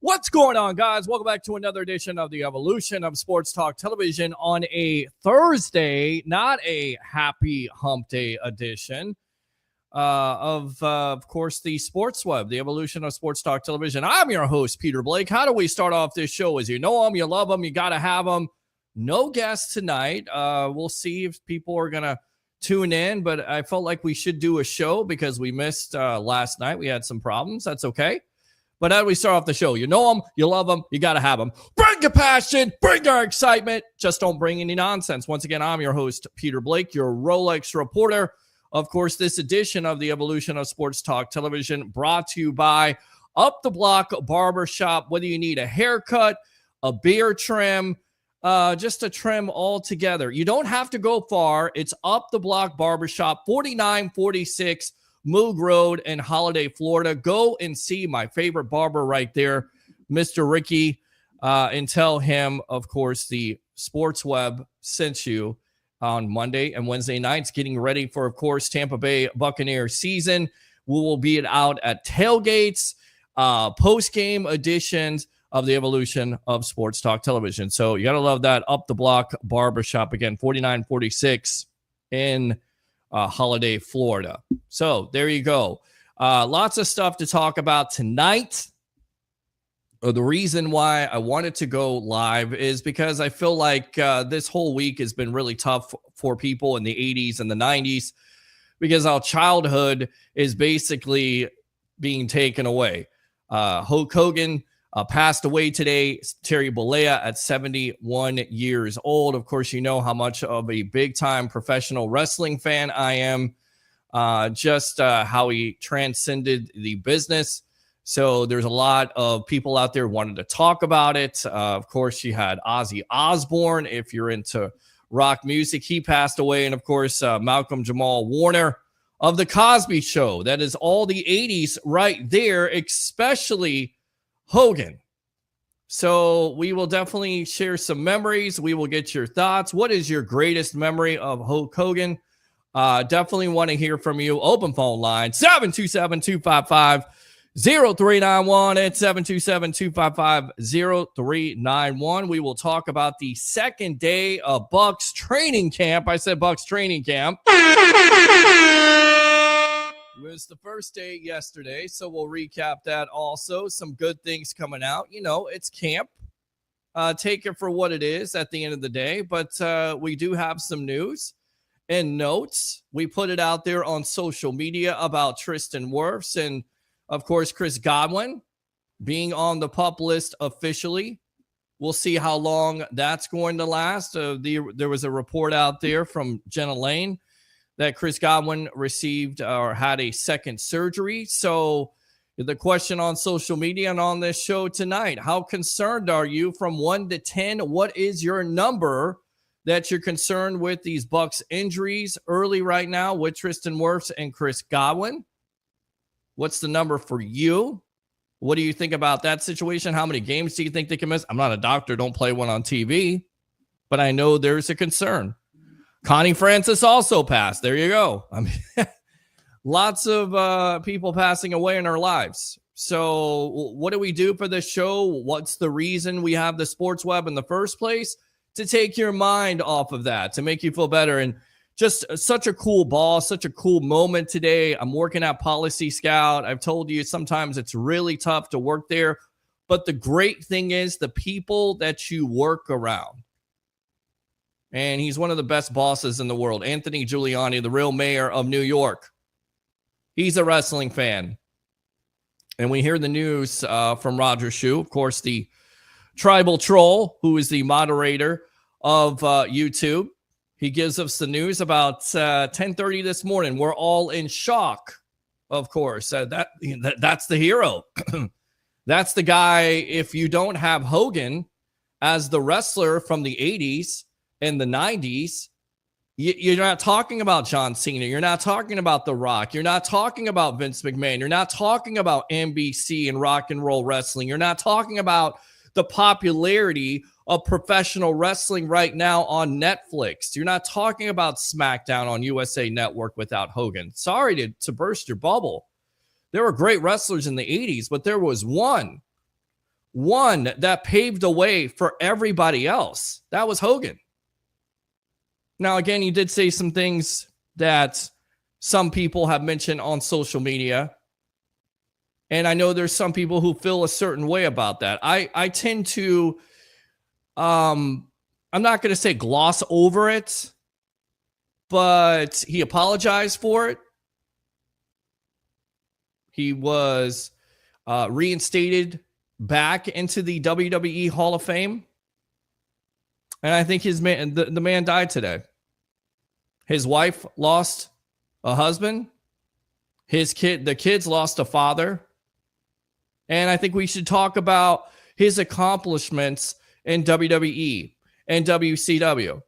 What's going on, guys? Welcome back to another edition of the Evolution of Sports Talk Television on a Thursday, not a happy hump day edition of course, the Sports Web, the Evolution of Sports Talk Television. I'm your host, Peter Blake. How do we start off this show? As you know them, you love them, you got to have them. No guests tonight. We'll see if people are going to tune in, but I felt like we should do a show because we missed last night. We had some problems. That's okay. But how do we start off the show? You know them, you love them, you got to have them. Bring your passion, bring your excitement. Just don't bring any nonsense. Once again, I'm your host, Peter Blake, your Rolex reporter. Of course, this edition of the Evolution of Sports Talk Television brought to you by Up the Block Barbershop. Whether you need a haircut, a beard trim, just a trim altogether, you don't have to go far. It's Up the Block Barbershop, 4946 Moog Road in Holiday, Florida. Go and see my favorite barber right there, Mr. Ricky, and tell him, of course, the Sports Web sent you on Monday and Wednesday nights, getting ready for, of course, Tampa Bay Buccaneers season. We will be out at tailgates, post-game editions of the Evolution of Sports Talk Television. So you got to love that. Up the Block Barbershop, again, 4946 in Holiday, Florida. So there you go. Lots of stuff to talk about tonight. The reason why I wanted to go live is because I feel like this whole week has been really tough for people in the 80s and the 90s because our childhood is basically being taken away. Hulk Hogan passed away today. Terry Bollea at 71 years old. Of course, you know how much of a big-time professional wrestling fan I am. just how he transcended the business. So there's a lot of people out there wanting to talk about it. Of course, you had Ozzy Osbourne. If you're into rock music, he passed away. And of course, Malcolm Jamal Warner of The Cosby Show. That is all the 80s right there, especially Hogan. So we will definitely share some memories. We will get your thoughts. What is your greatest memory of Hulk Hogan? Definitely want to hear from you. Open phone line, 727-255-0391 at 727-255-0391. We will talk about the second day of Bucs training camp. I said Bucs training camp. It was the first day yesterday, so we'll recap that also. Some good things coming out. You know, it's camp. Take it for what it is at the end of the day. But we do have some news and notes. We put it out there on social media about Tristan Wirfs and, of course, Chris Godwin being on the PUP list officially. We'll see how long that's going to last. There was a report out there from Jenna Lane that Chris Godwin received or had a second surgery. So the question on social media and on this show tonight, how concerned are you from 1 to 10? What is your number that you're concerned with these Bucs injuries early right now with Tristan Wirfs and Chris Godwin? What's the number for you? What do you think about that situation? How many games do you think they can miss? I'm not a doctor. Don't play one on TV. But I know there's a concern. Connie Francis also passed. There you go. I mean, lots of people passing away in our lives. So what do we do for this show? What's the reason we have the Sports Web in the first place? To take your mind off of that, to make you feel better. And just such a cool ball, such a cool moment today. I'm working at Policy Scout. I've told you sometimes it's really tough to work there. But the great thing is the people that you work around. And he's one of the best bosses in the world. Anthony Giuliani, the real mayor of New York. He's a wrestling fan. And we hear the news from Roger Shue, of course, the Tribal Troll, who is the moderator of YouTube. He gives us the news about 10:30 this morning. We're all in shock, of course. That's the hero. That's the guy. If you don't have Hogan as the wrestler from the 80s and the 90s, you're not talking about John Cena. You're not talking about The Rock. You're not talking about Vince McMahon. You're not talking about NBC and rock and roll wrestling. You're not talking about the popularity of professional wrestling right now on Netflix. You're not talking about SmackDown on USA Network without Hogan. Sorry to burst your bubble. There were great wrestlers in the 80s, but there was one that paved the way for everybody else. That was Hogan. Now, again, he did say some things that some people have mentioned on social media. And I know there's some people who feel a certain way about that. I tend to, I'm not going to say gloss over it, but he apologized for it. He was reinstated back into the WWE Hall of Fame. And I think the man died today. His wife lost a husband. The kids lost a father. And I think we should talk about his accomplishments in WWE and WCW,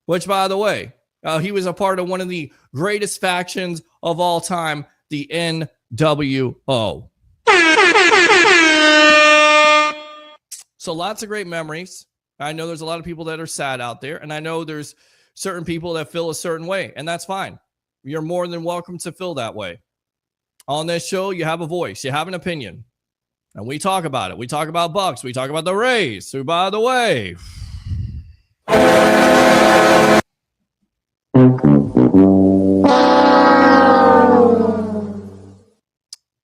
which, by the way, he was a part of one of the greatest factions of all time, the NWO. So lots of great memories. I know there's a lot of people that are sad out there, and I know there's certain people that feel a certain way, and that's fine. You're more than welcome to feel that way. On this show, you have a voice. You have an opinion. And we talk about it. We talk about Bucs. We talk about the Rays, who, by the way,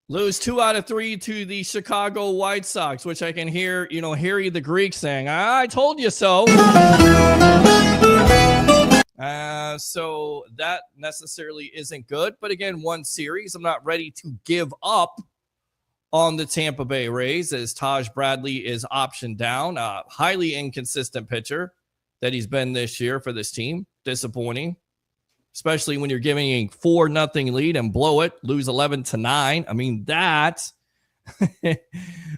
lose 2 out of 3 to the Chicago White Sox, which I can hear, Harry the Greek saying, I told you so. So that necessarily isn't good. But again, one series. I'm not ready to give up on the Tampa Bay Rays as Taj Bradley is optioned down. Highly inconsistent pitcher that he's been this year for this team. Disappointing. especially when you're giving a 4-0 lead and blow it, lose 11-9. I mean, that in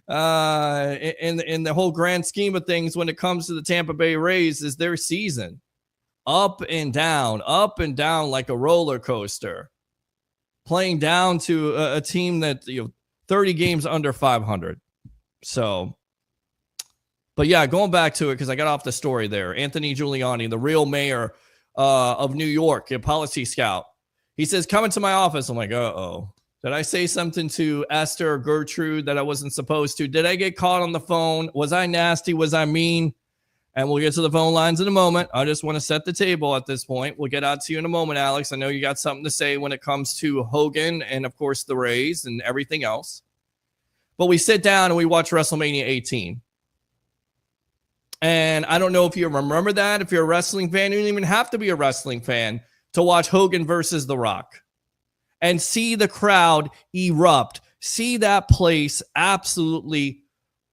the whole grand scheme of things, when it comes to the Tampa Bay Rays, is their season up and down like a roller coaster, playing down to a team that 30 games under 500. So, but yeah, going back to it, because I got off the story there. Anthony Giuliani, the real mayor of New York, a policy scout, he says, come into my office. I'm like, uh-oh. Did I say something to Esther or Gertrude that I wasn't supposed to? Did I get caught on the phone? Was I nasty? Was I mean? And we'll get to the phone lines in a moment. I just want to set the table at this point. We'll get out to you in a moment, Alex. I know you got something to say when it comes to Hogan and, of course, the Rays and everything else. But we sit down and we watch WrestleMania 18. And I don't know if you remember that. If you're a wrestling fan, you don't even have to be a wrestling fan to watch Hogan versus The Rock and see the crowd erupt, see that place absolutely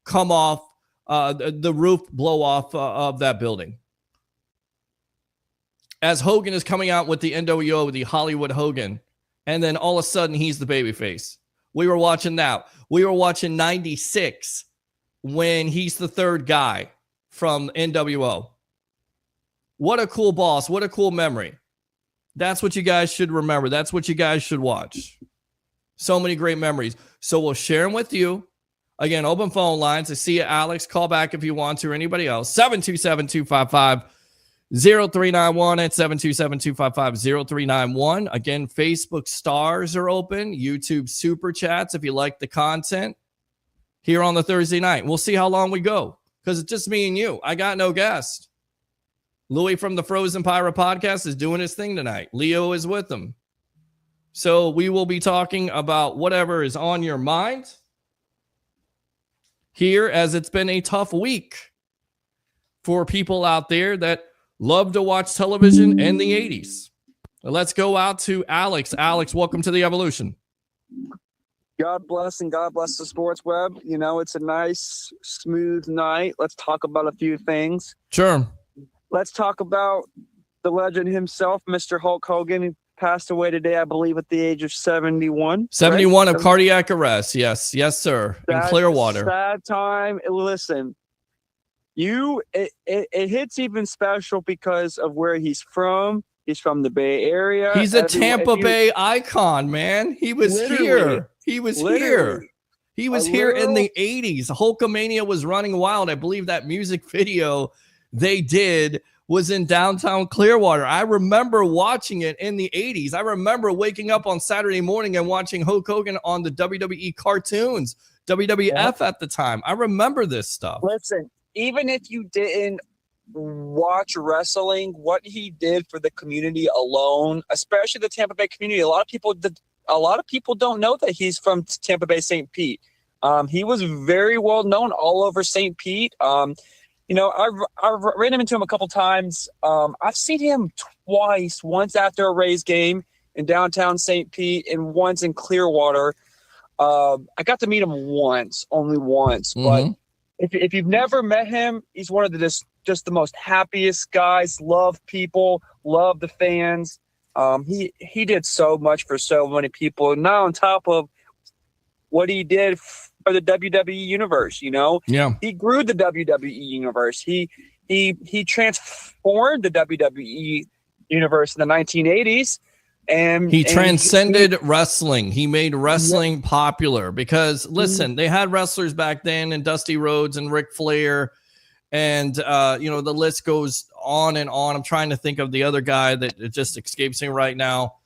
come off, the roof blow off of that building. As Hogan is coming out with the NWO, the Hollywood Hogan, and then all of a sudden he's the babyface. We were watching that. We were watching 96 when he's the third guy from NWO. What a cool boss. What a cool memory. That's what you guys should remember. That's what you guys should watch. So many great memories. So we'll share them with you. Again, open phone lines. I see you, Alex. Call back if you want to, or anybody else. 727-255-0391 at 727-255-0391. Again, Facebook stars are open. YouTube super chats if you like the content here on the Thursday night. We'll see how long we go because it's just me and you. I got no guest. Louis from the Frozen Pirate podcast is doing his thing tonight. Leo is with him. So we will be talking about whatever is on your mind here, as it's been a tough week for people out there that love to watch television in the 80s. Let's go out to Alex. Alex, welcome to the Evolution. God bless and God bless the sports web. You know, it's a nice, smooth night. Let's talk about a few things. Sure. Let's talk about the legend himself, Mr. Hulk Hogan. He passed away today, I believe, at the age of 71. 71 right? Of cardiac arrest. Yes. Yes, sir. In Clearwater. Sad time. Listen, it hits even special because of where he's from. He's from the Bay Area. He's a Tampa Bay icon, man. He was here. He was here. He was here in the 80s. Hulkamania was running wild. I believe that music video they did was in downtown Clearwater. I remember watching it in the 80s. I remember waking up on Saturday morning and watching Hulk Hogan on the WWE cartoons, WWF at the time. I remember this stuff. Listen, even if you didn't watch wrestling, what he did for the community alone, especially the Tampa Bay community, a lot of people don't know that he's from Tampa Bay, St. Pete. He was very well known all over St. Pete. You know, I've ran into him a couple times. I've seen him twice, once after a Rays game in downtown St. Pete and once in Clearwater. I got to meet him only once. Mm-hmm. But if you've never met him, he's one of the just the most happiest guys, love people, love the fans. He did so much for so many people. And now on top of what he did for the WWE universe, you know, he grew the WWE universe. He transformed the WWE universe in the 1980s, and he transcended wrestling. He made wrestling popular because listen, they had wrestlers back then, and Dusty Rhodes and Ric Flair, and you know, the list goes on and on. I'm trying to think of the other guy that it just escapes me right now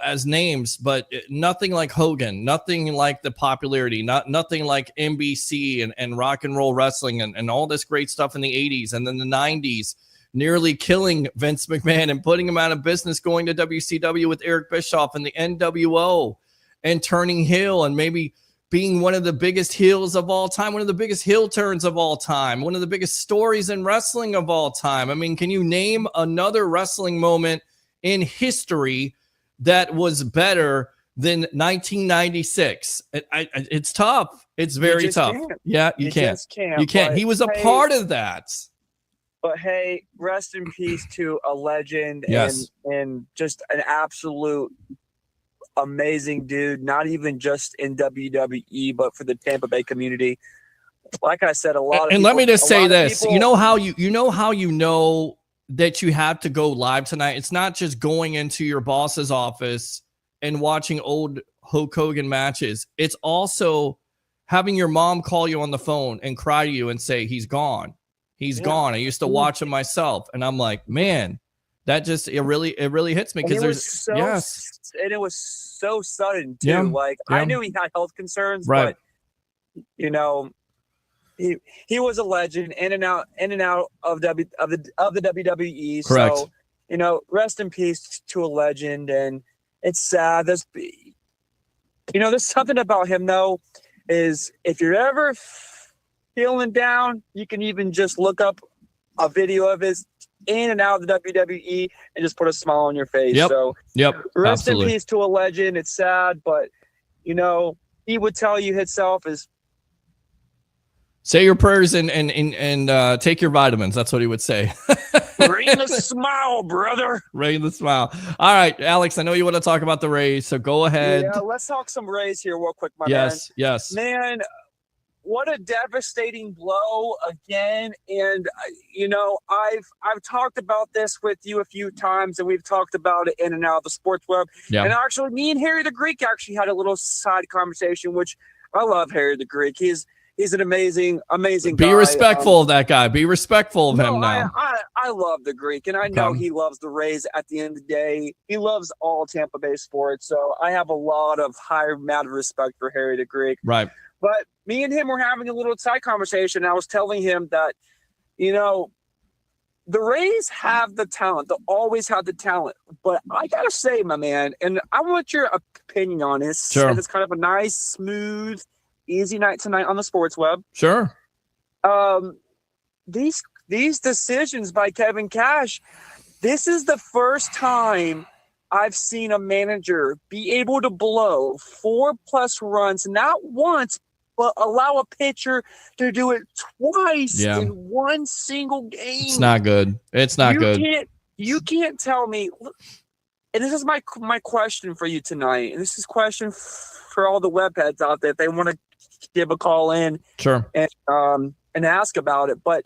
as names, but nothing like Hogan, nothing like the popularity, nothing like NBC and rock and roll wrestling and all this great stuff in the 80s and then the 90s, nearly killing Vince McMahon and putting him out of business, going to WCW with Eric Bischoff and the NWO and turning heel and maybe being one of the biggest heels of all time, one of the biggest heel turns of all time, one of the biggest stories in wrestling of all time. I mean, can you name another wrestling moment in history that was better than 1996? It's tough. It's very tough. Can't. Yeah, you can't. You can't. He was a part of that. But hey, rest in peace to a legend and just an absolute amazing dude, not even just in WWE, but for the Tampa Bay community. Like I said, a lot of and people, let me just say this. people, you know how you know that you have to go live tonight? It's not just going into your boss's office and watching old Hulk Hogan matches. It's also having your mom call you on the phone and cry to you and say, he's gone. He's gone. I used to watch him myself. And I'm like, man, that just, it really hits me. Because and it was so sudden too. Like I knew he had health concerns, but you know, he was a legend in and out of the WWE. Correct. So, you know, rest in peace to a legend. And it's sad. There's something about him though, is if you're ever feeling down, you can even just look up a video of his in and out of the WWE and just put a smile on your face. So rest in peace to a legend. It's sad, but you know, he would tell you himself is say your prayers and take your vitamins. That's what he would say. Rain the smile, brother. Rain the smile. All right, Alex, I know you want to talk about the Rays, so go ahead. Yeah, let's talk some Rays here real quick, my man. Yes. Man, what a devastating blow again. And, you know, I've talked about this with you a few times, and we've talked about it in and out of the sports web. Yeah. And actually, me and Harry the Greek actually had a little side conversation, which I love Harry the Greek. He's an amazing guy. Be respectful of that guy. Be respectful of him now. I love the Greek, and I know he loves the Rays at the end of the day. He loves all Tampa Bay sports, so I have a lot of high amount of respect for Harry the Greek. Right. But me and him were having a little side conversation. I was telling him that, you know, the Rays have the talent. They'll always have the talent. But I got to say, my man, and I want your opinion on this. Sure. And it's kind of a nice, smooth, easy night tonight on the sports web. Sure. These decisions by Kevin Cash, this is the first time I've seen a manager be able to blow 4+ runs, not once, but allow a pitcher to do it twice in one single game. It's not good. It's not good. You can't tell me. And this is my question for you tonight. And this is a question for all the web heads out there if they want to give a call in. Sure. And ask about it. But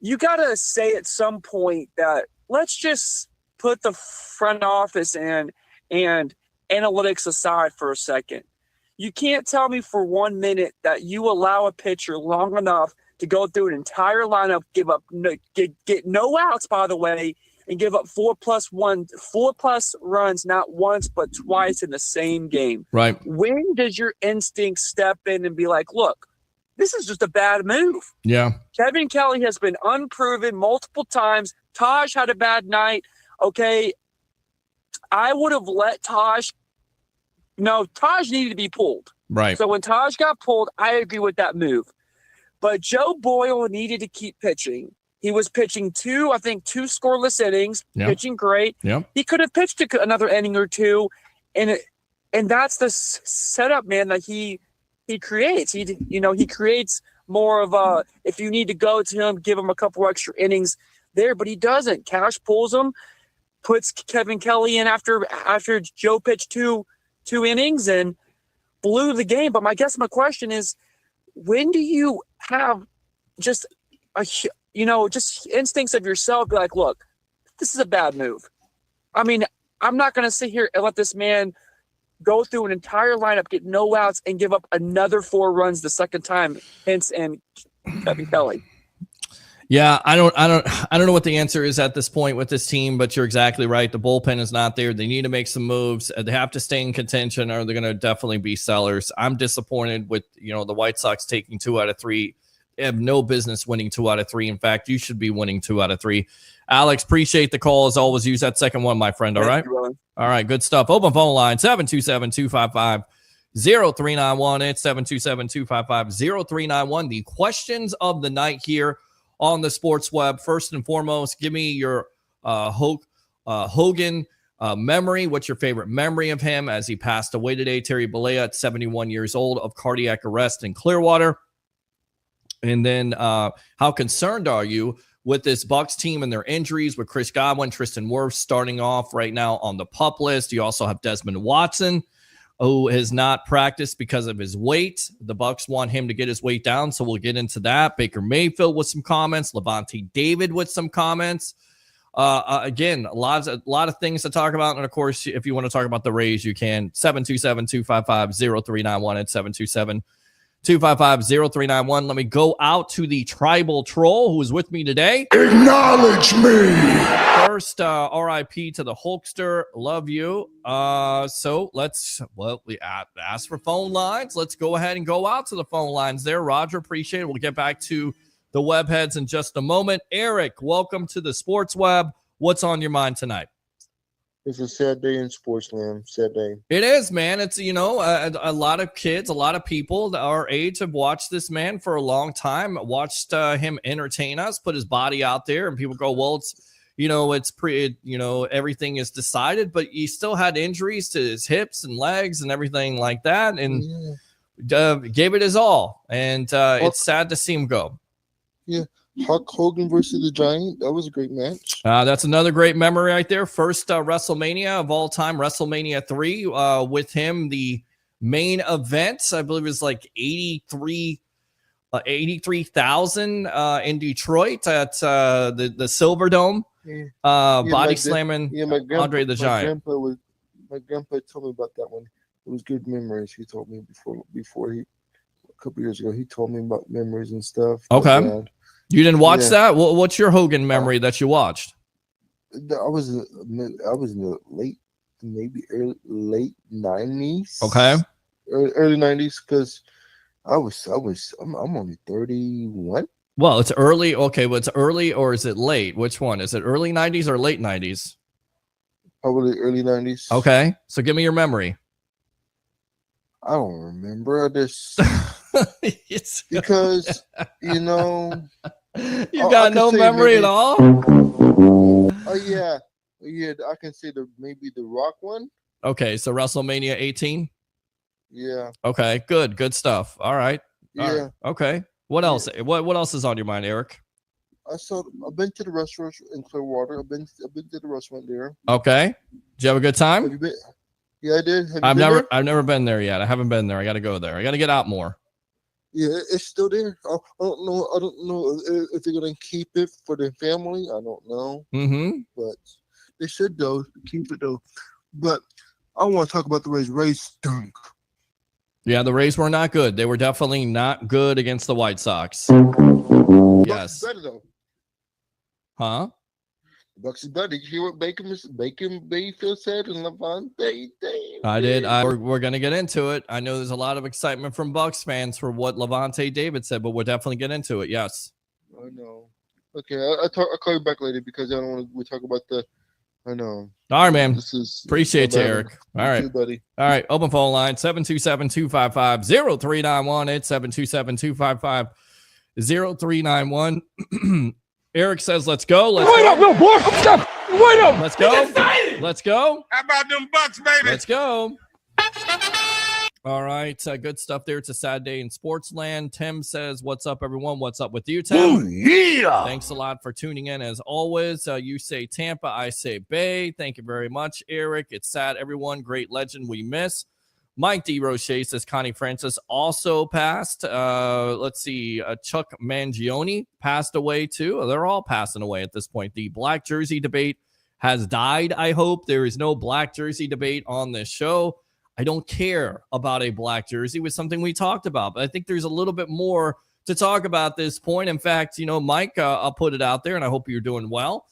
you got to say at some point that let's just put the front office and analytics aside for a second. You can't tell me for 1 minute that you allow a pitcher long enough to go through an entire lineup, get no outs, by the way, and give up 4+ runs, not once, but twice in the same game. Right. When does your instinct step in and be like, look, this is just a bad move? Yeah. Kevin Kelly has been unproven multiple times. Taj had a bad night. Okay. I would have let Taj. No, Taj needed to be pulled. Right. So when Taj got pulled, I agree with that move. But Joe Boyle needed to keep pitching. He was pitching two scoreless innings, pitching great. Yeah. He could have pitched another inning or two, and that's the setup, man, that he creates. He creates more of a, if you need to go to him, give him a couple extra innings there, but he doesn't. Cash pulls him, puts Kevin Kelly in after Joe pitched two innings and blew the game. But my question is, when do you have just just instincts of yourself be like, look, this is a bad move? I mean, I'm not going to sit here and let this man go through an entire lineup, get no outs, and give up another 4 runs the second time. Hence, and Kevin Kelly. Yeah, I don't know what the answer is at this point with this team, but you're exactly right. The bullpen is not there. They need to make some moves. They have to stay in contention, or they're going to definitely be sellers. I'm disappointed with the White Sox taking 2 out of 3. They have no business winning 2 out of 3. In fact, you should be winning 2 out of 3. Alex, appreciate the call as always. Use that second one, my friend. All right. All right. Good stuff. Open phone line 727-255-0391. It's 727-255-0391. The questions of the night here on the sports web. First and foremost, give me your Hulk Hogan memory. What's your favorite memory of him as he passed away today? Terry Bollea at 71 years old of cardiac arrest in Clearwater. And then how concerned are you with this Bucs team and their injuries, with Chris Godwin, Tristan Wirfs starting off right now on the PUP list. You also have Desmond Watson, who has not practiced because of his weight. The Bucs want him to get his weight down, so we'll get into that. Baker Mayfield with some comments, Levante David with some comments. Again, a lot of things to talk about. And of course, if you want to talk about the Rays, you can. 727-255-0391 at 727-255-0391. Let me go out to the tribal troll who is with me today. Acknowledge me. First, RIP to the Hulkster. Love you. So we asked for phone lines. Let's go ahead and go out to the phone lines there. Roger, appreciate it. We'll get back to the web heads in just a moment. Eric, welcome to the Sports Web. What's on your mind tonight? It's a sad day in sports land. Sad day. It is, man. It's, a lot of kids, a lot of people our age have watched this man for a long time, watched him entertain us, put his body out there, and people go, well, everything is decided, but he still had injuries to his hips and legs and everything like that, and gave it his all. And it's sad to see him go. Yeah. Hulk Hogan versus the Giant. That was a great match. That's another great memory right there. First WrestleMania of all time, WrestleMania 3, with him, the main event, I believe it was like 83,000 in Detroit at the Silver Dome. Body slamming Andre the Giant. My grandpa told me about that one. It was good memories. He told me before a couple years ago. He told me about memories and stuff. Okay. You didn't watch that? What's your Hogan memory that you watched? I was in the late 90s. Okay. Early 90s, because I'm only 31. Well, it's early. Okay, well, it's early or is it late? Which one? Is it early 90s or late 90s? Probably early 90s. Okay, so give me your memory. I don't remember. I just because you got no memory at all. Oh yeah. I can say maybe the Rock one. Okay, so WrestleMania 18. Yeah. Okay, good stuff. All right. Yeah. Right. Okay. What else? What else is on your mind, Eric? I've been to the restaurant in Clearwater. I've been to the restaurant there. Okay. Did you have a good time? Have you been? Yeah, I did. I've never been there yet. I haven't been there. I got to go there. I got to get out more. Yeah, it's still there. I don't know if they're gonna keep it for their family. I don't know. Mm-hmm. But they should though keep it though. But I want to talk about the Rays. Rays stunk. Yeah, the Rays were not good. They were definitely not good against the White Sox. Yes. Better though. Huh? Bucs is better. Did you hear what Baker Mayfield said and Levante? I did. We're going to get into it. I know there's a lot of excitement from Bucs fans for what Levante David said, but we'll definitely get into it. Yes. I know. Okay, I'll call you back later because I don't want to talk about the. I know. All right, man. Appreciate you, Eric. All right, you, buddy. All right. Open phone line 727-255-0391. It's 727-255-0391. Eric says, let's go. Wait up, little boy. Wait up. Let's go. Let's go. How about them Bucs, baby? Let's go. All right. Good stuff there. It's a sad day in sports land. Tim says, what's up, everyone? What's up with you, Tim? Oh, yeah. Thanks a lot for tuning in, as always. You say Tampa, I say Bay. Thank you very much, Eric. It's sad, everyone. Great legend we miss. Mike D. Roche says Connie Francis also passed. Let's see. Chuck Mangione passed away too. They're all passing away at this point. The black jersey debate has died, I hope. There is no black jersey debate on this show. I don't care about a black jersey. It was something we talked about, but I think there's a little bit more to talk about at this point. In fact, Mike, I'll put it out there, and I hope you're doing well.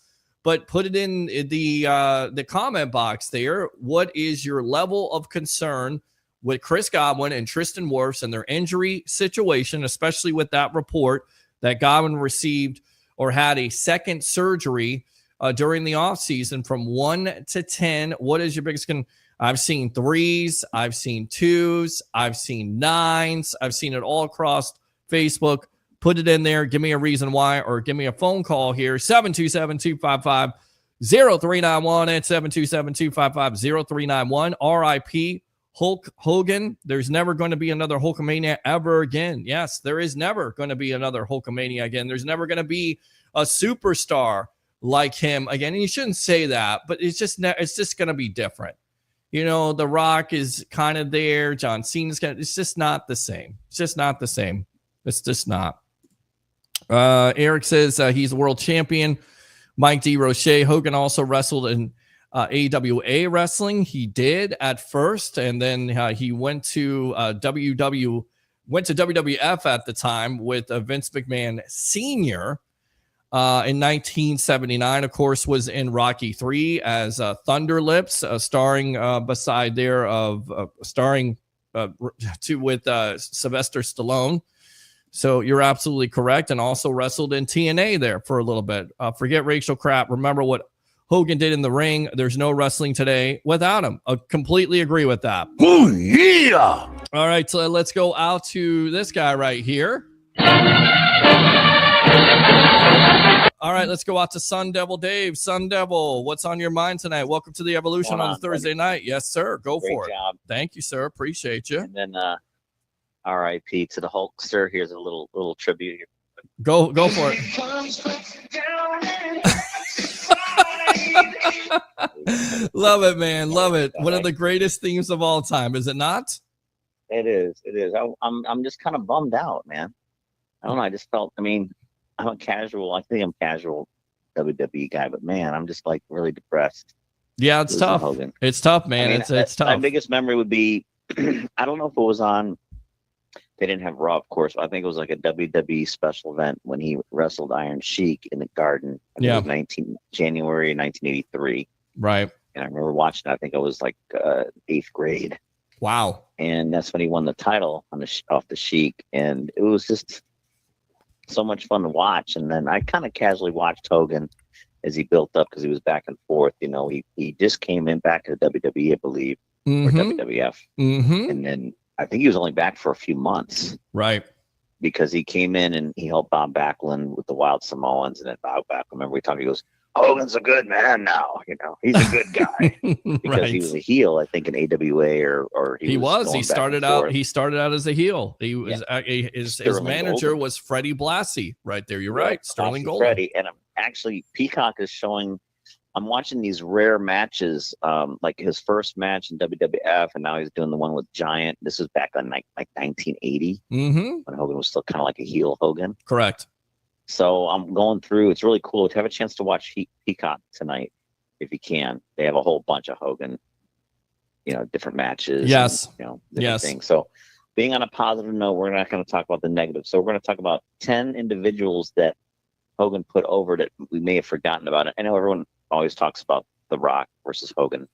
But put it in the comment box there. What is your level of concern with Chris Godwin and Tristan Wirfs and their injury situation, especially with that report that Godwin received or had a second surgery during the offseason? From 1 to 10, what is your biggest concern? I've seen 3s, I've seen 2s, I've seen 9s, I've seen it all across Facebook. Put it in there. Give me a reason why, or give me a phone call here. 727-255-0391 and 727-255-0391. RIP Hulk Hogan. There's never going to be another Hulkamania ever again. Yes, there is never going to be another Hulkamania again. There's never going to be a superstar like him again. And you shouldn't say that, but it's just going to be different. You know, The Rock is kind of there. John Cena's it's just not the same. It's just not the same. It's just not. Eric says he's a world champion. Mike D. Roche. Hogan also wrestled in AWA wrestling. He did at first, and then he went to WWF at the time with Vince McMahon Sr. In 1979. Of course, was in Rocky III as Thunder Lips, starring beside there of starring with Sylvester Stallone. So you're absolutely correct, and also wrestled in TNA there for a little bit. Forget Rachel Crap. Remember what Hogan did in the ring. There's no wrestling today without him. I completely agree with that. Oh, yeah. All right, so let's go out to this guy right here. All right, let's go out to Sun Devil Dave. Sun Devil, what's on your mind tonight? Welcome to the Evolution on Thursday night. Yes, sir. Go Great for job. it. Thank you, sir. Appreciate you. And then R.I.P. to the Hulkster. Here's a little tribute here. Go for it. Love it, man. Love it. One of the greatest themes of all time, is it not? It is. I'm just kind of bummed out, man. I don't know. I just felt. I mean, I'm a casual. I think I'm casual WWE guy, but man, I'm just like really depressed. Yeah, it's tough. Hogan. It's tough, man. I mean, it's tough. My biggest memory would be, I don't know if it was on. They didn't have Raw, of course. But I think it was like a WWE special event when he wrestled Iron Sheik in the Garden. Yeah. It was January 1983. Right. And I remember watching it. I think I was like 8th grade. Wow. And that's when he won the title off the Sheik. And it was just so much fun to watch. And then I kind of casually watched Hogan as he built up, because he was back and forth. You know, he just came in back to WWE, I believe, or WWF. Mm-hmm. And then I think he was only back for a few months. Right. Because he came in and he helped Bob Backlund with the Wild Samoans. And then Bob Backlund, remember we talked, he goes, Hogan's a good man now. You know, he's a good guy. Because right. he was a heel, I think, in AWA or he was. He started out as a heel. He was his manager Golden. was Freddie Blassie right there. You're right. Sterling Golden. Freddie. And actually Peacock is showing, I'm watching these rare matches, like his first match in WWF, and now he's doing the one with Giant. This is back on like 1980 when Hogan was still kind of like a heel Hogan. Correct. So I'm going through. It's really cool to have a chance to watch Peacock tonight, if you can. They have a whole bunch of Hogan, different matches. Yes. And, different things. So being on a positive note, we're not going to talk about the negative. So we're going to talk about 10 individuals that Hogan put over that we may have forgotten about. I know everyone always talks about The Rock versus Hogan.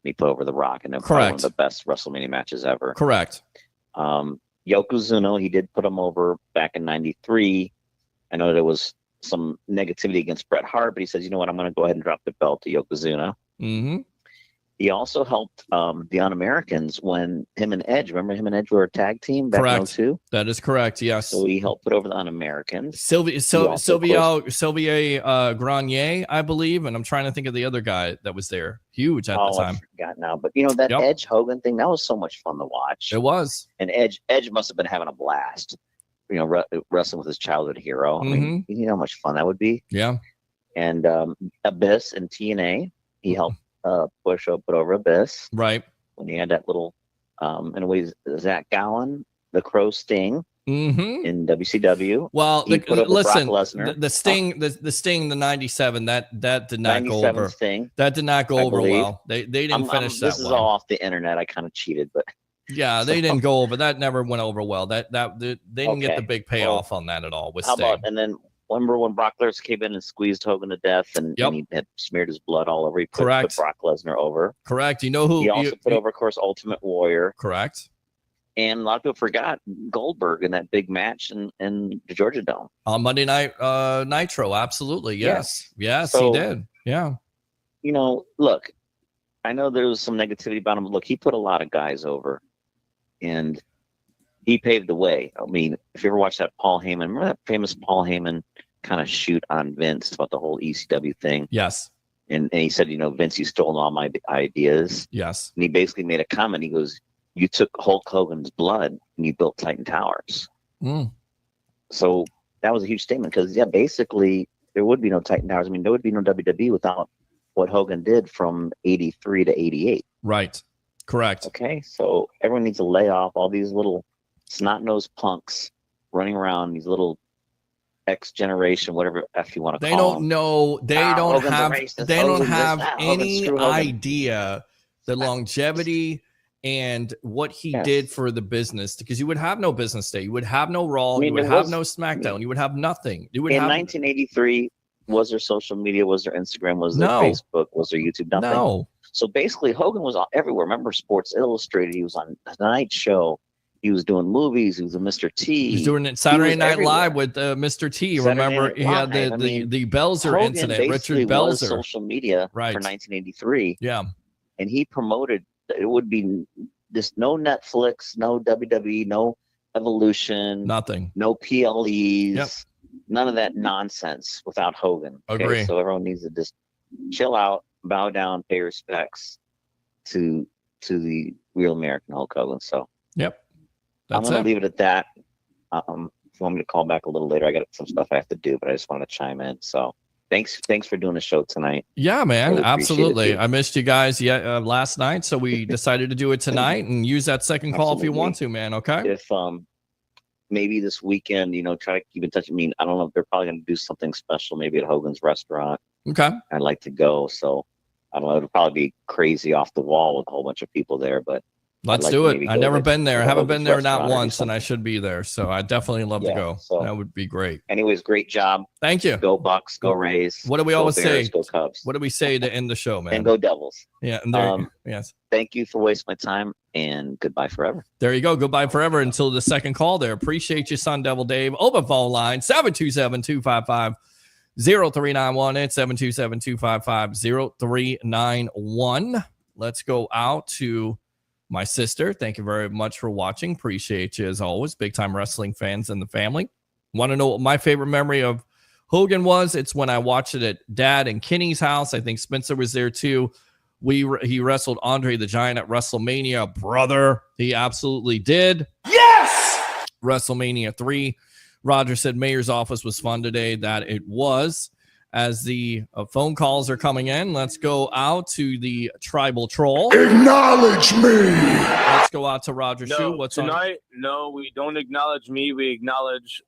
He put over The Rock, and probably one of the best WrestleMania matches ever. Correct. Yokozuna, he did put him over back in '93. I know there was some negativity against Bret Hart, but he says, you know what, I'm going to go ahead and drop the belt to Yokozuna. Mm-hmm. He also helped the Un-Americans when him and Edge, remember him and Edge were a tag team back in 2002? That is correct, yes. So he helped put over the Un-Americans. Sylvia Grenier, I believe, and I'm trying to think of the other guy that was there. Huge at the time. I forgot now. But, that Edge Hogan thing, that was so much fun to watch. It was. And Edge must have been having a blast, wrestling with his childhood hero. I mean, you know how much fun that would be? Yeah. And Abyss and TNA, he helped put over Abyss. Right. When he had that little, in a way, Zach Gowen, the Crow Sting in WCW. Well, listen, the Sting, the the 97, that did not go over. Sting, that did not go over well. They didn't finish that. This is all off the internet. I kind of cheated, but. Yeah, they didn't go over. That never went over well. They didn't get the big payoff on that at all with Sting. And then remember when Brock Lesnar came in and squeezed Hogan to death, and he had smeared his blood all over. He put Brock Lesnar over. Correct. You know who? He also put over, of course, Ultimate Warrior. Correct. And a lot of people forgot Goldberg in that big match in the Georgia Dome on Monday Night Nitro. Absolutely, yes, so, he did. Yeah. Look, I know there was some negativity about him. But look, he put a lot of guys over. And he paved the way. I mean, if you ever watched that Paul Heyman, remember that famous Paul Heyman kind of shoot on Vince about the whole ECW thing? Yes. And he said, Vince, you stole all my ideas. Yes. And he basically made a comment. He goes, you took Hulk Hogan's blood and you built Titan Towers. Mm. So that was a huge statement because, yeah, basically there would be no Titan Towers. I mean, there would be no WWE without what Hogan did from 83 to 88. Right. Correct. Okay. So everyone needs to lay off all these little snot-nosed punks running around, these little X generation, whatever F you want to They call don't them. know. They don't Hogan's a have. racist. They don't Hogan's this, have that. any Hogan, screw Hogan. idea the longevity and what he Yes. did for the business. Because you would have no business day. You would have no Raw. I mean, you would there have was- no SmackDown. You would have nothing. You would In have 1983, was there social media? Was there Instagram? Was there No. Facebook? Was there YouTube? Nothing. no. So basically, Hogan was everywhere. Remember Sports Illustrated? He was on the Night Show. He was doing movies. He was a Mr. T. He's doing it Saturday was Night everywhere. Live with Mr. T. Saturday Remember, Night he had Live. I mean, the Belzer Hogan incident. basically Richard was Belzer. social media Right. for 1983, Yeah. and he promoted that it would be this no Netflix, no WWE, no Evolution, Nothing. no PLEs, Yep. none of that nonsense without Hogan. Agree. So everyone needs to just chill out, bow down, pay respects to the real American Hulk Hogan. So Yep. I'm That's going it. to leave it at that. If you want me to call back a little later, I got some stuff I have to do, but I just wanted to chime in. So thanks for doing the show tonight. Yeah, man. Really appreciate Absolutely. it, dude. I missed you guys last night, so we decided to do it tonight and use that second call if you want to, man. Okay. If maybe this weekend, try to keep in touch. I mean, I don't know if they're probably going to do something special, maybe at Hogan's restaurant. Okay. I'd like to go. So I don't know. It'll probably be crazy off the wall with a whole bunch of people there, but Let's like do to it. maybe I've go never to been there. I the haven't Hogan's been there not restaurant or once, and I something. should be there. So I definitely love to Yeah, go. so- That would be great. anyways, great job. Thank you. Go Bucs, go Rays. What do we go always Bears, say? Go Cubs. What do we say to end the show, man? And go Devils. Yeah. And there, Um, yes. Thank you for wasting my time, and goodbye forever. There you go. Goodbye forever until the second call there. Appreciate you, Sun Devil Dave. Open phone line 727-255-0391 and 727-255-0391. Let's go out to my sister. Thank you very much for watching. Appreciate you as always. Big time wrestling fans in the family. Want to know what my favorite memory of Hogan was? It's when I watched it at Dad and Kenny's house. I think Spencer was there too. He wrestled Andre the Giant at WrestleMania, brother. He absolutely did. Yes! WrestleMania 3. Roger said Mayor's office was fun today. That it was. As the phone calls are coming in, let's go out to the Tribal Troll. Acknowledge me. Let's go out to Roger Shue. No, What's on? tonight? No, we don't acknowledge me. We acknowledge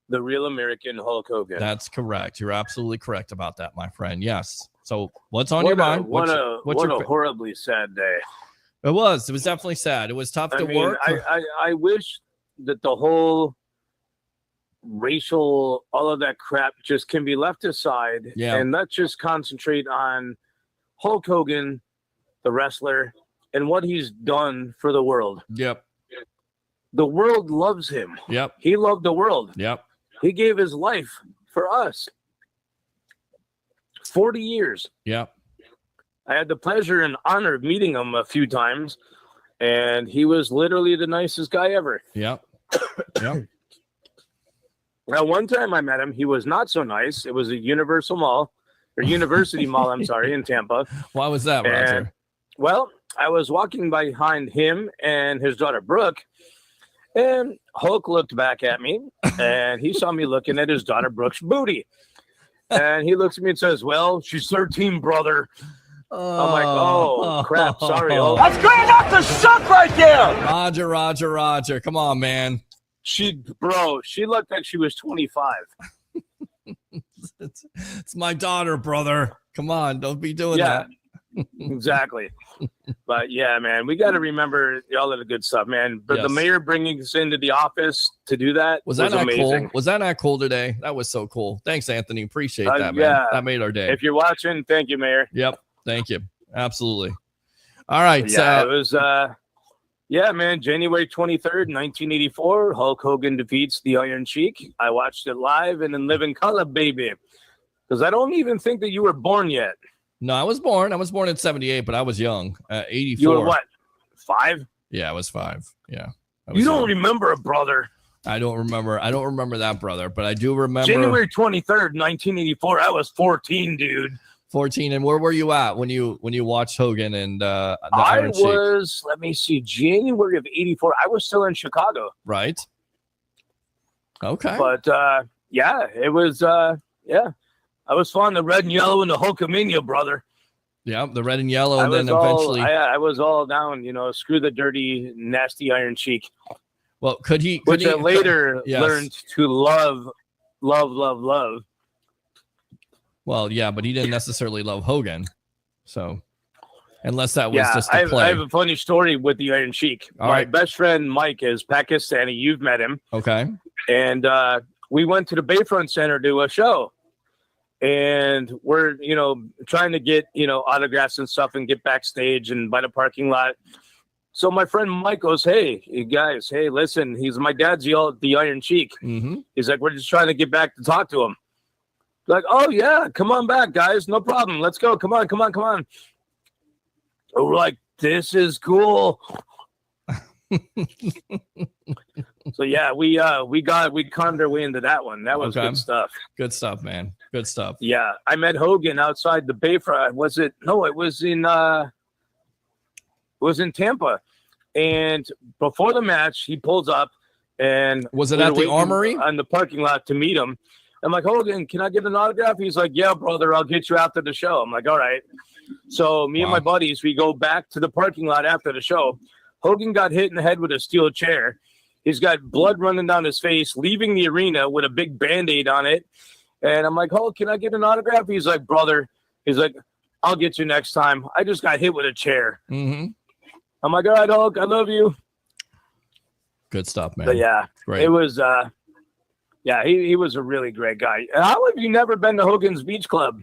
the real American Hulk Hogan. That's correct. You're absolutely correct about that, my friend. Yes. So what's on What your a- mind? What a what's your- horribly sad day. It was definitely sad. It was tough I to mean, work. I wish that the whole racial, all of that crap just can be left aside. Yeah. And let's just concentrate on Hulk Hogan, the wrestler, and what he's done for the world. Yep. The world loves him. Yep. He loved the world. Yep. He gave his life for us. 40 years. Yep. I had the pleasure and honor of meeting him a few times, and he was literally the nicest guy ever. Yep. Yep. Now, one time I met him, he was not so nice. It was a University Mall, I'm sorry, in Tampa. Why was that, Roger? And, well, I was walking behind him and his daughter, Brooke, and Hulk looked back at me, and he saw me looking at his daughter, Brooke's booty. And he looks at me and says, well, she's 13, brother. I'm like, oh, crap, sorry, Hulk. That's good enough to suck right there. Roger. Come on, man. She looked like she was 25. It's my daughter, brother. Come on, don't be doing Yeah, that. exactly. But yeah, man, we got to remember all of the good stuff, man. But the Yes. mayor bringing us into the office to do that Was that not amazing. cool? Was that not cool today? That was so cool. Thanks, Anthony. Appreciate that, man. yeah. That made our day. If you're watching, thank you, Mayor. Yep. Thank you. Absolutely. All right. Yeah, it was. Yeah, man. January 23rd, 1984. Hulk Hogan defeats the Iron Sheik. I watched it live and in living color, baby. Because I don't even think that you were born yet. No, I was born in 78, but I was young. 84. You were what? 5? Yeah, I was 5. Yeah. I was You don't young. remember, brother. I don't remember that, brother, but I do remember January 23rd, 1984. I was 14, dude. 14. And where were you at when you watched Hogan and the I Iron Sheik? was, let me see, January of 84. I was still in Chicago. Right. Okay. But yeah, it was yeah. I was fond of red and yellow and the Hulkamania, brother. Yeah, the red and yellow, and then eventually I was all down, screw the dirty, nasty Iron Sheik. Well, could he I later yes. learned to love. Well, yeah, but he didn't necessarily love Hogan. So unless that was just a play. I have a funny story with the Iron Sheik. My best friend Mike is Pakistani. You've met him. Okay. And we went to the Bayfront Center to a show. And we're, trying to get, autographs and stuff and get backstage and by the parking lot. So my friend Mike goes, hey, you guys, hey, listen, my dad's the Iron Sheik. Mm-hmm. He's like, we're just trying to get back to talk to him. Like, oh, yeah, come on back, guys. No problem. Let's go. Come on. And we're like, this is cool. So yeah, we conned our way into that one. That was good stuff. Good stuff, man. Good stuff. Yeah, I met Hogan outside the Bayfront. It was in Tampa, and before the match, he pulls up, and was it at the Armory on the parking lot to meet him? I'm like, Hogan, can I get an autograph? He's like, yeah, brother, I'll get you after the show. I'm like, all right. So me and my buddies, we go back to the parking lot after the show. Hogan got hit in the head with a steel chair. He's got blood running down his face, leaving the arena with a big Band-Aid on it. And I'm like, oh, can I get an autograph? He's like, brother, I'll get you next time. I just got hit with a chair. Mm-hmm. I'm like, all right, Hulk, I love you. Good stuff, man. But yeah, great. It was, he was a really great guy. How have you never been to Hogan's Beach Club?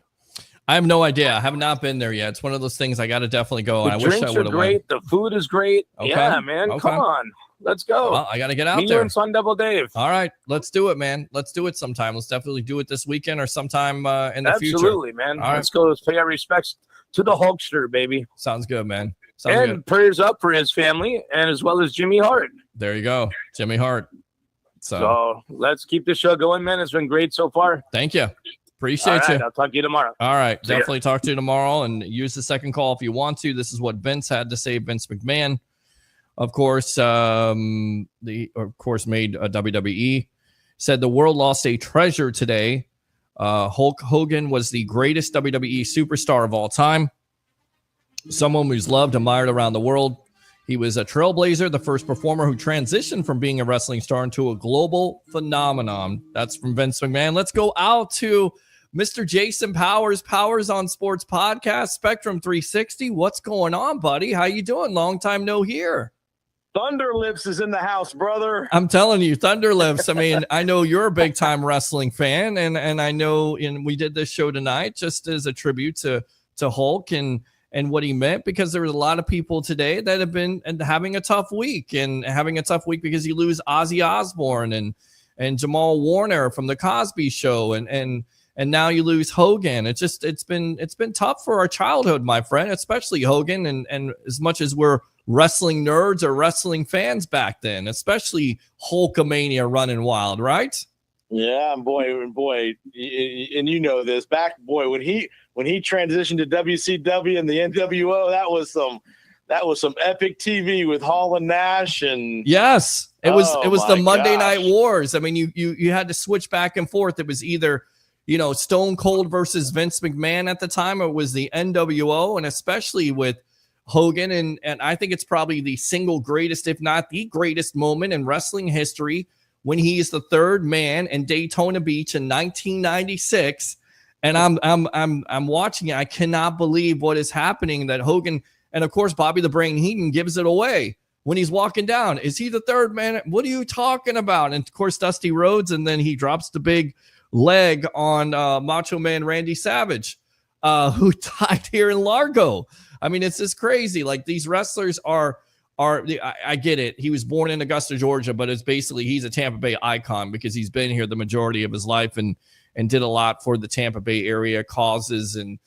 I have no idea. I have not been there yet. It's one of those things I got to definitely go. The I wish I drinks would are have great. went. The food is great. Okay. Yeah, man. Okay. Come on. Let's go. Well, I got to get out Me there. and Sun Devil Dave. All right. Let's do it, man. Let's do it sometime. Let's definitely do it this weekend or sometime in the future. Absolutely, man. All Let's go. Let's pay our respects to the Hulkster, baby. Sounds good, man. And prayers up for his family and as well as Jimmy Hart. There you go. Jimmy Hart. So let's keep the show going, man. It's been great so far. Thank you. Appreciate you. I'll talk to you tomorrow. All right. Definitely talk to you tomorrow and use the second call if you want to. This is what Vince had to say. Vince McMahon, of course, made WWE, said the world lost a treasure today. Hulk Hogan was the greatest WWE superstar of all time. Someone who's loved, admired around the world. He was a trailblazer, the first performer who transitioned from being a wrestling star into a global phenomenon. That's from Vince McMahon. Let's go out to Mr. Jason Powers, Powers on Sports Podcast, Spectrum 360. What's going on, buddy? How you doing? Long time no hear. Thunderlips is in the house, brother. I'm telling you, Thunderlips. I mean, I know you're a big time wrestling fan, and I know we did this show tonight just as a tribute to Hulk and what he meant, because there was a lot of people today that have been having a tough week because you lose Ozzy Osbourne and Jamal Warner from the Cosby Show and now you lose Hogan. It's been tough for our childhood, my friend, especially Hogan. And as much as we're wrestling nerds or wrestling fans back then, especially Hulkamania running wild, right? Yeah, boy, and you know this. When he transitioned to WCW and the NWO, that was some epic TV with Hall and Nash and yes, it was the Monday gosh. Night Wars. I mean, you had to switch back and forth. It was either Stone Cold versus Vince McMahon at the time, or it was the NWO, and especially with Hogan, and I think it's probably the single greatest, if not the greatest moment in wrestling history, when he is the third man in Daytona Beach in 1996. And I'm watching it. I cannot believe what is happening, that Hogan, and of course Bobby the Brain Heenan gives it away when he's walking down. Is he the third man? What are you talking about? And of course Dusty Rhodes, and then he drops the big leg on Macho Man Randy Savage, who died here in Largo. I mean, it's just crazy. Like, these wrestlers are I get it. He was born in Augusta, Georgia, but it's basically he's a Tampa Bay icon because he's been here the majority of his life and did a lot for the Tampa Bay area causes and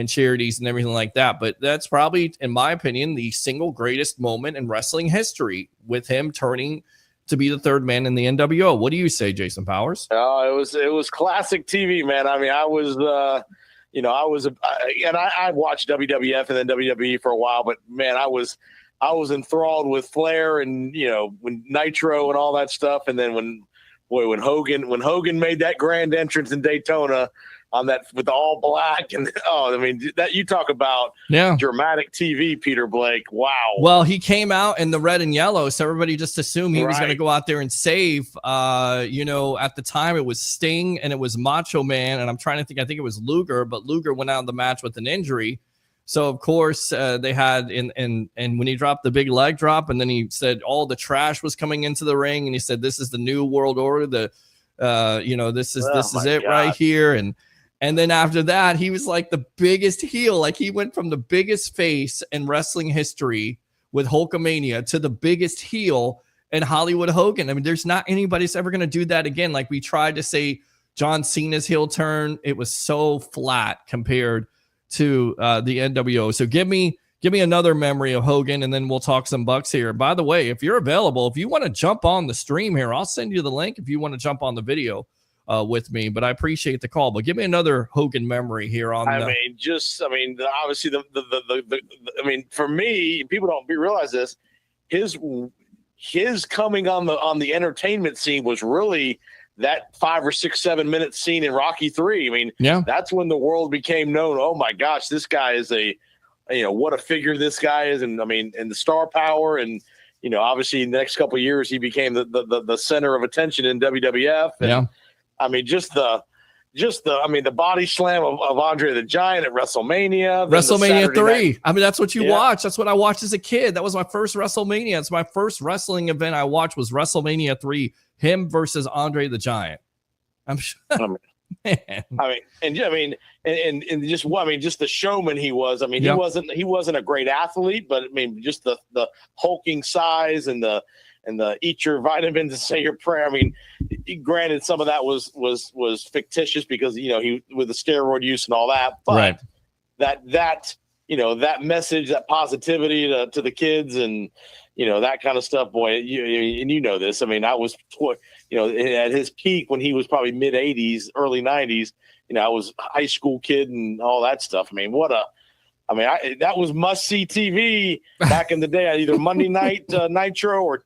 charities and everything like that. But that's probably, in my opinion, the single greatest moment in wrestling history, with him turning to be the third man in the NWO. What do you say, Jason Powers? Oh, it was classic TV, man. I mean, I was I watched WWF and then WWE for a while, but man, I was enthralled with Flair and when Nitro and all that stuff, and then when Hogan made that grand entrance in Daytona on that with the all black and that you talk about dramatic TV, Peter Blake. Wow. Well, he came out in the red and yellow, so everybody just assumed he was going to go out there and save. At the time it was Sting and it was Macho Man, and I'm trying to think. I think it was Luger, but Luger went out of the match with an injury. So of course they had and when he dropped the big leg drop, and then he said all the trash was coming into the ring, and he said this is the new world order. This is it right here, and then after that, he was like the biggest heel. Like he went from the biggest face in wrestling history with Hulkamania to the biggest heel in Hollywood Hogan. I mean, there's not anybody's ever going to do that again. Like we tried to say John Cena's heel turn. It was so flat compared to the NWO. So give me another memory of Hogan, and then we'll talk some Bucks here. By the way, if you're available, if you want to jump on the stream here, I'll send you the link if you want to jump on the video with me, but I appreciate the call. But give me another Hogan memory here on. Obviously for me, people don't realize this. His coming on the entertainment scene was really that 5 or 6, 7 minute scene in Rocky III. I mean, that's when the world became known. Oh my gosh, this guy is what a figure this guy is, and and the star power, and obviously in the next couple of years he became the center of attention in WWF. And, the body slam of Andre the Giant at WrestleMania. WrestleMania 3. That's what you watch. That's what I watched as a kid. That was my first WrestleMania. It's my first wrestling event I watched was WrestleMania 3, him versus Andre the Giant. I'm sure. Just the showman he was. He wasn't a great athlete, but just the hulking size and the eat your vitamins and say your prayer. Granted, some of that was fictitious because he with the steroid use and all that. But that message, that positivity to the kids, and that kind of stuff. Boy, you know this. I was at his peak when he was probably mid 80s, early 90s. I was a high school kid and all that stuff. That was must see TV back in the day. Either Monday night Nitro or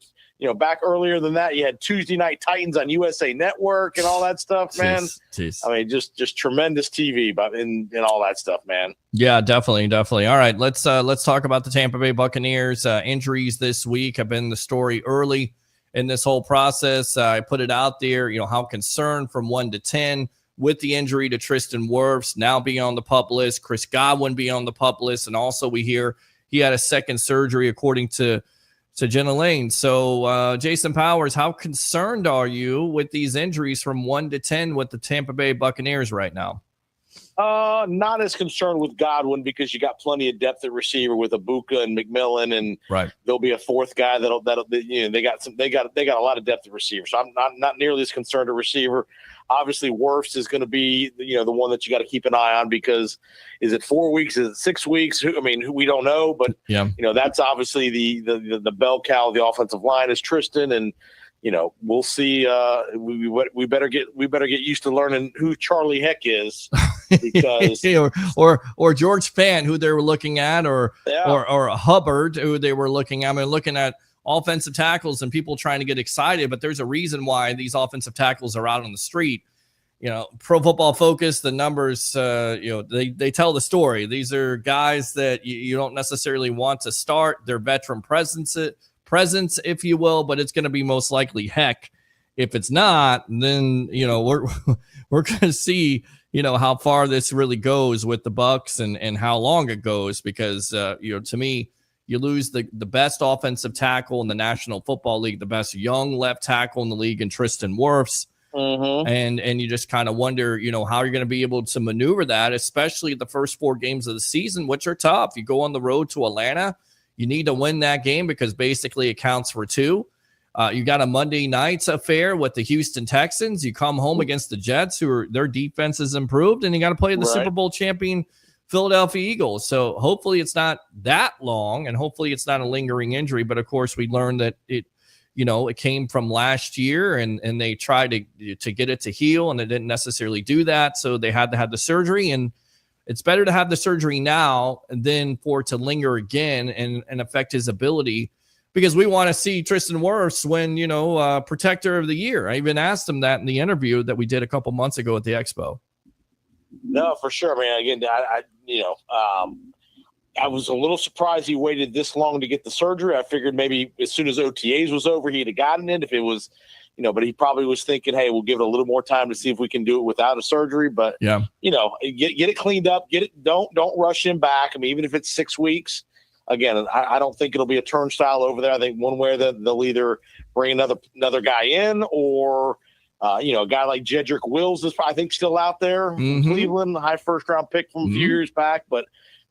back earlier than that, you had Tuesday Night Titans on USA Network and all that stuff, man. Jeez. Just tremendous TV, but and all that stuff, man. Yeah, definitely. All right, let's talk about the Tampa Bay Buccaneers. Injuries this week have been the story early in this whole process. I put it out there, how concerned from 1 to 10 with the injury to Tristan Wirfs now being on the PUP list, Chris Godwin being on the PUP list, and also we hear he had a second surgery according to Jenna Lane. So, Jason Powers, how concerned are you with these injuries from 1 to 10 with the Tampa Bay Buccaneers right now? Not as concerned with Godwin because you got plenty of depth at receiver with Ibuka and McMillan, and there'll be a fourth guy that'll they got a lot of depth at receiver. So I'm not nearly as concerned at receiver. Obviously, Wirfs is going to be the one that you got to keep an eye on because is it 4 weeks? Is it 6 weeks? We don't know, but that's obviously the bell cow of the offensive line is Tristan, and we'll see. We better get used to learning who Charlie Heck is because or George Fant, who they were looking at, or Hubbard, who they were looking at. Looking at offensive tackles and people trying to get excited, but there's a reason why these offensive tackles are out on the street. Pro Football Focus, the numbers, they tell the story. These are guys that you don't necessarily want to start. They're veteran presence, if you will, but it's going to be most likely Heck. If it's not, then we're going to see how far this really goes with the Bucs and how long it goes, because to me, you lose the best offensive tackle in the National Football League, the best young left tackle in the league, in Tristan Wirfs. And you just kind of wonder, how you're going to be able to maneuver that, especially the first 4 games of the season, which are tough. You go on the road to Atlanta. You need to win that game because basically it counts for 2. You got a Monday night's affair with the Houston Texans. You come home against the Jets, their defense is improved, and you got to play the Super Bowl champion Philadelphia Eagles. So hopefully it's not that long, and hopefully it's not a lingering injury. But of course, we learned that it came from last year, and they tried to get it to heal, and they didn't necessarily do that. So they had to have the surgery, and it's better to have the surgery now than for it to linger again and affect his ability, because we want to see Tristan Wirfs win, protector of the year. I even asked him that in the interview that we did a couple months ago at the Expo. No, for sure, man. Again, I was a little surprised he waited this long to get the surgery. I figured maybe as soon as OTAs was over, he'd have gotten it if it was, but he probably was thinking, hey, we'll give it a little more time to see if we can do it without a surgery. But, get it cleaned up. Don't rush him back. I mean, even if it's 6 weeks, again, I don't think it'll be a turnstile over there. I think one way they'll either bring another guy in or, a guy like Jedrick Wills is, I think, still out there in Cleveland, high first-round pick from a few years back. But,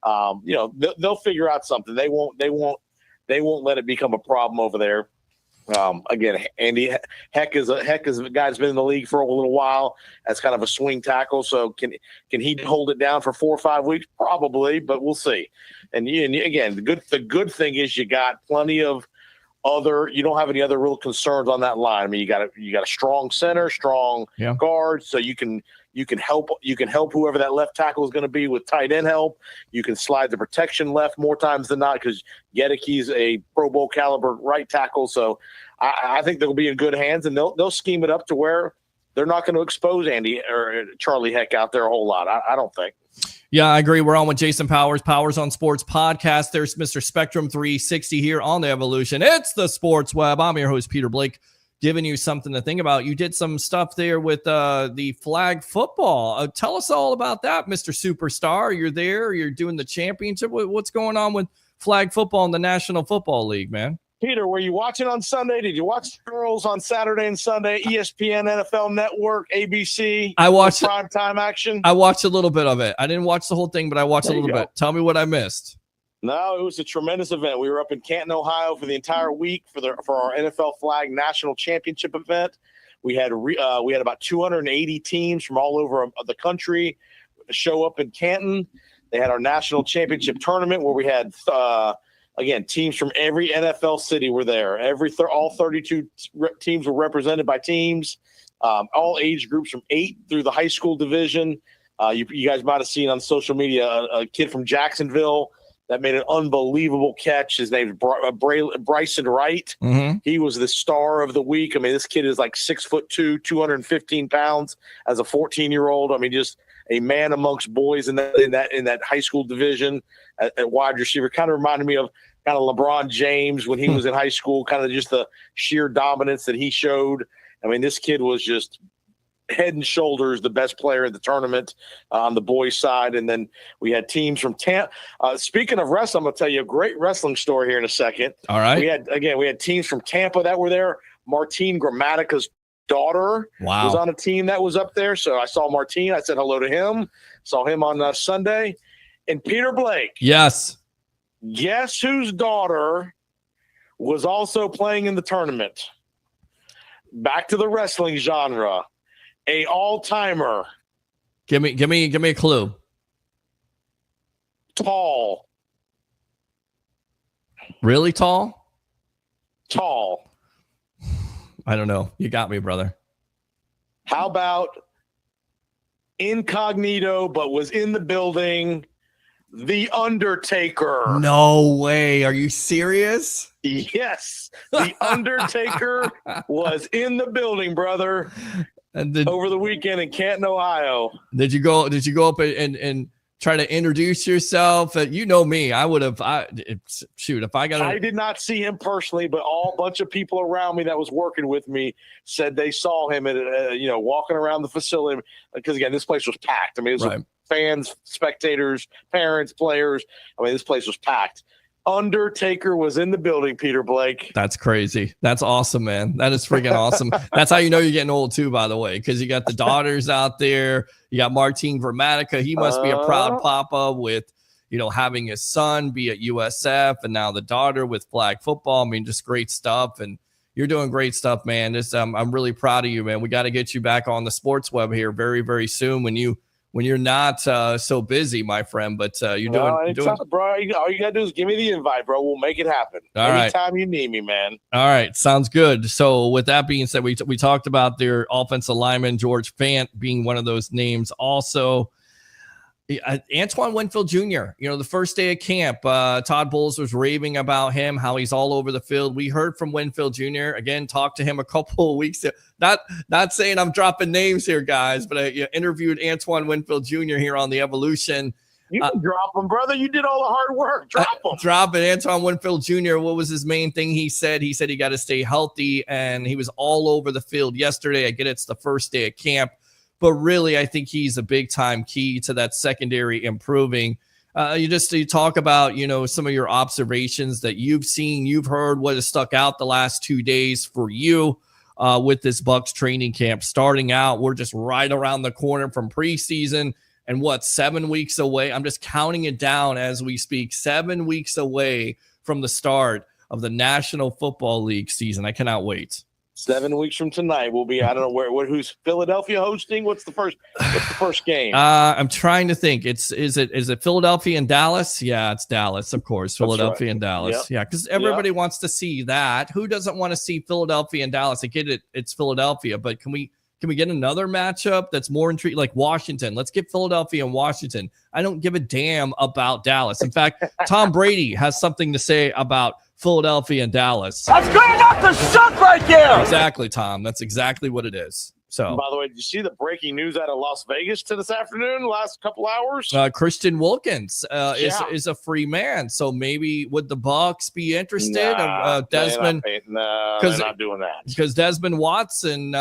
they'll figure out something. They won't let it become a problem over there. Again, Andy Heck is a guy that's been in the league for a little while. That's kind of a swing tackle. So can he hold it down for 4 or 5 weeks? Probably, but we'll see. And again, the good thing is you got plenty of you don't have any other real concerns on that line. I mean, you got a strong center, strong guard, so you can help whoever that left tackle is going to be with tight end help. You can slide the protection left more times than not because Gedecke's a Pro Bowl caliber right tackle. So I think they'll be in good hands, and they'll scheme it up to where they're not going to expose Andy or Charlie Heck out there a whole lot. I don't think. Yeah, I agree. We're on with Jason Powers on Sports Podcast. There's Mr. Spectrum 360 here on the Evolution. It's the Sports Web. I'm your host, Peter Blake, giving you something to think about. You did some stuff there with the flag football. Tell us all about that, Mr. Superstar. You're there. You're doing the championship. What's going on with flag football in the National Football League, man? Peter, were you watching on Sunday? Did you watch the girls on Saturday and Sunday? ESPN, NFL Network, ABC. I watched primetime action. I watched a little bit of it. I didn't watch the whole thing, but I watched a little bit. Tell me what I missed. No, it was a tremendous event. We were up in Canton, Ohio for the entire week for our NFL Flag National Championship event. We had about 280 teams from all over the country show up in Canton. They had our national championship tournament where we had again, teams from every NFL city were there. All 32 teams were represented by teams, all age groups from 8 through the high school division. You guys might have seen on social media a kid from Jacksonville that made an unbelievable catch. His name is Bryson Wright. Mm-hmm. He was the star of the week. I mean, this kid is like 6'2", 215 pounds as a 14-year-old. I mean, just a man amongst boys in that high school division at wide receiver. Kind of reminded me of kind of LeBron James when he was in high school, kind of just the sheer dominance that he showed. I mean, this kid was just head and shoulders the best player in the tournament on the boys' side. And then we had teams from Tampa. Speaking of wrestling, I'm going to tell you a great wrestling story here in a second. All right. We had teams from Tampa that were there. Martine Grammatica's daughter was on a team that was up there. So I saw Martine. I said hello to him. Saw him on Sunday. And Peter Blake. Yes. Guess whose daughter was also playing in the tournament? Back to the wrestling genre. A all-timer. Give me a clue. Tall. Really tall? Tall. I don't know. You got me, brother. How about incognito, but was in the building? The Undertaker. No way. Are you serious? Yes. The Undertaker was in the building, brother. And over the weekend in Canton, Ohio. Did you go up and try to introduce yourself? You know me. I would have. I did not see him personally, but a bunch of people around me that was working with me said they saw him at walking around the facility, because again, this place was packed. I mean, it was fans, spectators, parents, players. I mean, this place was packed. Undertaker was in the building, Peter Blake. That's crazy. That's awesome, man. That is freaking awesome. That's how you know you're getting old too, by the way, because you got the daughters out there. You got Martine Gramatica. He must be a proud papa with, having his son be at USF and now the daughter with flag football. I mean, just great stuff. And you're doing great stuff, man. I'm really proud of you, man. We got to get you back on the sports web here very, very soon when you're not so busy, my friend, but you're doing. Bro, all you got to do is give me the invite, bro. We'll make it happen. Anytime you need me, man. All right. Sounds good. So with that being said, we talked about their offensive lineman, George Fant, being one of those names also. Antoine Winfield Jr., the first day of camp, Todd Bowles was raving about him, how he's all over the field. We heard from Winfield Jr., again, talked to him a couple of weeks ago. Not saying I'm dropping names here, guys, but I interviewed Antoine Winfield Jr. here on the Evolution. You can drop him, brother. You did all the hard work. Drop him. Drop it. Antoine Winfield Jr., what was his main thing he said? He said he got to stay healthy, and he was all over the field yesterday. I get it's the first day of camp. But really, I think he's a big-time key to that secondary improving. You talk about, some of your observations that you've seen, you've heard, what has stuck out the last 2 days for you with this Bucs training camp. Starting out, we're just right around the corner from preseason and 7 weeks away? I'm just counting it down as we speak. 7 weeks away from the start of the National Football League season. I cannot wait. 7 weeks from tonight will be, I don't know who's Philadelphia hosting. What's the first game? I'm trying to think. Is it Philadelphia and Dallas? Yeah, it's Dallas, of course. Philadelphia and Dallas. Yep. Yeah, because everybody wants to see that. Who doesn't want to see Philadelphia and Dallas? I get it. It's Philadelphia, but can we get another matchup that's more intriguing, like Washington? Let's get Philadelphia and Washington. I don't give a damn about Dallas. In fact, Tom Brady has something to say about Philadelphia and Dallas. That's good enough to suck right there. Exactly, Tom. That's exactly what it is. So, by the way, did you see the breaking news out of Las Vegas this afternoon, the last couple hours? Christian Wilkins is a free man. So maybe would the Bucs be interested? Desmond, they're not doing that. Because Desmond Watson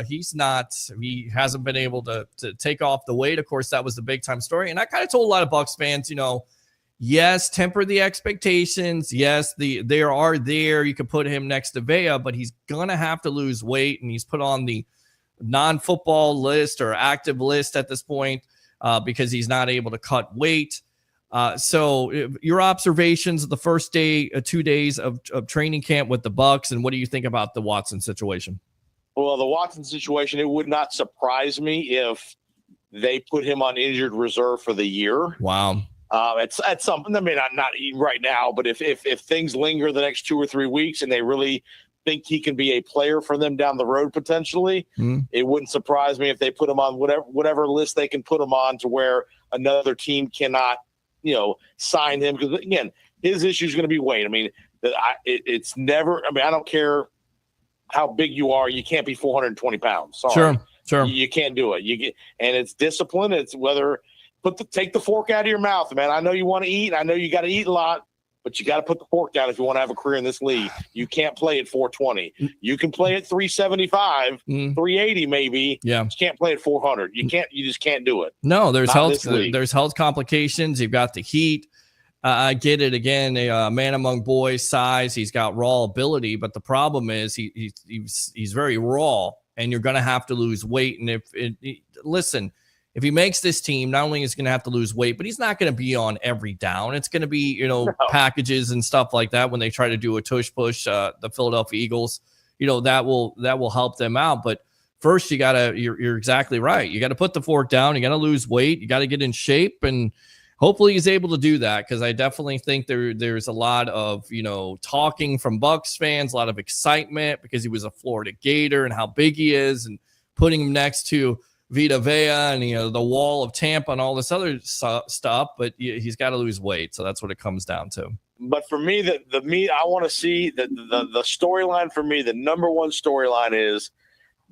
he hasn't been able to take off the weight. Of course, that was the big time story. And I kind of told a lot of Bucs fans, yes, temper the expectations. Yes, they are there. You can put him next to Vea, but he's going to have to lose weight, and he's put on the non-football list or active list at this point because he's not able to cut weight. So your observations of the first 2 days of training camp with the Bucs, and what do you think about the Watson situation? Well, the Watson situation, it would not surprise me if they put him on injured reserve for the year. Wow. It's something. I mean, not right now, but if things linger the next 2 or 3 weeks and they really think he can be a player for them down the road potentially, it wouldn't surprise me if they put him on whatever list they can put him on to where another team cannot, sign him. Because again, his issue is going to be weight. I mean, it's never. I mean, I don't care how big you are, you can't be 420 pounds. Sorry. Sure. You can't do it. And it's discipline. It's whether. Take the fork out of your mouth, man. I know you want to eat. I know you got to eat a lot, but you got to put the fork down if you want to have a career in this league. You can't play at 420. You can play at 375, 380 maybe. Yeah. You can't play at 400. You just can't do it. No, there's health complications. You've got the heat. I get it. Again, a man among boys size. He's got raw ability, but the problem is he's very raw, and you're going to have to lose weight. And if he makes this team, not only is he going to have to lose weight, but he's not going to be on every down. It's going to be, packages and stuff like that when they try to do a tush push, the Philadelphia Eagles, that will help them out. But first, you're exactly right. You got to put the fork down. You got to lose weight. You got to get in shape. And hopefully he's able to do that, because I definitely think there's a lot of, talking from Bucs fans, a lot of excitement because he was a Florida Gator and how big he is, and putting him next to Vita Vea and the wall of Tampa and all this other stuff, but he's got to lose weight, so that's what it comes down to. But for me, I want to see the storyline. For me, the number one storyline is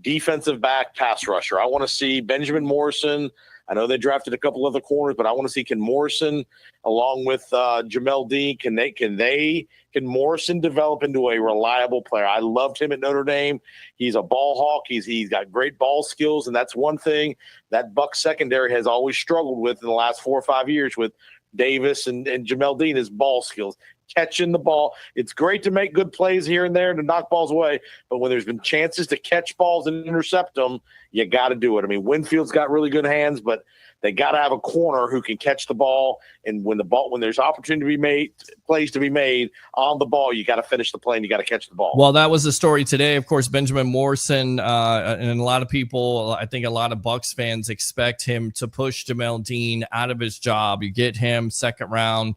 defensive back pass rusher. I want to see Benjamin Morrison. I know they drafted a couple other corners, but I want to see can Morrison along with Jamel Dean, can Morrison develop into a reliable player? I loved him at Notre Dame. He's a ball hawk. He's got great ball skills, and that's one thing that Bucs secondary has always struggled with in the last 4 or 5 years with Davis and Jamel Dean is ball skills. Catching the ball. It's great to make good plays here and there and to knock balls away, but when there's been chances to catch balls and intercept them, you got to do it. I mean, Winfield's got really good hands, but they got to have a corner who can catch the ball. And when there's opportunity to be made, plays to be made on the ball, you got to finish the play and you got to catch the ball. Well, that was the story today. Of course, Benjamin Morrison and a lot of people, I think a lot of Bucs fans expect him to push Jamel Dean out of his job. You get him second round.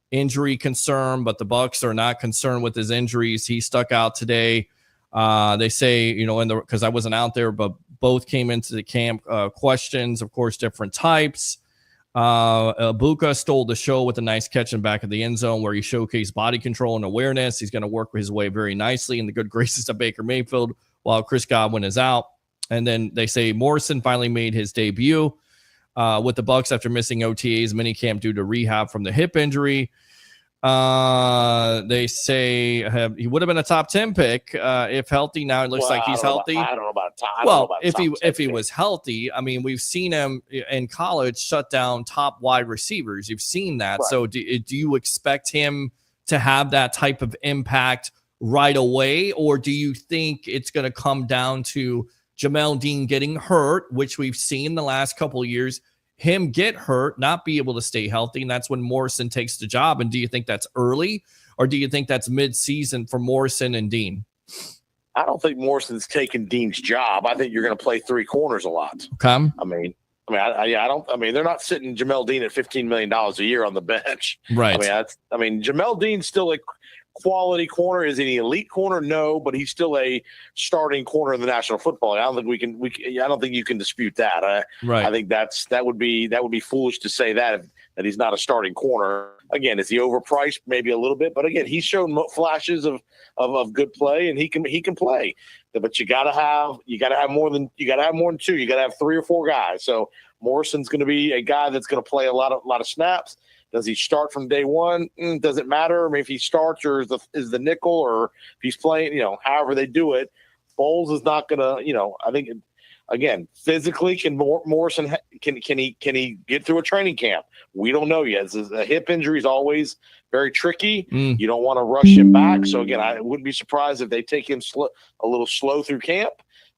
Injury concern, but the Bucs are not concerned with his injuries. He stuck out today. They say, because I wasn't out there, but both came into the camp. Questions, of course, different types. Ibuka stole the show with a nice catch in back of the end zone where he showcased body control and awareness. He's going to work his way very nicely in the good graces of Baker Mayfield while Chris Godwin is out. And then they say Morrison finally made his debut with the Bucs after missing OTAs minicamp due to rehab from the hip injury. They say he would have been a top 10 pick if healthy. Now it looks like he's healthy. I don't know about top. Well, if he was healthy, I mean, we've seen him in college shut down top wide receivers. You've seen that. Right. So do you expect him to have that type of impact right away, or do you think it's going to come down to Jamel Dean getting hurt, which we've seen the last couple of years? Him get hurt, not be able to stay healthy, and that's when Morrison takes the job. And do you think that's early, or do you think that's mid-season for Morrison and Dean? I don't think Morrison's taking Dean's job. I think you're going to play three corners a lot. Okay. I don't. I mean, they're not sitting Jamel Dean at $15 million a year on the bench. Right. I mean, Jamel Dean's still a quality corner. Is he an elite corner? No, but he's still a starting corner in the National Football League. I don't think I don't think you can dispute that. Right. I think that would be foolish to say that he's not a starting corner. Again, is he overpriced? Maybe a little bit, but again, he's shown flashes of good play, and he can play. But you gotta have more than two. You gotta have three or four guys. So Morrison's going to be a guy that's going to play a lot of snaps. Does he start from day one? Doesn't matter. I mean, if he starts or is the nickel, or if he's playing, however they do it, Bowles is not going to, I think, again, physically, can Morrison, can he get through a training camp? We don't know yet. A hip injury is always very tricky. You don't want to rush him back. So again, I wouldn't be surprised if they take him a little slow through camp,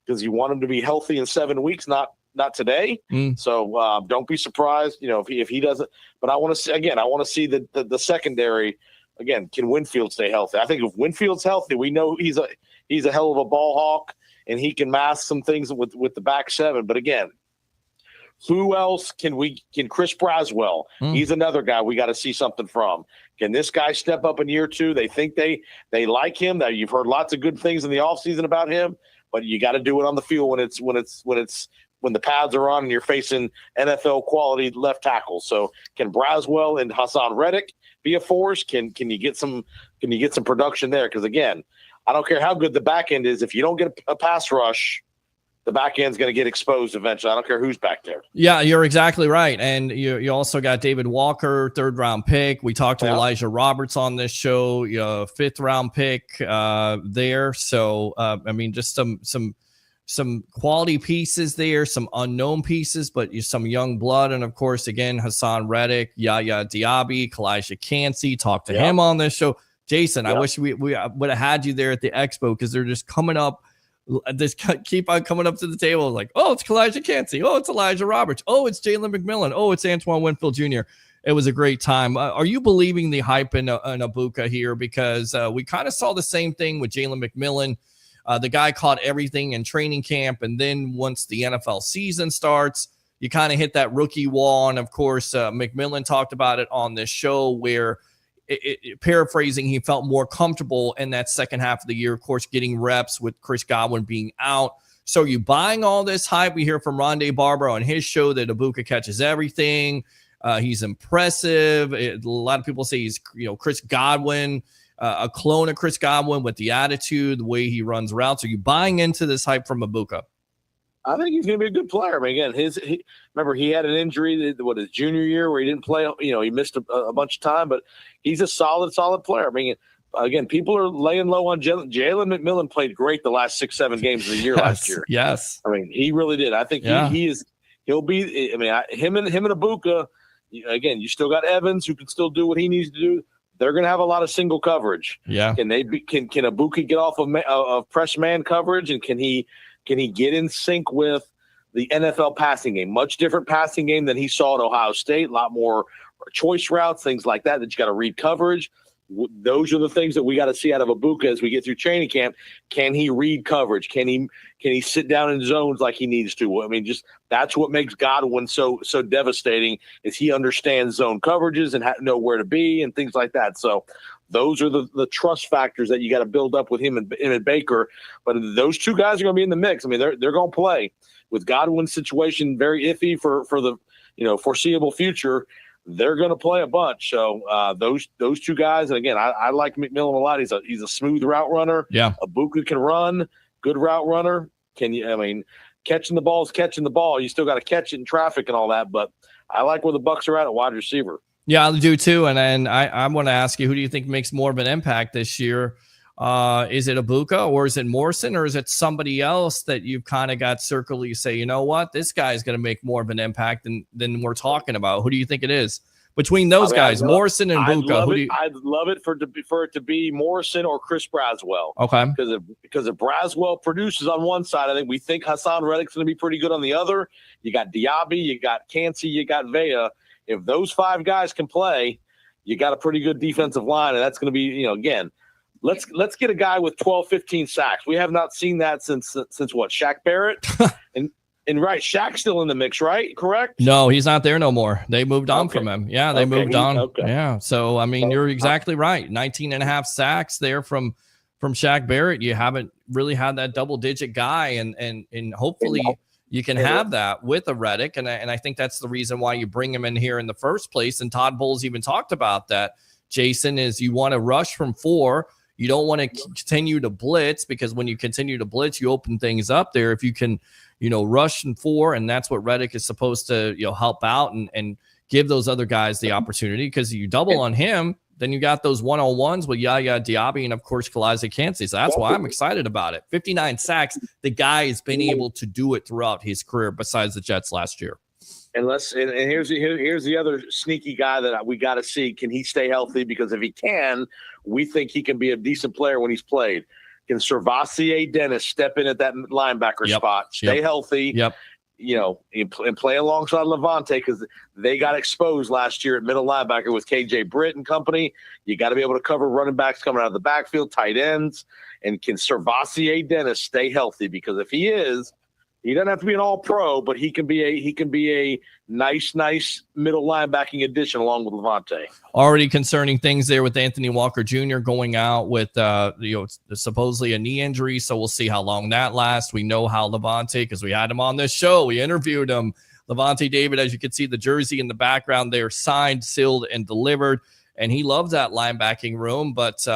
because you want him to be healthy in 7 weeks, not today. So don't be surprised, if he doesn't. But I want to see the secondary. Again, can Winfield stay healthy? I think if Winfield's healthy, we know he's a hell of a ball hawk, and he can mask some things with the back seven. But again, who else can Chris Braswell? He's another guy we got to see something from. Can this guy step up in year two? They think they like him. That you've heard lots of good things in the offseason about him, but you got to do it on the field when the pads are on and you're facing NFL quality left tackles. So can Braswell and Hassan Reddick be a force? Can you get some production there? Because again, I don't care how good the back end is. If you don't get a pass rush, the back end's going to get exposed eventually. I don't care who's back there. Yeah, you're exactly right. And you also got David Walker, 3rd round pick. We talked to Elijah Roberts on this show, 5th round pick there. So, just some quality pieces there, some unknown pieces, but some young blood. And of course, again, Hassan Reddick, Yaya Diaby, Kalijah Cansey, talked to him on this show. Jason, I wish we would have had you there at the expo, because they're just coming up. This keep on coming up to the table like, oh, it's Kalijah Cansey. Oh, it's Elijah Roberts. Oh, it's Jalen McMillan. Oh, it's Antoine Winfield Jr. It was a great time. Are you believing the hype in Ibuka here? Because we kind of saw the same thing with Jalen McMillan. The guy caught everything in training camp, and then once the NFL season starts, you kind of hit that rookie wall. And of course, McMillan talked about it on this show where, paraphrasing, he felt more comfortable in that second half of the year, of course, getting reps with Chris Godwin being out. So you buying all this hype? We hear from Rondé Barber on his show that Ibuka catches everything. He's impressive. A lot of people say he's, Chris Godwin, a clone of Chris Godwin with the attitude, the way he runs routes. Are you buying into this hype from Ibuka? I think he's going to be a good player. I mean, again, remember he had an injury his junior year where he didn't play. He missed a bunch of time, but he's a solid player. I mean, again, people are laying low on Jalen McMillan. Played great the last 6-7 games of the year last year. Yes, I mean, he really did. I think he'll be. I mean, him and Ibuka. Again, you still got Evans who can still do what he needs to do. They're going to have a lot of single coverage. Yeah, can Ibuka get off of press man coverage, and can he get in sync with the NFL passing game? Much different passing game than he saw at Ohio State. A lot more choice routes, things like that you got to read coverage. Those are the things that we got to see out of Ibuka as we get through training camp. Can he read coverage? Can he sit down in zones like he needs to? I mean, just that's what makes Godwin so devastating, is he understands zone coverages and know where to be and things like that. So those are the trust factors that you got to build up with him and Baker. But those two guys are going to be in the mix. I mean, they're going to play. with Godwin's situation very iffy for the foreseeable future, they're going to play a bunch. So those two guys, and again, I like McMillan a lot. He's a smooth route runner. Yeah, Ibuka can run, good route runner. Catching the ball is catching the ball. You still got to catch it in traffic and all that. But I like where the Bucs are at wide receiver. Yeah, I do too. And I want to ask you, who do you think makes more of an impact this year? Is it Ibuka, or is it Morrison, or is it somebody else that you've kind of got circled? You say, you know what, this guy's going to make more of an impact than we're talking about. Who do you think it is between those guys, Morrison and Ibuka? I'd love it for it to be Morrison or Chris Braswell. Okay, because if Braswell produces on one side, I think Hassan Reddick's going to be pretty good on the other. You got Diaby, you got Cansey, you got Vea. If those five guys can play, you got a pretty good defensive line, and that's going to be, again, let's get a guy with 12, 15 sacks. We have not seen that since what, Shaq Barrett? and right, Shaq's still in the mix, right? Correct? No, he's not there no more. They moved on from him. Yeah, they moved on. Okay. Yeah, so, you're exactly right. 19 and a half sacks there from Shaq Barrett. You haven't really had that double-digit guy, and hopefully – you can have that with a Reddick, and I think that's the reason why you bring him in here in the first place. And Todd Bowles even talked about that, Jason, is you want to rush from 4. You don't want to continue to blitz, because when you continue to blitz, you open things up there. If you can, rush in 4, and that's what Reddick is supposed to, help out and give those other guys the opportunity, because you double on him, then you got those one-on-ones with Yaya Diaby and, of course, Kalijah Cansey. So that's why I'm excited about it. 59 sacks. The guy has been able to do it throughout his career besides the Jets last year. And here's the other sneaky guy that we got to see. Can he stay healthy? Because if he can, we think he can be a decent player when he's played. Can Servassier Dennis step in at that linebacker spot, stay healthy? Yep. And play alongside Levante, because they got exposed last year at middle linebacker with KJ Britt and company. You got to be able to cover running backs coming out of the backfield, tight ends. And can Servassier Dennis stay healthy? Because if he is, he doesn't have to be an all-pro, but he can be a nice middle linebacking addition along with Levante. Already concerning things there with Anthony Walker Jr. going out with supposedly a knee injury, so we'll see how long that lasts. We know how Levante, because we had him on this show, we interviewed him. Levante David, as you can see, the jersey in the background there, signed, sealed, and delivered, and he loves that linebacking room, but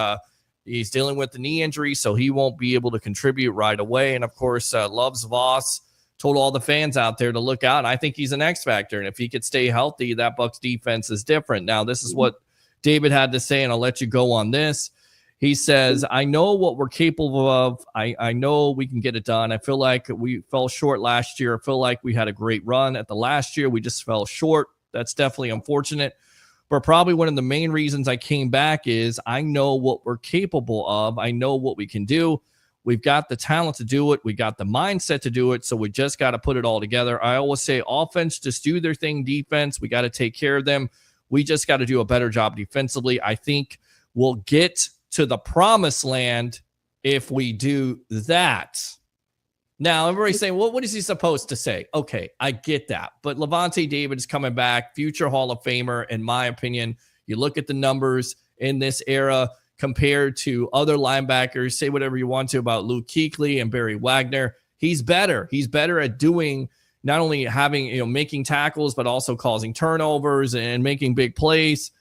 he's dealing with the knee injury, so he won't be able to contribute right away. And, of course, loves Voss. Told all the fans out there to look out. And I think he's an X factor. And if he could stay healthy, that Bucs defense is different. Now, this is what David had to say, and I'll let you go on this. He says, I know what we're capable of. I know we can get it done. I feel like we fell short last year. I feel like we had a great run at the last year. We just fell short. That's definitely unfortunate. But probably one of the main reasons I came back is I know what we're capable of. I know what we can do. We've got the talent to do it. We got the mindset to do it. So we just got to put it all together. I always say offense, just do their thing. Defense, we got to take care of them. We just got to do a better job defensively. I think we'll get to the promised land if we do that. Now, everybody's saying, well, what is he supposed to say? Okay, I get that. But Levante David is coming back, future Hall of Famer, in my opinion. You look at the numbers in this era compared to other linebackers, say whatever you want to about Luke Kuechly and Barry Wagner. He's better. He's better at doing, not only having, making tackles, but also causing turnovers and making big plays.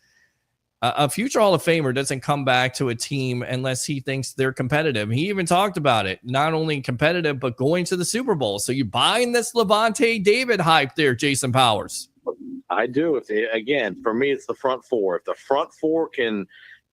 A future Hall of Famer doesn't come back to a team unless he thinks they're competitive. He even talked about it, not only competitive, but going to the Super Bowl. So you buying this Levante David hype there, Jason Powers? I do. For me, it's the front 4. If the front 4 can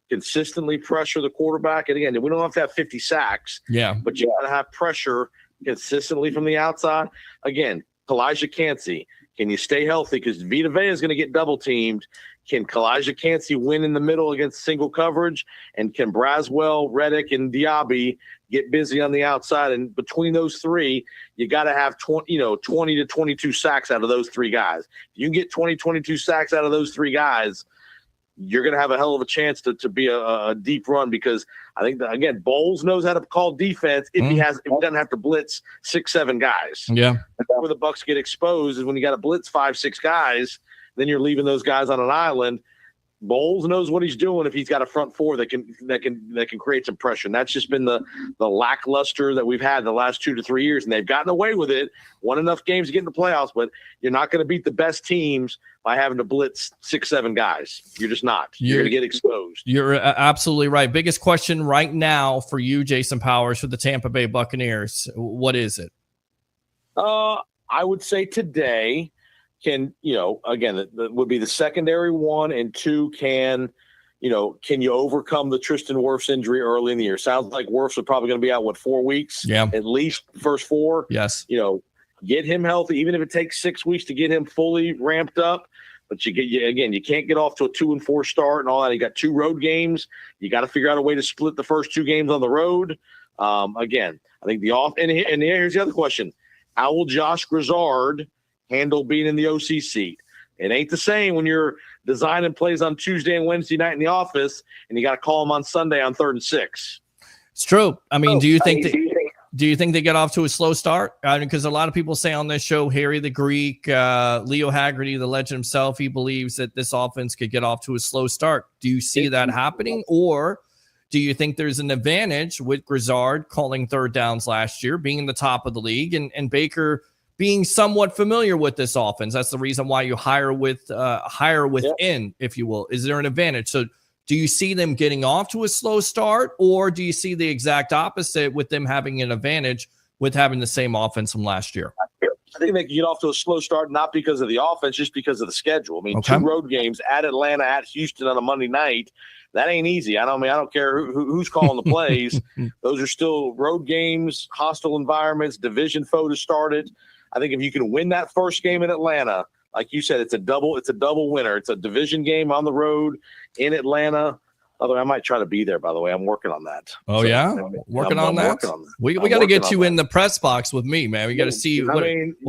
consistently pressure the quarterback, and again, we don't have to have 50 sacks, but you got to have pressure consistently from the outside. Again, Kalijah Cansey, can you stay healthy? Because Vita Vea is going to get double teamed. Can Kalijah Cansey win in the middle against single coverage? And can Braswell, Reddick, and Diaby get busy on the outside? And between those 3, you got to have 20 to 22 sacks out of those 3 guys. If you can get 22 sacks out of those 3 guys, you're going to have a hell of a chance to be a deep run, because I think that, again, Bowles knows how to call defense if he doesn't have to blitz 6-7 guys. Yeah. And that's where the Bucs get exposed, is when you got to blitz 5-6 guys, then you're leaving those guys on an island. Bowles knows what he's doing if he's got a front four that can create some pressure. And that's just been the lackluster that we've had the last 2 to 3 years, and they've gotten away with it. Won enough games to get in the playoffs, but you're not going to beat the best teams by having to blitz 6-7 guys. You're just not. You're going to get exposed. You're absolutely right. Biggest question right now for you, Jason Powers, for the Tampa Bay Buccaneers. What is it? I would say today. Can again, that would be the secondary one, and two, can you overcome the Tristan Wirfs injury early in the year? Sounds like Wirfs are probably going to be out 4 weeks, at least the first 4. Yes, get him healthy, even if it takes 6 weeks to get him fully ramped up. But you can't get off to a 2-4 start and all that. You got 2 road games. You got to figure out a way to split the first 2 games on the road. Again, I think and here's the other question: how will Josh Grizzard handle being in the OC seat? It ain't the same when you're designing plays on Tuesday and Wednesday night in the office, and you got to call them on Sunday on 3rd and 6. It's true. I mean, do you think they get off to a slow start? Because a lot of people say on this show, Harry the Greek, Leo Haggerty, the legend himself, he believes that this offense could get off to a slow start. Do you see that happening, or do you think there's an advantage with Grizzard calling 3rd downs last year, being in the top of the league, and Baker being somewhat familiar with this offense? That's the reason why you hire within, if you will. Is there an advantage? So do you see them getting off to a slow start, or do you see the exact opposite with them having an advantage with having the same offense from last year? I think they can get off to a slow start, not because of the offense, just because of the schedule. I mean, 2 road games at Atlanta, at Houston on a Monday night. That ain't easy. I don't care who's calling the plays. Those are still road games, hostile environments, division foe to start it. I think if you can win that first game in Atlanta, like you said, it's a double winner. It's a division game on the road in Atlanta. Although I might try to be there, by the way. I'm working on that. Oh, yeah? Working on that? We got to get you in the press box with me, man. We got to see what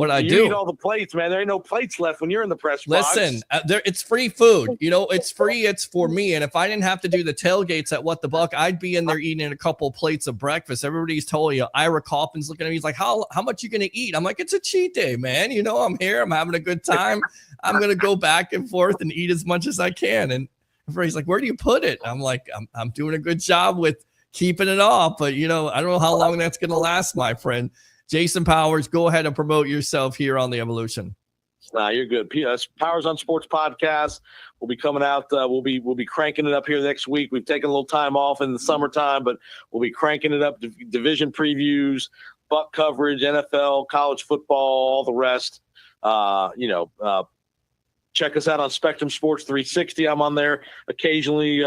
I do. You eat all the plates, man. There ain't no plates left when you're in the press box. Listen, it's free food. It's free. It's for me. And if I didn't have to do the tailgates at What the Buck, I'd be in there eating a couple plates of breakfast. Everybody's told you. Ira Kaufman's looking at me. He's like, how much you going to eat? I'm like, it's a cheat day, man. I'm here. I'm having a good time. I'm going to go back and forth and eat as much as I can. And he's like, where do you put it? I'm like, I'm doing a good job with keeping it off, but I don't know how long that's going to last, my friend. Jason Powers, go ahead and promote yourself here on the Evolution. Nah, you're good. Powers on Sports podcast will be coming out. We'll be cranking it up here next week. We've taken a little time off in the summertime, but we'll be cranking it up. Division previews, Buck coverage, NFL, college football, all the rest. Check us out on Spectrum Sports 360. I'm on there occasionally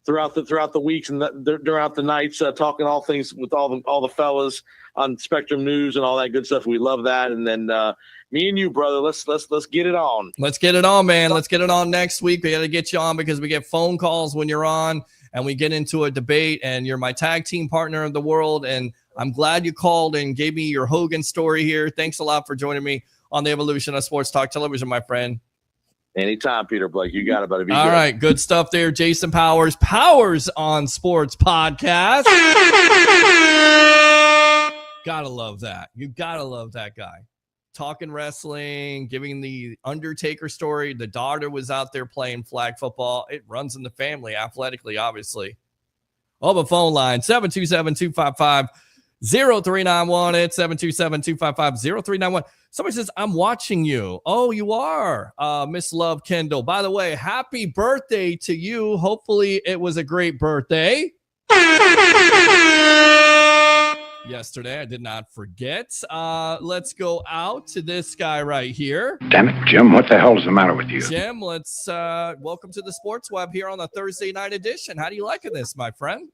throughout the weeks and throughout the nights, talking all things with all the fellas on Spectrum News and all that good stuff. We love that. And then me and you, brother, let's get it on. Let's get it on, man. Let's get it on next week. We got to get you on because we get phone calls when you're on, and we get into a debate. And you're my tag team partner of the world. And I'm glad you called and gave me your Hogan story here. Thanks a lot for joining me on the Evolution of Sports Talk Television, my friend. Anytime, Peter Blake. You got it, buddy. All right. Good stuff there. Jason Powers on Sports podcast. Gotta love that. You gotta love that guy. Talking wrestling, giving the Undertaker story. The daughter was out there playing flag football. It runs in the family athletically, obviously. Oh, the phone line, 727-255-0391. It's 727-255-0391. Somebody says, I'm watching you. Oh, you are, Miss Love Kendall. By the way, happy birthday to you. Hopefully it was a great birthday. Yesterday, I did not forget. Let's go out to this guy right here. Damn it, Jim, what the hell is the matter with you? Jim, let's welcome to the Sports Web here on the Thursday night edition. How do you like this, my friend?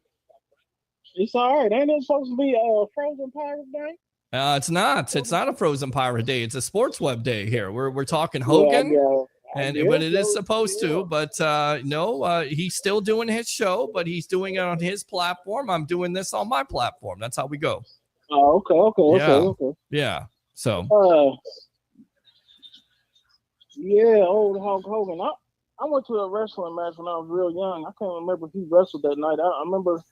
It's all right. Ain't it supposed to be a Frozen Pirate Day? It's not. It's not a Frozen Pirate Day. It's a Sports Web Day here. We're talking Hogan, but it is supposed to. But no, he's still doing his show, but he's doing it on his platform. I'm doing this on my platform. That's how we go. Oh, okay. Yeah. So. Yeah, old Hulk Hogan. I went to a wrestling match when I was real young. I can't remember if he wrestled that night. I remember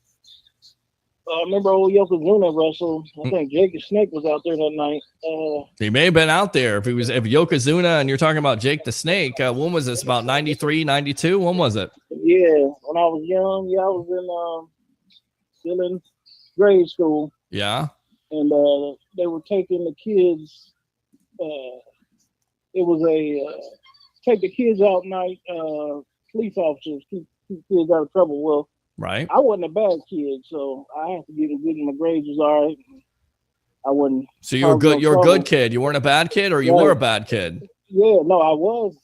I remember old Yokozuna wrestled. I think Jake the Snake was out there that night. He may have been out there if Yokozuna and you're talking about Jake the Snake. When was this? About 93, 92? When was it? Yeah, when I was young. Yeah, I was still in grade school. Yeah. And they were taking the kids. It was take the kids out night. Police officers keep kids out of trouble. Well, right. I wasn't a bad kid, so I had to get my grades was all right. I wasn't. So you were good. You're a good kid. You weren't a bad kid, or you were a bad kid. Yeah, no, I was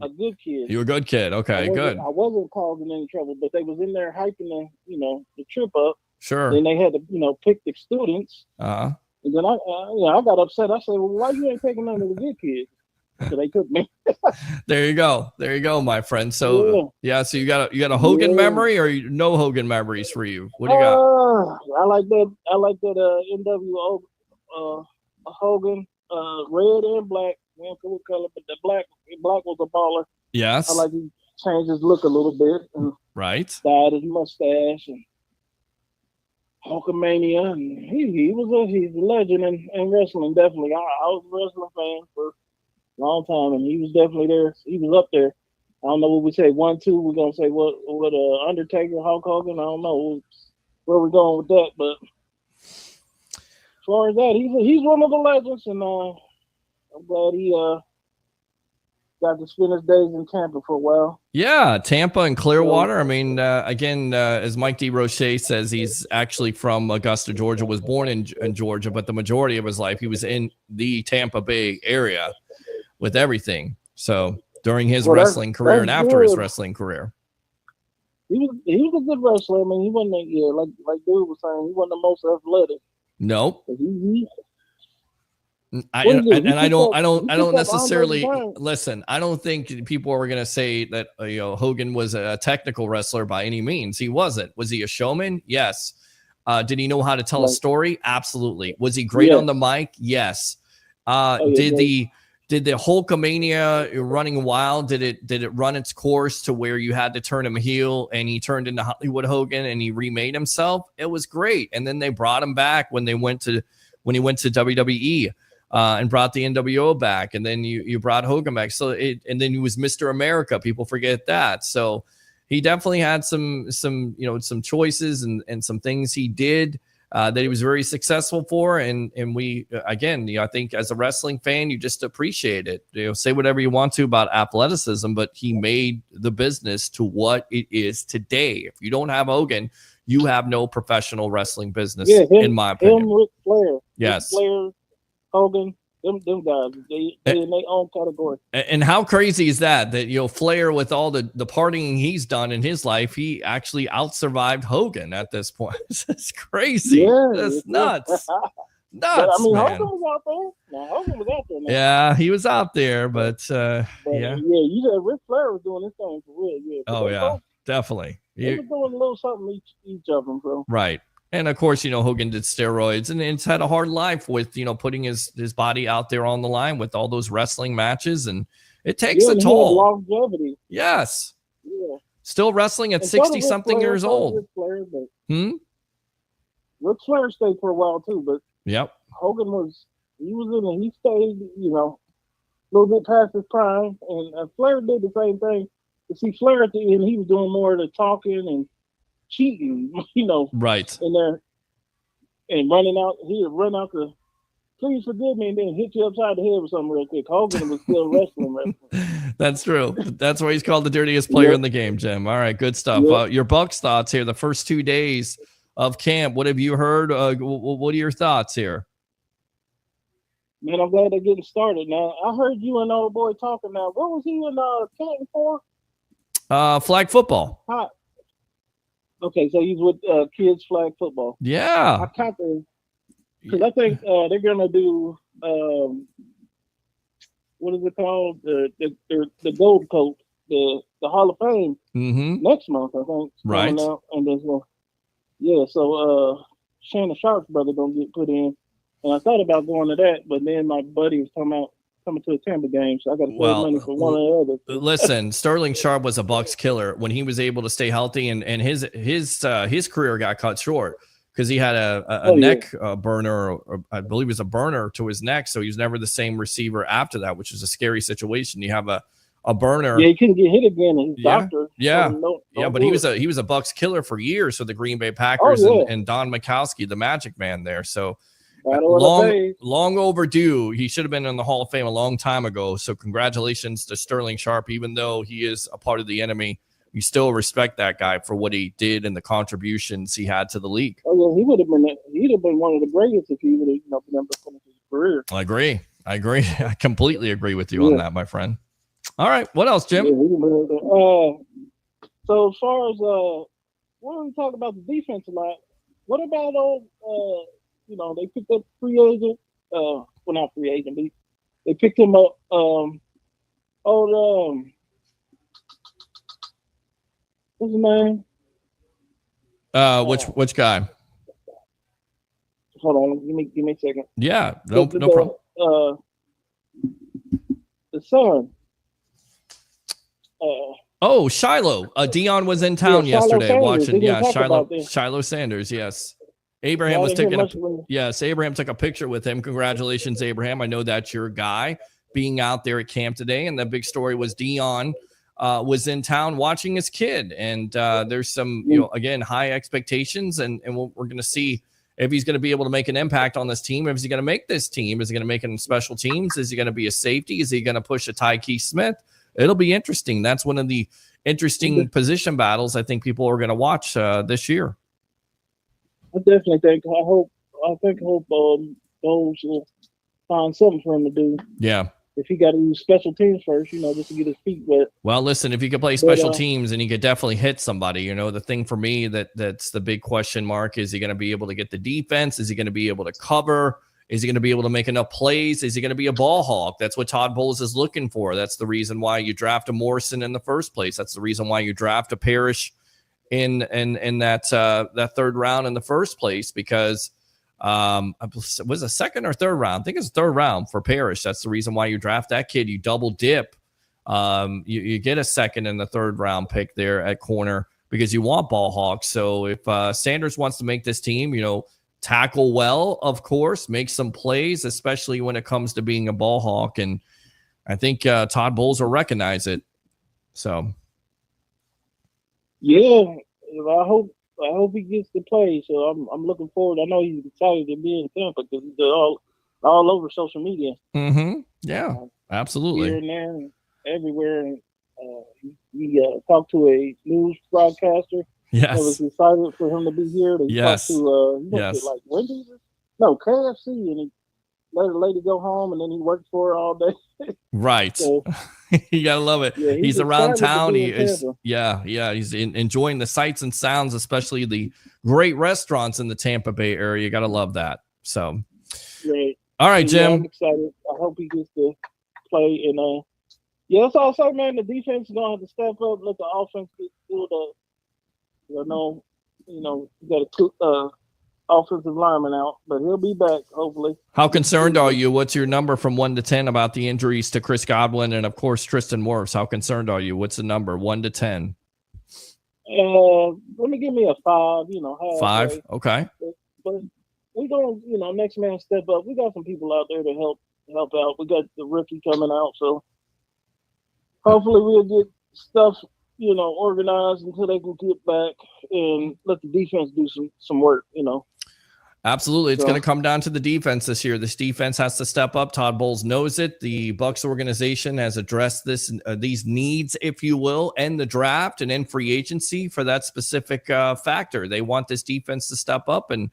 a good kid. You were a good kid. Okay, good. I wasn't causing any trouble, but they was in there hyping the trip up. Sure. Then they had to pick the students. And then I got upset. I said, "Well, why you ain't taking none of the good kids?" So they took me. There you go, my friend. So so you got a Hogan memory, or no Hogan memories for you? What do you got? I like that NWO Hogan, red and black. We don't care what color, but the black was a baller. Yes. I like he changed his look a little bit and dyed his mustache and Hulkamania, and he's a legend in wrestling. Definitely, I was a wrestling fan for a long time, and he was definitely there. He was up there. I don't know what we say 1, 2. We're gonna say what Undertaker, Hulk Hogan. I don't know where we're going with that, but as far as that, he's one of the legends, and I'm glad he got to spend his days in Tampa for a while. Yeah, Tampa and Clearwater. I mean, again, as Mike DeRoche says, he's actually from Augusta, Georgia, was born in Georgia, but the majority of his life he was in the Tampa Bay area with everything. So during his wrestling career and after his wrestling career. He was a good wrestler. I mean, he wasn't like dude was saying, he wasn't the most athletic. Nope. I don't necessarily listen. I don't think people are going to say that Hogan was a technical wrestler by any means. He wasn't. Was he a showman? Yes. Did he know how to tell a story? Absolutely. Was he great on the mic? Yes. Did the Hulkamania running wild? Did it run its course to where you had to turn him heel and he turned into Hollywood Hogan and he remade himself? It was great. And then they brought him back when he went to WWE. And brought the NWO back, and then you brought Hogan back. So and then he was Mr. America. People forget that. So he definitely had some choices and some things he did that he was very successful for. And we again, I think as a wrestling fan, you just appreciate it. Say whatever you want to about athleticism, but he made the business to what it is today. If you don't have Hogan, you have no professional wrestling business. In my opinion. Ric Flair. Yes. Ric Flair, Hogan, them guys, they in their own category. And how crazy is that Flair, with all the partying he's done in his life, he actually out-survived Hogan at this point. It's crazy. Yeah, that's nuts. But, I mean, man. Hogan was out there. Now, Hogan was out there. Now. Yeah, he was out there, but yeah. Yeah, you said Ric Flair was doing this thing for real. Yeah. Oh, yeah, definitely. They were doing a little something each of them, bro. Right. And of course, Hogan did steroids and it's had a hard life with, putting his body out there on the line with all those wrestling matches. And it takes a toll. Longevity. Yes. Yeah. Still wrestling at 60 something years old. Ric Flair stayed for a while too, but Hogan he stayed, a little bit past his prime. And Flair did the same thing. You see, Flair at the end, he was doing more of the talking and cheating, right in there and running out. He would run out the please forgive me and then hit you upside the head with something real quick. Hogan was still wrestling. That's true. That's why he's called the dirtiest player in the game, Jim. All right, good stuff. Your Bucs thoughts here, the first 2 days of camp. What have you heard? What are your thoughts here? Man, I'm glad they're getting started now. I heard you and old boy talking now. What was he in Canton for? Flag football. Hi. Okay, so he's with kids flag football. Yeah. I caught because I think they're gonna do what is it called? The Gold Coat, the Hall of Fame next month, I think. Right. Out, and then so Shannon Sharp's brother gonna get put in, and I thought about going to that, but then my buddy was coming to a Tampa game, so I got to pay money for one or the other. Listen, Sterling Sharp was a Bucs killer when he was able to stay healthy, and his career got cut short because he had a neck burner, or I believe it was a burner to his neck. So he's never the same receiver after that, which is a scary situation. You have a burner. Yeah, he couldn't get hit again. And his doctor. Yeah. But he was a Bucs killer for years for the Green Bay Packers and Don Majkowski, the Magic Man there. So long overdue. He should have been in the Hall of Fame a long time ago. So congratulations to Sterling Sharp. Even though he is a part of the enemy, you still respect that guy for what he did and the contributions he had to the league. Oh yeah, he'd have been one of the greatest if he would have been able to finish his career. I agree. I completely agree with you on that, my friend. All right, what else, Jim? So as far as we talk about the defense a lot. What about they picked up free agent, not free agent, but they picked him up what's his name? Which guy? Hold on, give me a second. Yeah, no problem. The son. Shiloh. Dion was in town yesterday watching. Sanders. Shiloh Sanders. Yes. Abraham was taking Abraham took a picture with him. Congratulations, Abraham. I know that's your guy being out there at camp today. And the big story was Dion was in town watching his kid. And there's some, again, high expectations. And we're going to see if he's going to be able to make an impact on this team. If he's going to make this team, is he going to make it in special teams? Is he going to be a safety? Is he going to push a Tyke Smith? It'll be interesting. That's one of the interesting position battles I think people are going to watch this year. I definitely think. I hope Bowles will find something for him to do. Yeah. If he got to use special teams first, just to get his feet wet. Well, listen, if he could play special teams and he could definitely hit somebody, the thing for me that's the big question mark is he going to be able to get the defense? Is he going to be able to cover? Is he going to be able to make enough plays? Is he going to be a ball hawk? That's what Todd Bowles is looking for. That's the reason why you draft a Morrison in the first place. That's the reason why you draft a Parrish in that third round in the first place, because it was a second or third round. I think it's third round for Parrish. That's the reason why you draft that kid. You double dip. You get a second and the third round pick there at corner because you want ball hawks. So if Sanders wants to make this team, tackle well, of course, make some plays, especially when it comes to being a ball hawk. And I think Todd Bowles will recognize it. So, yeah, I hope he gets to play. So I'm looking forward. I know he's excited to be in Tampa because he's all over social media. Mm-hmm. Yeah, absolutely. Here and there, and everywhere. And he talked to a news broadcaster. Yes. I was excited for him to be here. He yes. talked to like Wendy's? No, KFC, and he let a lady go home, and then he worked for her all day. Right. So, you gotta love it. Yeah, he's around town. He's enjoying the sights and sounds, especially the great restaurants in the Tampa Bay area. You gotta love that. So, great. All right, Jim. I'm excited. I hope he gets to play. And that's all I say, man. The defense is gonna have to step up. Let the offense get through the. You got a offensive lineman out, but he'll be back hopefully. How concerned are you? What's your number from 1 to 10 about the injuries to Chris Godwin and of course Tristan Wirfs? How concerned are you? What's the number 1 to 10? Let me give me a 5. 5, okay. But we're gonna, next man step up. We got some people out there to help out. We got the rookie coming out, so hopefully we'll get stuff. Organized until they can get back and let the defense do some work, Absolutely. It's going to come down to the defense this year. This defense has to step up. Todd Bowles knows it. The Bucs organization has addressed these needs, if you will, and the draft and in free agency for that specific factor. They want this defense to step up, and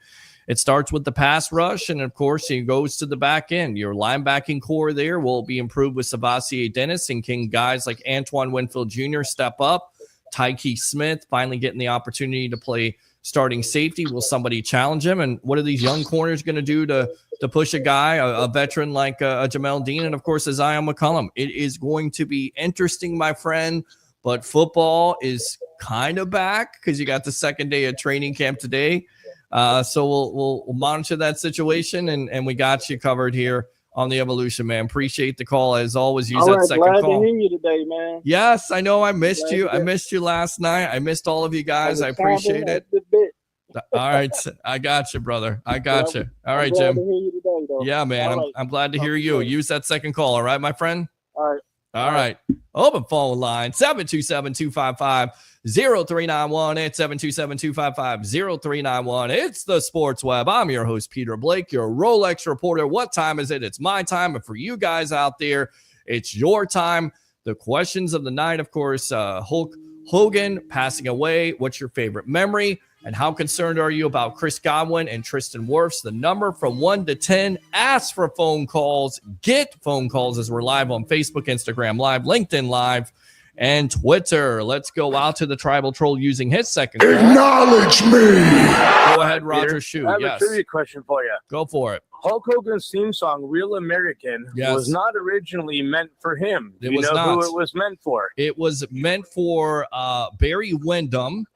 it starts with the pass rush, and of course, it goes to the back end. Your linebacking core there will be improved with Savasier Dennis, and can guys like Antoine Winfield Jr. step up? Tyke Smith finally getting the opportunity to play starting safety. Will somebody challenge him? And what are these young corners going to do to push a guy, a veteran like Jamel Dean, and of course, Isaiah McCollum? It is going to be interesting, my friend, but football is kind of back because you got the second day of training camp today. So we'll monitor that situation, and we got you covered here on the Evolution, man. Appreciate the call as always. Use that second glad call. To hear you today, man. Yes, I know. I missed you. I missed you last night. I missed all of you guys. I appreciate it. All right. I got you, brother. I got you. All right, I'm glad Jim. to hear you today, though. Yeah, man. All right. I'm glad to hear you. Use that second call. All right, my friend? All right. All right. Open phone line 727-255-0391. It's 727-255-0391. It's the Sports Web. I'm your host, Peter Blake, your Rolex reporter. What time is it? It's my time. And for you guys out there, it's your time. The questions of the night, of course, Hulk Hogan passing away. What's your favorite memory? And how concerned are you about Chris Godwin and Tristan Wirfs? The number from 1 to 10. Ask for phone calls. Get phone calls as we're live on Facebook, Instagram Live, LinkedIn Live, and Twitter. Let's go out to the Tribal Troll using his second call. Acknowledge me. Go ahead, Roger Peter, Shue. I have Yes. a trivia question for you. Go for it. Hulk Hogan's theme song, Real American, Yes. was not originally meant for him. It Do you was know not. who it was meant for? It was meant for Barry Windham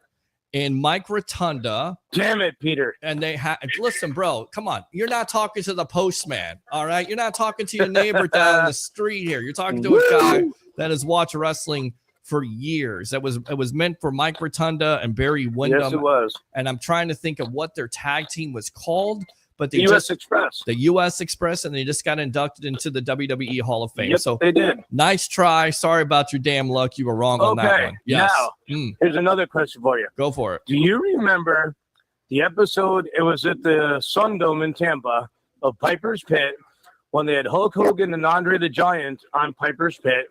and Mike Rotunda. Damn it, Peter. And they had, listen, bro, come on. You're not talking to the postman, all right? You're not talking to your neighbor down the street here. You're talking to a guy that has watched wrestling for years. It was meant for Mike Rotunda and Barry Windham. Yes, it was. And I'm trying to think of what their tag team was called, but they U.S. Express. the U.S. Express, and they just got inducted into the WWE Hall of Fame. Yep, So they did. nice try. Sorry about your damn luck. You were wrong on that Okay, one. Yes. now, here's another question for you. Go for it. Do you remember the episode, it was at the Sundome in Tampa, of Piper's Pit, when they had Hulk Hogan and Andre the Giant on Piper's Pit?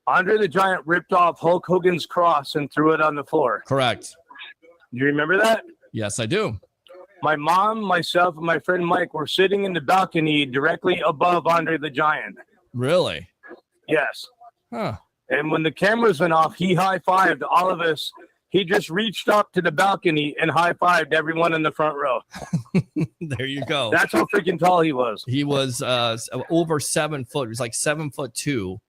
Andre the Giant ripped off Hulk Hogan's cross and threw it on the floor. Correct. Do you remember that? Yes, I do. My mom, myself, and my friend Mike were sitting in the balcony directly above Andre the Giant. Really? Yes. Huh. And when the cameras went off, he high-fived all of us. He just reached up to the balcony and high-fived everyone in the front row. There you go. That's how freaking tall he was. He was over 7 foot. He was like 7'2".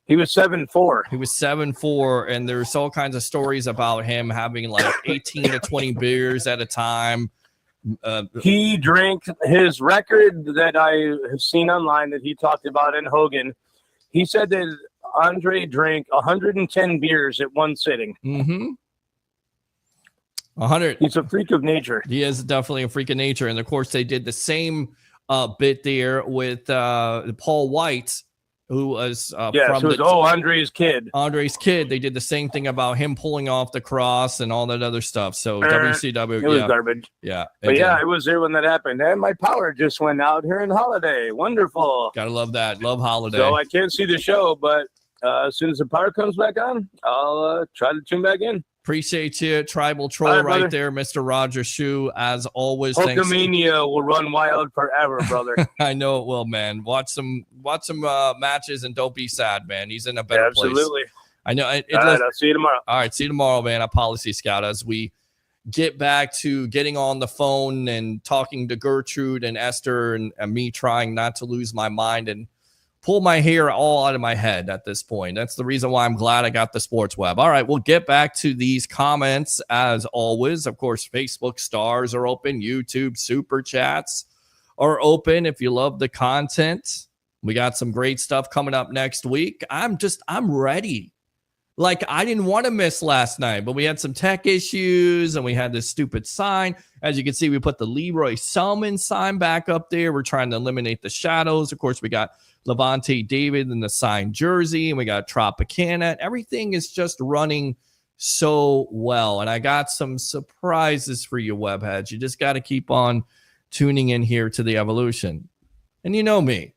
He was 7'4". He was 7'4", and there's all kinds of stories about him having like 18 to 20 beers at a time. He drank his record that I have seen online that he talked about in Hogan. He said that Andre drank 110 beers at one sitting. 100. He's a freak of nature. He is definitely a freak of nature. And of course, they did the same bit there with Paul White, who was Andre's kid. Andre's kid. They did the same thing about him pulling off the cross and all that other stuff. So WCW, it was garbage. Yeah, but yeah, I was there when that happened, and my power just went out here in Holiday. Wonderful. Gotta love that. Love Holiday. So I can't see the show, but as soon as the power comes back on, I'll try to tune back in. Appreciate you, Tribal Troll, All right, right there, Mr. Roger Shue. As always, Hulkamania will run wild forever, brother. I know it will, man. Watch some matches and don't be sad, man. He's in a better place. Absolutely. I know. All right, I'll see you tomorrow. All right, see you tomorrow, man. At Policy Scout, as we get back to getting on the phone and talking to Gertrude and Esther and me trying not to lose my mind and pull my hair all out of my head at this point. That's the reason why I'm glad I got the Sports Web. All right, we'll get back to these comments as always. Of course, Facebook stars are open. YouTube super chats are open if you love the content. We got some great stuff coming up next week. I'm ready. Like, I didn't want to miss last night, but we had some tech issues and we had this stupid sign. As you can see, we put the Leroy Selman sign back up there. We're trying to eliminate the shadows. Of course, we got Levante David in the signed jersey, and we got Tropicana. Everything is just running so well. And I got some surprises for you, webheads. You just got to keep on tuning in here to the Evolution. And you know me.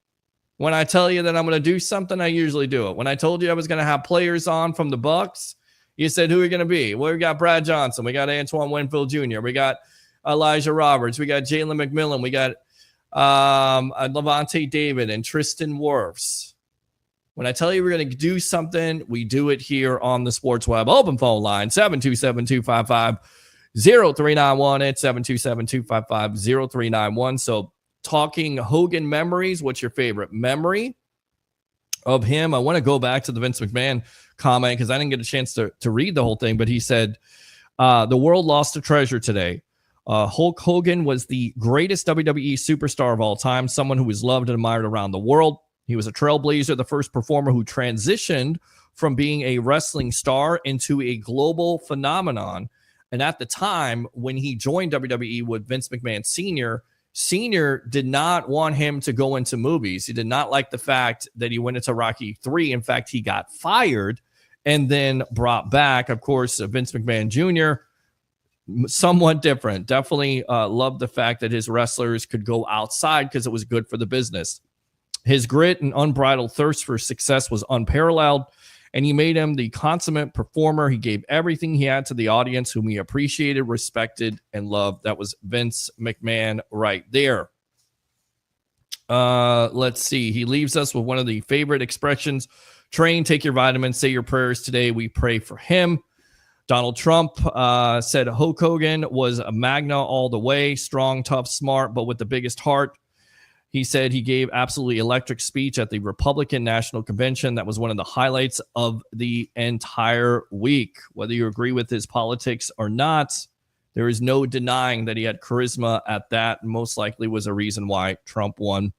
When I tell you that I'm going to do something, I usually do it. When I told you I was going to have players on from the Bucs, you said, who are you going to be? Well, we got Brad Johnson. We got Antoine Winfield Jr. We got Elijah Roberts. We got Jalen McMillan. We got Levante David and Tristan Wirfs. When I tell you we're going to do something, we do it here on the Sports Web. Open phone line, 727-255-0391. It's 727-255-0391. So talking Hogan memories, what's your favorite memory of him? I want to go back to the Vince McMahon comment because I didn't get a chance to read the whole thing, but he said, the world lost a treasure today. Hulk Hogan was the greatest WWE superstar of all time, someone who was loved and admired around the world. He was a trailblazer, the first performer who transitioned from being a wrestling star into a global phenomenon. And at the time when he joined WWE with Vince McMahon Sr. did not want him to go into movies. He did not like the fact that he went into Rocky III. In fact, he got fired and then brought back. Of course, Vince McMahon Jr., somewhat different. Definitely loved the fact that his wrestlers could go outside because it was good for the business. His grit and unbridled thirst for success was unparalleled, and he made him the consummate performer. He gave everything he had to the audience, whom he appreciated, respected, and loved. That was Vince McMahon right there. Let's see. He leaves us with one of the favorite expressions: train, take your vitamins, say your prayers today. We pray for him. Donald Trump said Hulk Hogan was a magna all the way, strong, tough, smart, but with the biggest heart. He said he gave absolutely electric speech at the Republican National Convention. That was one of the highlights of the entire week. Whether you agree with his politics or not, there is no denying that he had charisma at that. Most likely was a reason why Trump won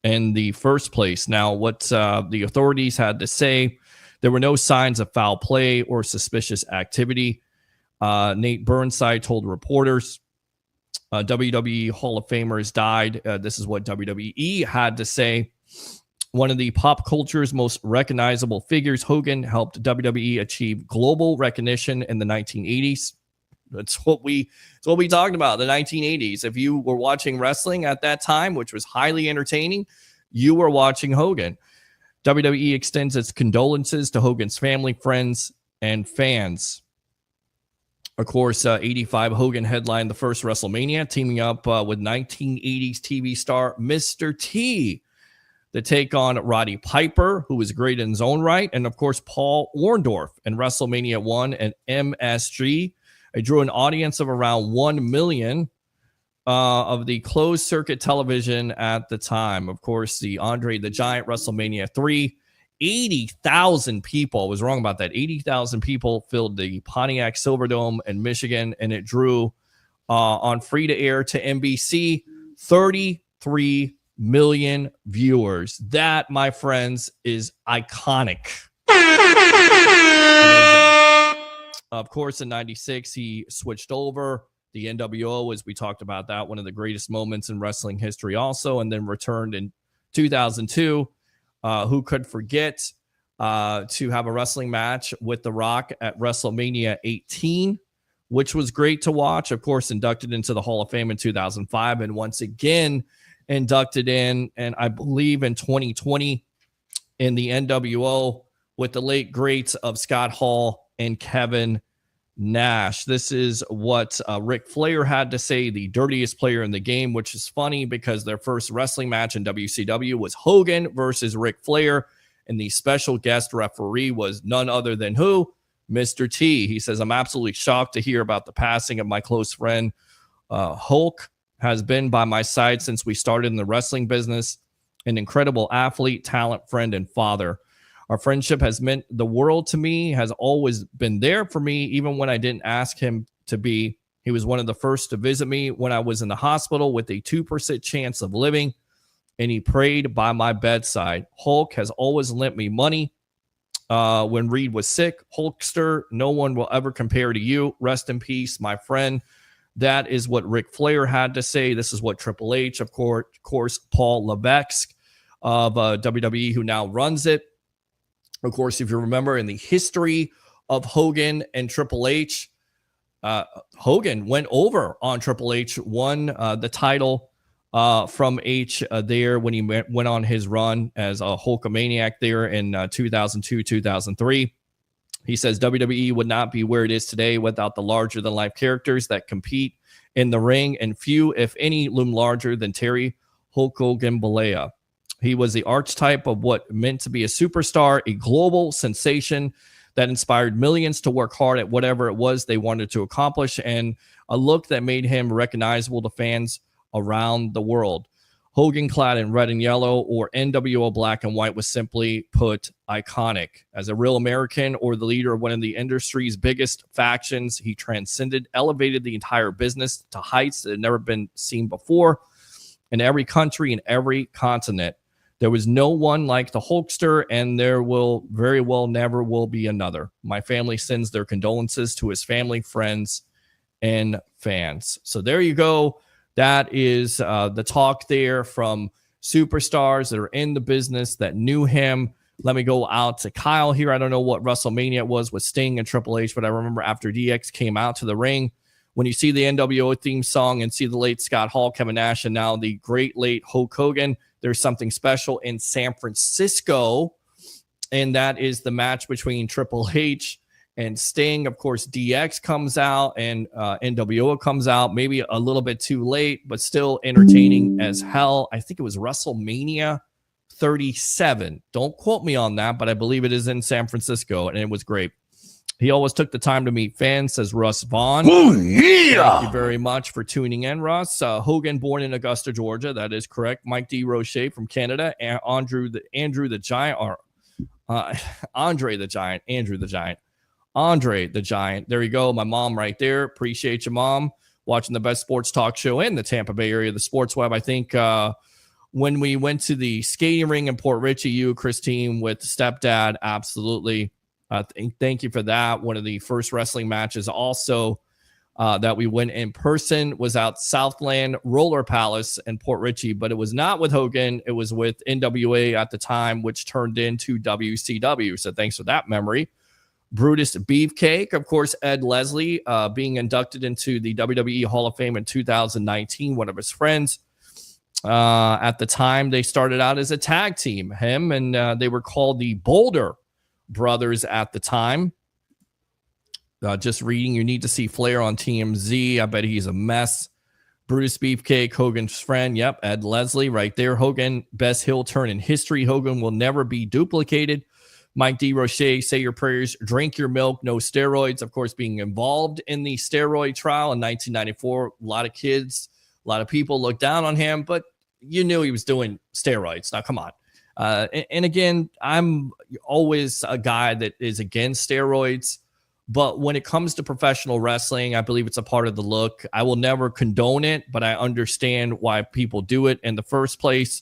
in the first place. Now, what the authorities had to say, there were no signs of foul play or suspicious activity. Nate Burnside told reporters, WWE Hall of Famers died. This is what WWE had to say. One of the pop culture's most recognizable figures, Hogan helped WWE achieve global recognition in the 1980s. That's what we talked about, the 1980s. If you were watching wrestling at that time, which was highly entertaining, you were watching Hogan. WWE extends its condolences to Hogan's family, friends, and fans. Of course, 85 Hogan headlined the first WrestleMania, teaming up with 1980s TV star Mr. T to take on Roddy Piper, who was great in his own right, and of course, Paul Orndorff in WrestleMania 1 and MSG. It drew an audience of around 1 million of the closed circuit television at the time. Of course, the Andre the Giant WrestleMania 3. 80,000 people. I was wrong about that. 80,000 people filled the Pontiac Silverdome in Michigan, and it drew on free to air to NBC 33 million viewers. That, my friends, is iconic. Of course, in 96, he switched over the NWO, as we talked about that, one of the greatest moments in wrestling history also, and then returned in 2002. Who could forget to have a wrestling match with The Rock at WrestleMania 18, which was great to watch. Of course, inducted into the Hall of Fame in 2005, and once again inducted in, and I believe in 2020 in the NWO with the late greats of Scott Hall and Kevin Nash. This is what Ric Flair had to say, the dirtiest player in the game, which is funny because their first wrestling match in WCW was Hogan versus Ric Flair, and the special guest referee was none other than who? Mr. T. He says, I'm absolutely shocked to hear about the passing of my close friend. Hulk has been by my side since we started in the wrestling business, an incredible athlete, talent, friend, and father. Our friendship has meant the world to me, has always been there for me, even when I didn't ask him to be. He was one of the first to visit me when I was in the hospital with a 2% chance of living, and he prayed by my bedside. Hulk has always lent me money when Reed was sick. Hulkster, no one will ever compare to you. Rest in peace, my friend. That is what Ric Flair had to say. This is what Triple H, of course, Paul Levesque of WWE, who now runs it. Of course, if you remember in the history of Hogan and Triple H, Hogan went over on Triple H, won the title from H there when he went on his run as a Hulkamaniac there in 2002, 2003. He says WWE would not be where it is today without the larger-than-life characters that compete in the ring, and few, if any, loom larger than Terry Hulk Hogan Balea. He was the archetype of what meant to be a superstar, a global sensation that inspired millions to work hard at whatever it was they wanted to accomplish, and a look that made him recognizable to fans around the world. Hogan, clad in red and yellow, or NWO black and white, was simply put iconic. As a real American or the leader of one of the industry's biggest factions, he transcended, elevated the entire business to heights that had never been seen before in every country and every continent. There was no one like the Hulkster, and there will very well never will be another. My family sends their condolences to his family, friends, and fans. So there you go. That is the talk there from superstars that are in the business that knew him. Let me go out to Kyle here. I don't know what WrestleMania was with Sting and Triple H, but I remember after DX came out to the ring, when you see the NWO theme song and see the late Scott Hall, Kevin Nash, and now the great late Hulk Hogan, there's something special in San Francisco, and that is the match between Triple H and Sting. Of course, DX comes out and NWO comes out, maybe a little bit too late, but still entertaining as hell. I think it was WrestleMania 37. Don't quote me on that, but I believe it is in San Francisco, and it was great. He always took the time to meet fans, says Russ Vaughn. Oh, yeah. Thank you very much for tuning in, Russ. Hogan, born in Augusta, Georgia. That is correct. Mike D. Roche from Canada. And Andrew the Giant, or Andre the Giant. Andrew the Giant. Andre the Giant. There you go. My mom right there. Appreciate you, Mom. Watching the best sports talk show in the Tampa Bay area, the Sports Web. I think when we went to the skating ring in Port Richey, you, Christine, with stepdad, absolutely. Thank you for that. One of the first wrestling matches also that we went in person was out Southland Roller Palace in Port Richey, but it was not with Hogan. It was with NWA at the time, which turned into WCW. So thanks for that memory. Brutus Beefcake, of course, Ed Leslie being inducted into the WWE Hall of Fame in 2019, one of his friends. At the time, they started out as a tag team, him, and they were called the Boulder Brothers at the time. Just reading, you need to see Flair on TMZ. I bet he's a mess. Brutus Beefcake, Hogan's friend. Yep, Ed Leslie right there. Hogan, best heel turn in history. Hogan will never be duplicated. Mike D. Roche, say your prayers, drink your milk, no steroids. Of course, being involved in the steroid trial in 1994. A lot of kids, a lot of people looked down on him, but you knew he was doing steroids. Now, come on. And again, I'm always a guy that is against steroids. But when it comes to professional wrestling, I believe it's a part of the look. I will never condone it, but I understand why people do it in the first place.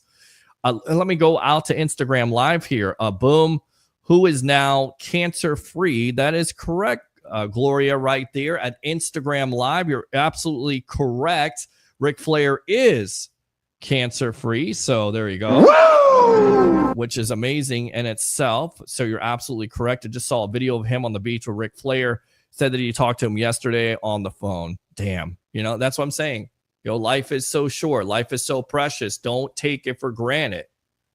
Let me go out to Instagram Live here. Boom. Who is now cancer-free? That is correct, Gloria, right there at Instagram Live. You're absolutely correct. Ric Flair is cancer-free. So there you go. Woo! Which is amazing in itself. So you're absolutely correct. I just saw a video of him on the beach where Ric Flair said that he talked to him yesterday on the phone. Damn. You know, that's what I'm saying. Life is so short. Life is so precious. Don't take it for granted.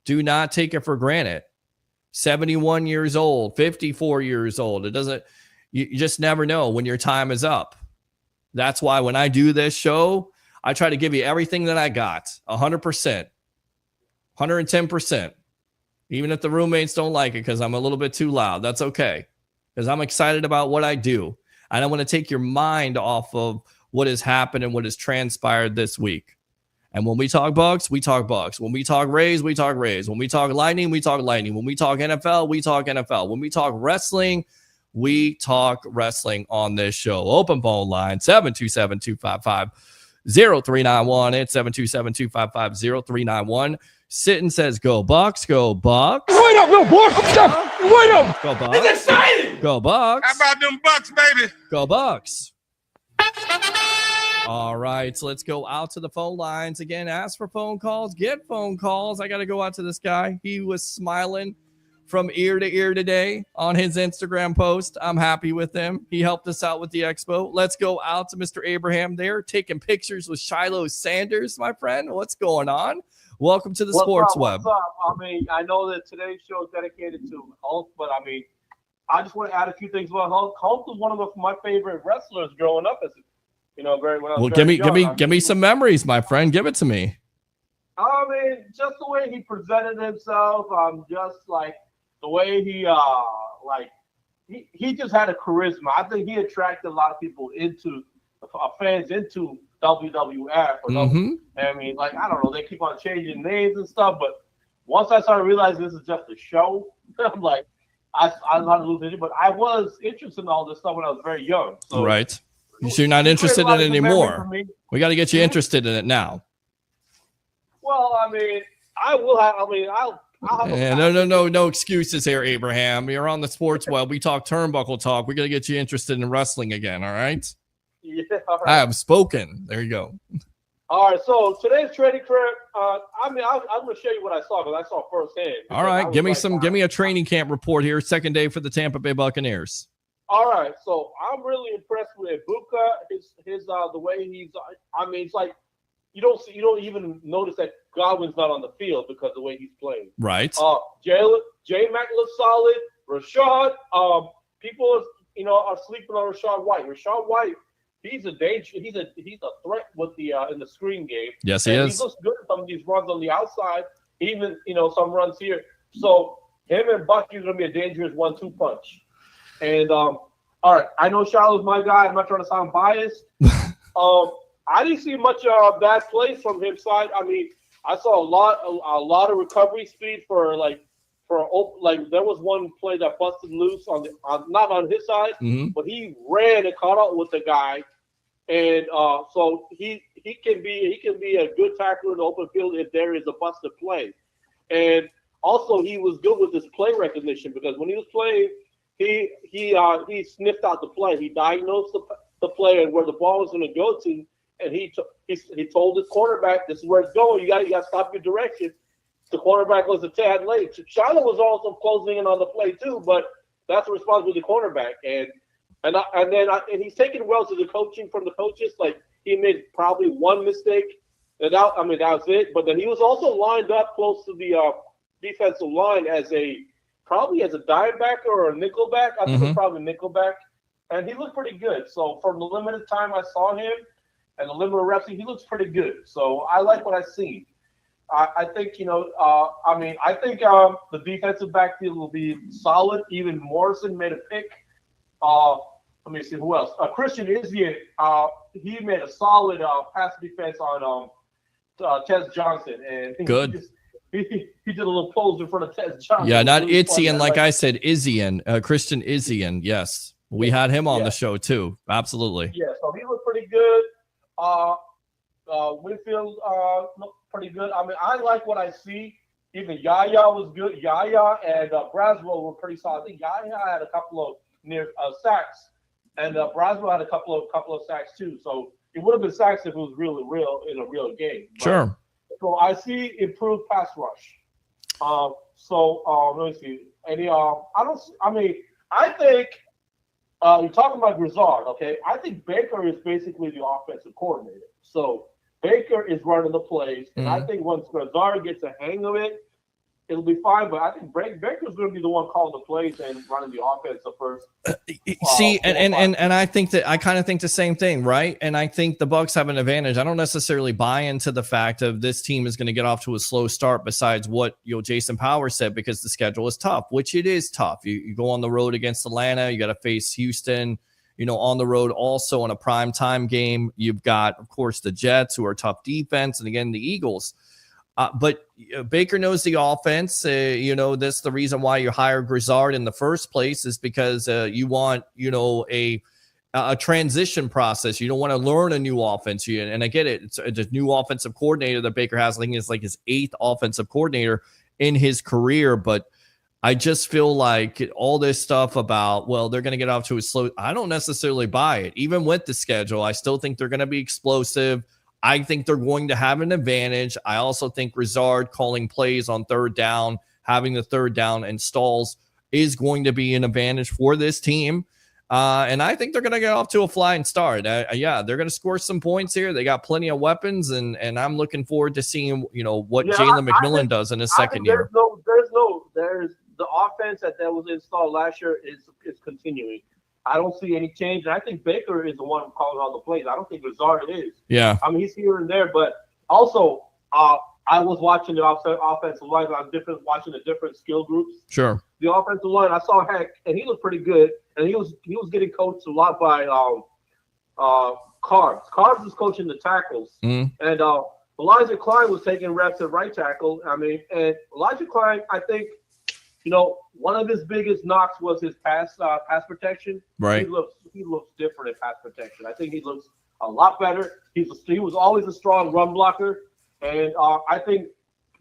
Do not take it for granted. 71 years old, 54 years old. It doesn't, you just never know when your time is up. That's why when I do this show, I try to give you everything that I got, 100%, 110%. Even if the roommates don't like it because I'm a little bit too loud, that's okay. Because I'm excited about what I do. I don't want to take your mind off of what has happened and what has transpired this week. And when we talk Bucs, we talk Bucs. When we talk Rays, we talk Rays. When we talk Lightning, we talk Lightning. When we talk NFL, we talk NFL. When we talk wrestling, we talk wrestling on this show. Open phone line, 727-255-0391. It's 727-255-0391. Sittin says, go Bucs, go Bucs. Wait up, little boy. Wait up. Go Bucs. It's exciting. Go Bucs. How about them Bucs, baby? Go Bucs. All right, so let's go out to the phone lines again. Ask for phone calls, get phone calls. I got to go out to this guy. He was smiling from ear to ear today on his Instagram post. I'm happy with him. He helped us out with the expo. Let's go out to Mr. Abraham there, taking pictures with Shiloh Sanders, my friend. What's going on? Welcome to the Sports Web. What's up? I mean, I know that today's show is dedicated to Hulk, but I mean, I just want to add a few things about Hulk. Hulk was one of my favorite wrestlers growing up as give me some memories, my friend. Give it to me. I mean, just the way he presented himself, just like the way he he just had a charisma. I think he attracted a lot of people fans into WWF. I mean, like, I don't know, they keep on changing names and stuff, but once I started realizing this is just a show, I'm like, I'm not losing it. But I was interested in all this stuff when I was very young. So, right. So you're not interested in it anymore. We got to get you interested in it now. Well, I mean, I'll have no excuses here, Abraham. You're on the Sports Web. We talk turnbuckle talk. We got to get you interested in wrestling again. All right. Yeah, all I right. have spoken. There you go. All right, so today's training camp. I'm going to show you what I saw because I saw firsthand. All right, give me a training camp report here. Second day for the Tampa Bay Buccaneers. All right, so I'm really impressed with Buka. His the way he's. I mean, it's like you don't even notice that Godwin's not on the field because of the way he's playing. Right. J Mac looks solid. Rashad. People are sleeping on Rashad White. Rashad White. He's a danger. He's a threat with the in the screen game. Yes, he is. He looks good at some of these runs on the outside. Even some runs here. So him and Bucky is going to be a dangerous 1-2 punch. And all right, I know Charlotte's my guy. I'm not trying to sound biased. I didn't see much bad plays from his side. I mean, I saw a lot of recovery speed for there was one play that busted loose not on his side, but he ran and caught up with the guy, and so he can be a good tackler in the open field if there is a busted play, and also he was good with his play recognition because when he was playing, he sniffed out the play, he diagnosed the play and where the ball was going to go to, and he told his quarterback, "This is where it's going. You got to stop your direction." The quarterback was a tad late. Charlotte was also closing in on the play too, but that's the responsibility of the cornerback. And he's taken well to the coaching from the coaches. Like he made probably one mistake, and that was it. But then he was also lined up close to the defensive line probably as a dime backer or a nickel back. I think it was probably nickel back, and he looked pretty good. So from the limited time I saw him and the limited reps, he looks pretty good. So I like what I've seen. I think, I think the defensive backfield will be solid. Even Morrison made a pick. Let me see who else. Christian Izien, he made a solid pass defense on Tez Johnson. And good. He did a little pose in front of Tez Johnson. Yeah, not Itzian, like I said, Izien, Christian Izien. Yes, we had him on the show too. Absolutely. Yeah, so he looked pretty good. Winfield looked pretty good. I mean, I like what I see. Even Yaya was good. Yaya and Braswell were pretty solid. I think Yaya had a couple of near sacks, and Braswell had a couple of sacks too. So it would have been sacks if it was really real in a real game. Sure. So I see improved pass rush. Let me see. I think you're talking about Grizzard, okay? I think Baker is basically the offensive coordinator. So Baker is running the plays, and I think once Grizzard gets a hang of it, it'll be fine. But I think Baker's going to be the one calling the plays and running the offense at first. And I think that I kind of think the same thing, right? And I think the Bucs have an advantage. I don't necessarily buy into the fact of this team is going to get off to a slow start. Besides what Jason Powers said, because the schedule is tough, which it is tough. You go on the road against Atlanta, you got to face Houston. On the road also on a prime time game. You've got, of course, the Jets, who are tough defense, and again, the Eagles. But Baker knows the offense. That's the reason why you hire Grizzard in the first place, is because you want, a transition process. You don't want to learn a new offense. And I get it. It's a new offensive coordinator that Baker has. I think it's like his 8th offensive coordinator in his career, but I just feel like all this stuff about, they're going to get off to a slow. I don't necessarily buy it. Even with the schedule, I still think they're going to be explosive. I think they're going to have an advantage. I also think Grizzard calling plays on third down, having the third down and stalls is going to be an advantage for this team. And I think they're going to get off to a flying start. They're going to score some points here. They got plenty of weapons, and I'm looking forward to seeing, what Jalen McMillan does in his second year. There's the offense that was installed last year is continuing. I don't see any change. And I think Baker is the one calling all the plays. I don't think Grizzard is. Yeah. I mean, he's here and there, but also I was watching the offensive line. Watching the different skill groups. Sure. The offensive line, I saw Heck, and he looked pretty good. And he was getting coached a lot by Carbs. Carbs was coaching the tackles, and Elijah Klein was taking reps at right tackle. I mean, and Elijah Klein, I think, one of his biggest knocks was his pass protection. Right. He looks different in pass protection. I think he looks a lot better. He was always a strong run blocker, and I think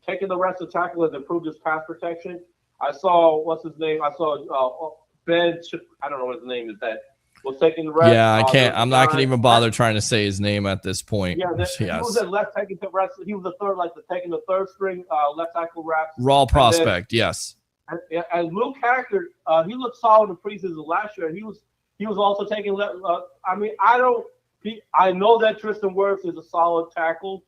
taking the reps of tackle has improved his pass protection. I saw what's his name? I saw Ben. I don't know what his name is. That was taking the reps. Yeah, I can't. I'm not going to guy- even bother trying to say his name at this point. Yeah, he Yes. was at left taking the reps. He was the third, taking the third string left tackle reps. Raw prospect, yes. And Luke Hackard, he looked solid in preseason last year. He was also taking. I mean, I know that Tristan Wirfs is a solid tackle,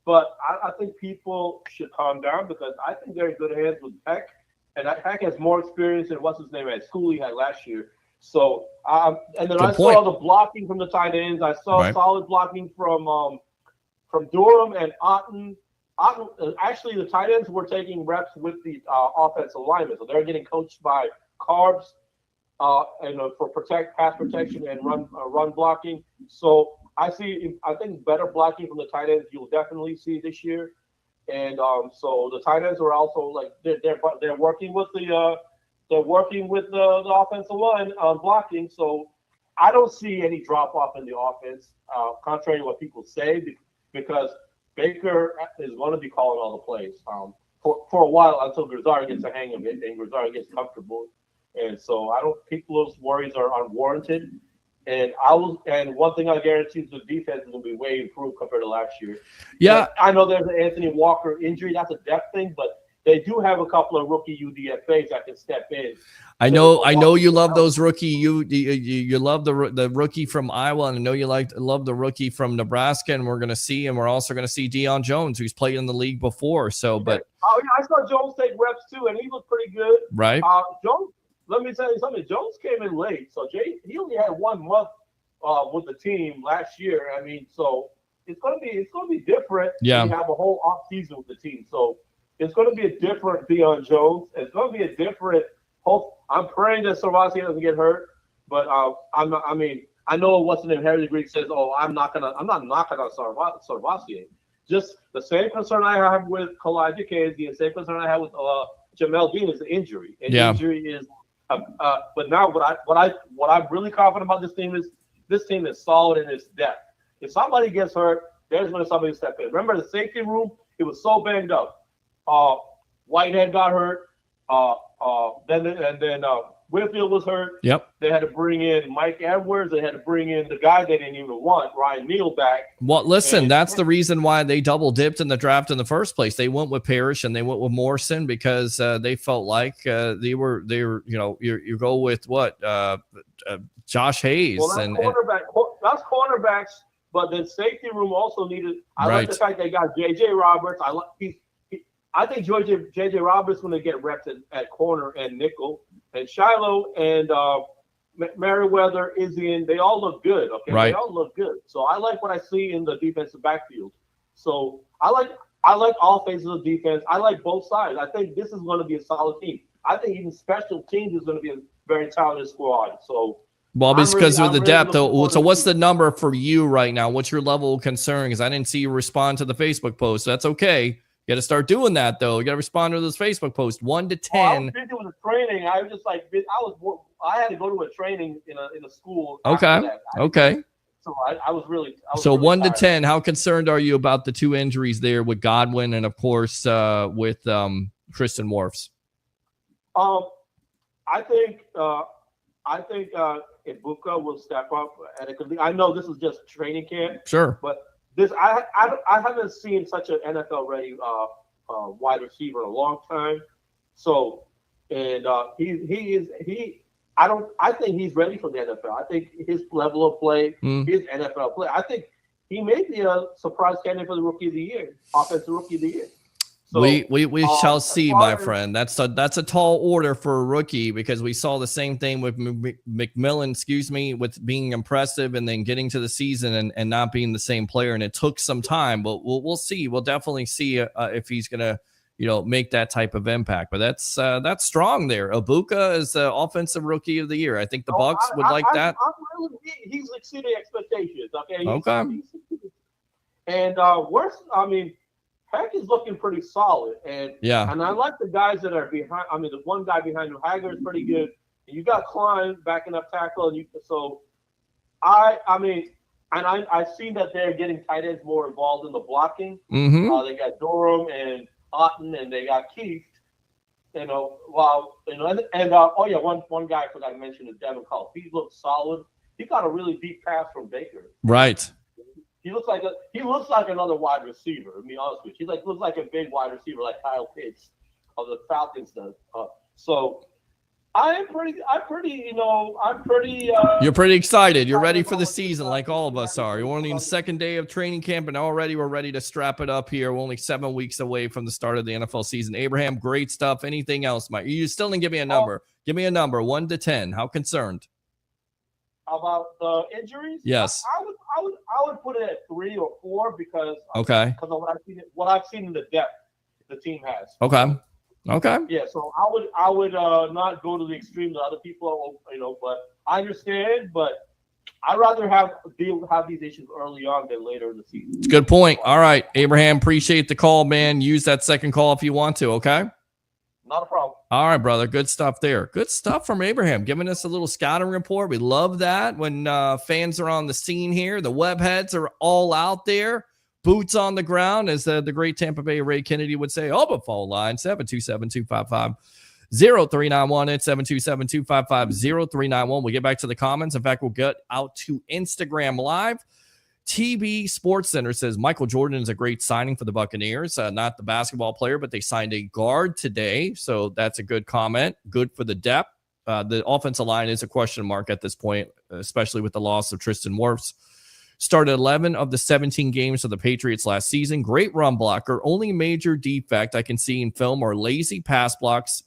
but I think people should calm down because I think they're in good hands with Heck, and Heck has more experience than what's his name at school he had last year. So, and then I saw the blocking from the tight ends. I saw solid blocking from Durham and Otten. Actually, the tight ends were taking reps with the offensive linemen, so they're getting coached by Carbs, for pass protection and run blocking. So I think better blocking from the tight ends you'll definitely see this year, and so the tight ends are also they're working with the offensive line on blocking. So I don't see any drop off in the offense, contrary to what people say, because Baker is going to be calling all the plays for a while until Grizzard gets a hang of it and Grizzard gets comfortable. And so I don't think those worries are unwarranted. And one thing I guarantee is the defense is going to be way improved compared to last year. Yeah, I know there's an Anthony Walker injury. That's a depth thing, but they do have a couple of rookie UDFAs that can step in. I know you love those rookie. You love the rookie from Iowa, and I know you love the rookie from Nebraska. And we're also going to see Deion Jones, who's played in the league before. So, but I saw Jones take reps too, and he looked pretty good. Right. Jones. Let me tell you something. Jones came in late, so he only had 1 month with the team last year. I mean, so it's gonna be different. Yeah. You have a whole off season with the team, so it's gonna be a different Deion Jones. It's gonna be a different. I'm praying that Sarvasian doesn't get hurt, but I know what's the name. Harry Greek says, "Oh, I'm not knocking on Sarvasian." Just the same concern I have with Kalijah Kays, the same concern I have with Jamel Dean is the injury. And injury is. But now what I'm really confident about this team is solid in its depth. If somebody gets hurt, there's going to somebody step in. Remember the safety room? It was so banged up. Whitehead got hurt. Then Whitfield was hurt. Yep. They had to bring in Mike Edwards. They had to bring in the guy they didn't even want, Ryan Neal, back. Well, listen, that's the reason why they double dipped in the draft in the first place. They went with Parrish and they went with Morrison because they felt like they were you go with what Josh Hayes. Well, that's cornerbacks, but then safety room also needed. I like the fact they got J.J. Roberts. I think J.J. Roberts going to get reps at corner and nickel. And Shiloh and Merriweather, Izzy, they all look good. Okay, They all look good. So I like what I see in the defensive backfield. So I like all phases of defense. I like both sides. I think this is going to be a solid team. I think even special teams is going to be a very talented squad. So. Well, because of the depth, though. So what's the number for you right now? What's your level of concern? Because I didn't see you respond to the Facebook post. So that's okay. You got to start doing that, though. You got to respond to those Facebook posts, 1 to 10. I was busy with the training. I was just I had to go to a training in a school. Okay. So I was really. So really 1 to tired. 10, how concerned are you about the 2 injuries there with Godwin and, of course, with Tristan Wirfs? I think Ibuka will step up. I know this is just training camp. Sure. But I haven't seen such an NFL ready wide receiver in a long time. So, and I think he's ready for the NFL. I think his level of play, his NFL play. I think he may be a surprise candidate for the Rookie of the Year, Offensive Rookie of the Year. So, we shall see, my friend. That's a tall order for a rookie because we saw the same thing with McMillan, with being impressive and then getting to the season and not being the same player. And it took some time, but we'll see. We'll definitely see if he's gonna make that type of impact. But that's strong there. Ibuka is the Offensive Rookie of the Year. I think the Bucs would like that. He's exceeding expectations. Okay. Okay. And Heck is looking pretty solid, and I like the guys that are behind. I mean, the one guy behind him, Hager, is pretty good. And you got Klein backing up tackle, and I've seen that they're getting tight ends more involved in the blocking. Mm-hmm. They got Durham and Otten, and they got Keith. One guy I forgot to mention is Devin Cull. He looks solid. he got a really deep pass from Baker. Right. He looks like another wide receiver. To be honest with you, looks like a big wide receiver, like Kyle Pitts of the Falcons does. So I'm pretty. You're pretty excited. You're ready for the season, like all of us are. You're only in the second day of training camp, and already we're ready to strap it up here. We're only 7 weeks away from the start of the NFL season. Abraham, great stuff. Anything else, Mike? You still didn't give me a number. Give me a number, 1 to 10. How concerned? About the injuries? Yes. I would put it at 3 or 4 because of what I've seen in the depth the team has. Okay. Yeah, so I would not go to the extreme that other people are, but I understand, but I'd rather have these issues early on than later in the season. It's a good point. All right, Abraham, appreciate the call, man. Use that second call if you want to, okay? Not a problem. All right, brother. Good stuff there. Good stuff from Abraham, giving us a little scouting report. We love that when fans are on the scene here. The webheads are all out there. Boots on the ground, as the great Tampa Bay Ray Kennedy would say. Open phone line, 727-255-0391. It's 727-255-0391. We'll get back to the comments. In fact, we'll get out to Instagram Live. TB Sports Center says Michael Jordan is a great signing for the Buccaneers. Not the basketball player, but they signed a guard today. So that's a good comment. Good for the depth. The offensive line is a question mark at this point, especially with the loss of Tristan Wirfs. Started 11 of the 17 games of the Patriots last season. Great run blocker. Only major defect I can see in film are lazy pass blocks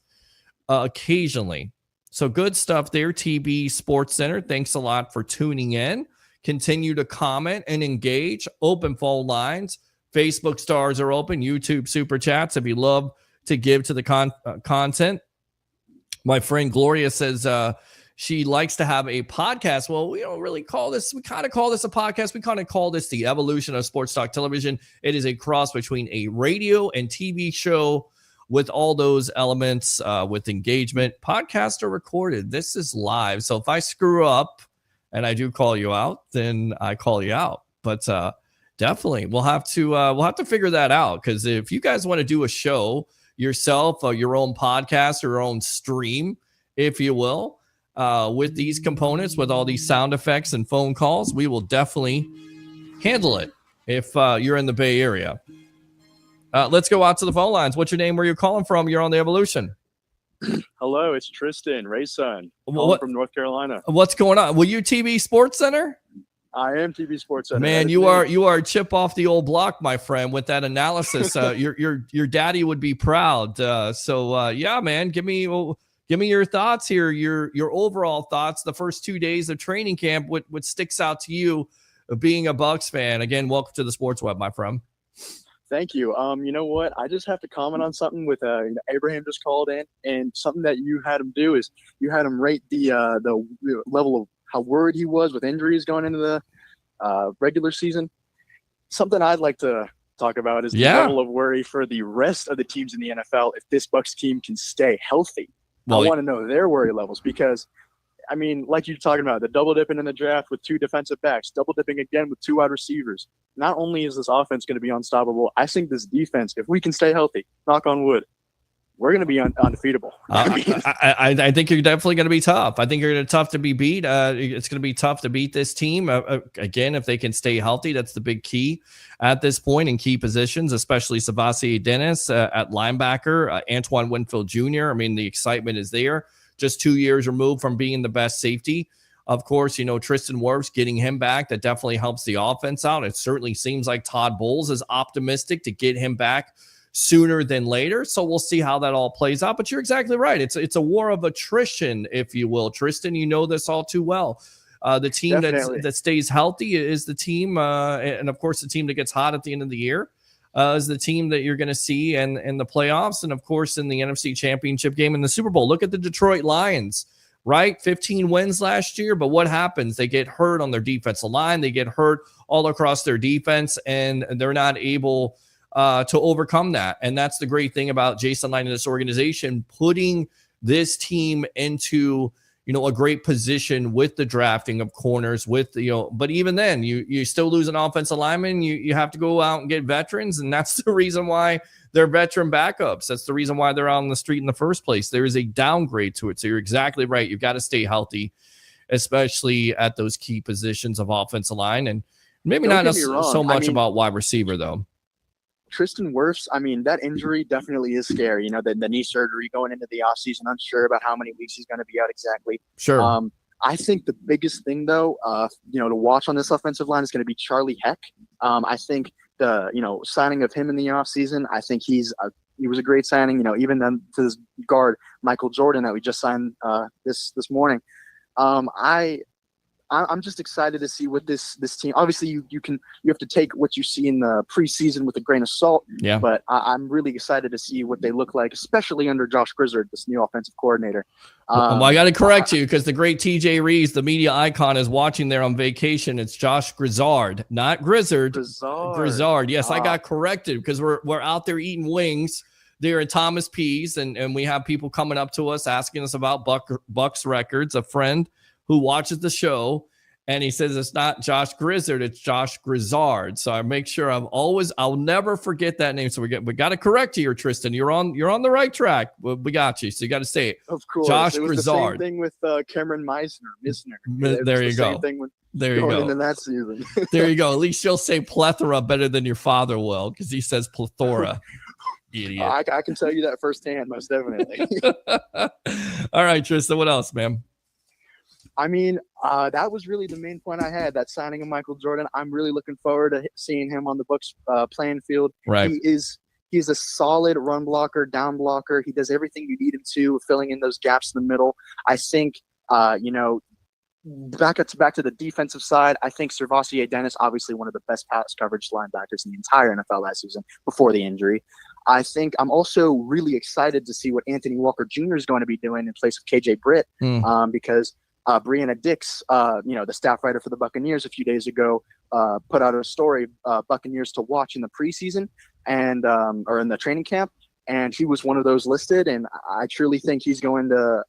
occasionally. So good stuff there, TB Sports Center. Thanks a lot for tuning in. Continue to comment and engage. Open phone lines. Facebook stars are open. YouTube super chats if you love to give to the content. My friend Gloria says she likes to have a podcast. Well, we don't really call this. We kind of call this a podcast. We kind of call this the evolution of sports talk television. It is a cross between a radio and TV show with all those elements, with engagement. Podcasts are recorded. This is live. So if I screw up and I do call you out, then I call you out. But definitely, we'll have to figure that out, because if you guys want to do a show yourself, your own podcast or your own stream, if you will, with these components, with all these sound effects and phone calls, we will definitely handle it if you're in the Bay Area. Let's go out to the phone lines. What's your name? Where you're calling from? You're on the Evolution. Hello, it's Tristan, Ray's son, calling from North Carolina. What's going on? Will you TV Sports Center? I am TV Sports Center. Man, you are a chip off the old block, my friend, with that analysis. Your daddy would be proud. Yeah, man, give me your thoughts here, your overall thoughts, the first 2 days of training camp, what sticks out to you being a Bucs fan. Again, welcome to the Sports Web, my friend. Thank you. You know what? I just have to comment on something with Abraham just called in, and something that you had him do is you had him rate the level of how worried he was with injuries going into the regular season. Something I'd like to talk about is the level of worry for the rest of the teams in the NFL if this Bucs team can stay healthy. I want to know their worry levels, because, I mean, like you're talking about, the double dipping in the draft with 2 defensive backs, double dipping again with 2 wide receivers. Not only is this offense going to be unstoppable, I think this defense, if we can stay healthy, knock on wood, we're going to be undefeatable. I think you're definitely going to be tough. I think you're going to be tough to be beat. It's going to be tough to beat this team. Again, if they can stay healthy, that's the big key at this point in key positions, especially Savasi Dennis at linebacker, Antoine Winfield Jr. I mean, the excitement is there. Just 2 years removed from being the best safety. Of course, Tristan Wirfs, getting him back, that definitely helps the offense out. It certainly seems like Todd Bowles is optimistic to get him back sooner than later. So we'll see how that all plays out. But you're exactly right. It's a war of attrition, if you will. Tristan, you know this all too well. The team that stays healthy is the team, and of course the team that gets hot at the end of the year is the team that you're going to see in the playoffs, and of course in the NFC Championship game in the Super Bowl. Look at the Detroit Lions, right? 15 wins last year, but what happens? They get hurt on their defensive line. They get hurt all across their defense, and they're not able to overcome that. And that's the great thing about Jason Light and this organization, putting this team into a great position with the drafting of corners, with but even then you still lose an offensive lineman. You have to go out and get veterans, and that's the reason why they're veteran backups. That's the reason why they're out on the street in the first place. There is a downgrade to it. So you're exactly right. You've got to stay healthy. especially at those key positions of offensive line. And maybe Don't not get me wrong. so much I mean, about wide receiver, though. Tristan Wirfs, I mean, that injury definitely is scary. You know, the knee surgery going into the offseason, unsure about how many weeks he's going to be out exactly. Sure. I think the biggest thing, though, to watch on this offensive line is going to be Charlie Heck. I think the signing of him in the offseason, I think he was a great signing. You know, even then to this guard Michael Jordan that we just signed this morning. I'm just excited to see what this team. Obviously, you have to take what you see in the preseason with a grain of salt. Yeah. But I'm really excited to see what they look like, especially under Josh Grizzard, this new offensive coordinator. Well, I got to correct you because the great TJ Reeves, the media icon, is watching there on vacation. It's Josh Grizzard, not Grizzard. Grizzard. Yes, I got corrected because we're out there eating wings there at Thomas P's, and we have people coming up to us asking us about Bucs records. A friend who watches the show, and he says it's not Josh Grizzard, it's Josh Grizzard. So I make sure I'll never forget that name. So we got to correct you here, Tristan. You're on the right track. We got you. So you got to say it. Of course. Josh it was Grizzard. The same thing with Cameron Misner. There you go. Same thing with there you go. Into that season. There you go. At least you'll say plethora better than your father will, because he says plethora. Idiot. I can tell you that firsthand, most definitely. All right, Tristan, what else, man? I mean, that was really the main point I had, that signing of Michael Jordan. I'm really looking forward to seeing him on the Bucs playing field. Right. He's a solid run blocker, down blocker. He does everything you need him to, filling in those gaps in the middle. I think, back to the defensive side, I think Servassier Dennis, obviously one of the best pass coverage linebackers in the entire NFL last season before the injury. I think I'm also really excited to see what Anthony Walker Jr. is going to be doing in place of KJ Britt, because Brianna Dix, the staff writer for the Buccaneers a few days ago, put out a story, Buccaneers to watch in the preseason and or in the training camp. And he was one of those listed, and I truly think he's going to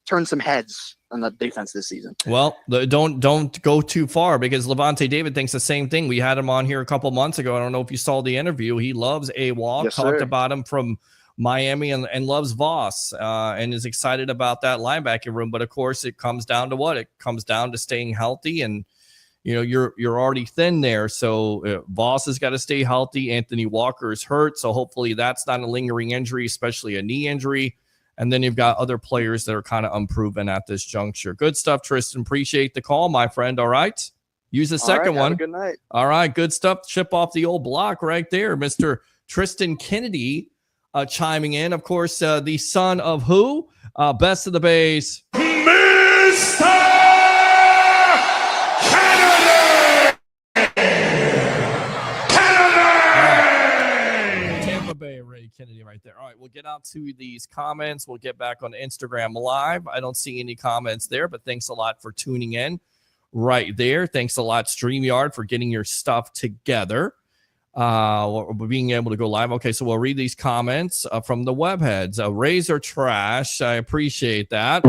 turn some heads on the defense this season. Well, don't go too far, because Levante David thinks the same thing. We had him on here a couple months ago. I don't know if you saw the interview. He loves AWOL, Yes, talked sir. about him from Miami and loves Voss and is excited about that linebacking room. But of course, it comes down to what? It comes down to staying healthy, and you're already thin there. So Voss has got to stay healthy. Anthony Walker is hurt, so hopefully that's not a lingering injury, especially a knee injury. And then you've got other players that are kind of unproven at this juncture. Good stuff, Tristan. Appreciate the call, my friend. All right. Use the second one. Have a good night. All right. Good stuff. Chip off the old block right there. Mr. Tristan Kennedy chiming in. Of course, the son of who? Best of the Bays. Tampa Bay, Ray Kennedy right there. All right, we'll get out to these comments. We'll get back on Instagram Live. I don't see any comments there, but thanks a lot for tuning in right there. Thanks a lot, StreamYard, for getting your stuff together. Being able to go live. Okay, so we'll read these comments from the webheads. Rays are trash. I appreciate that.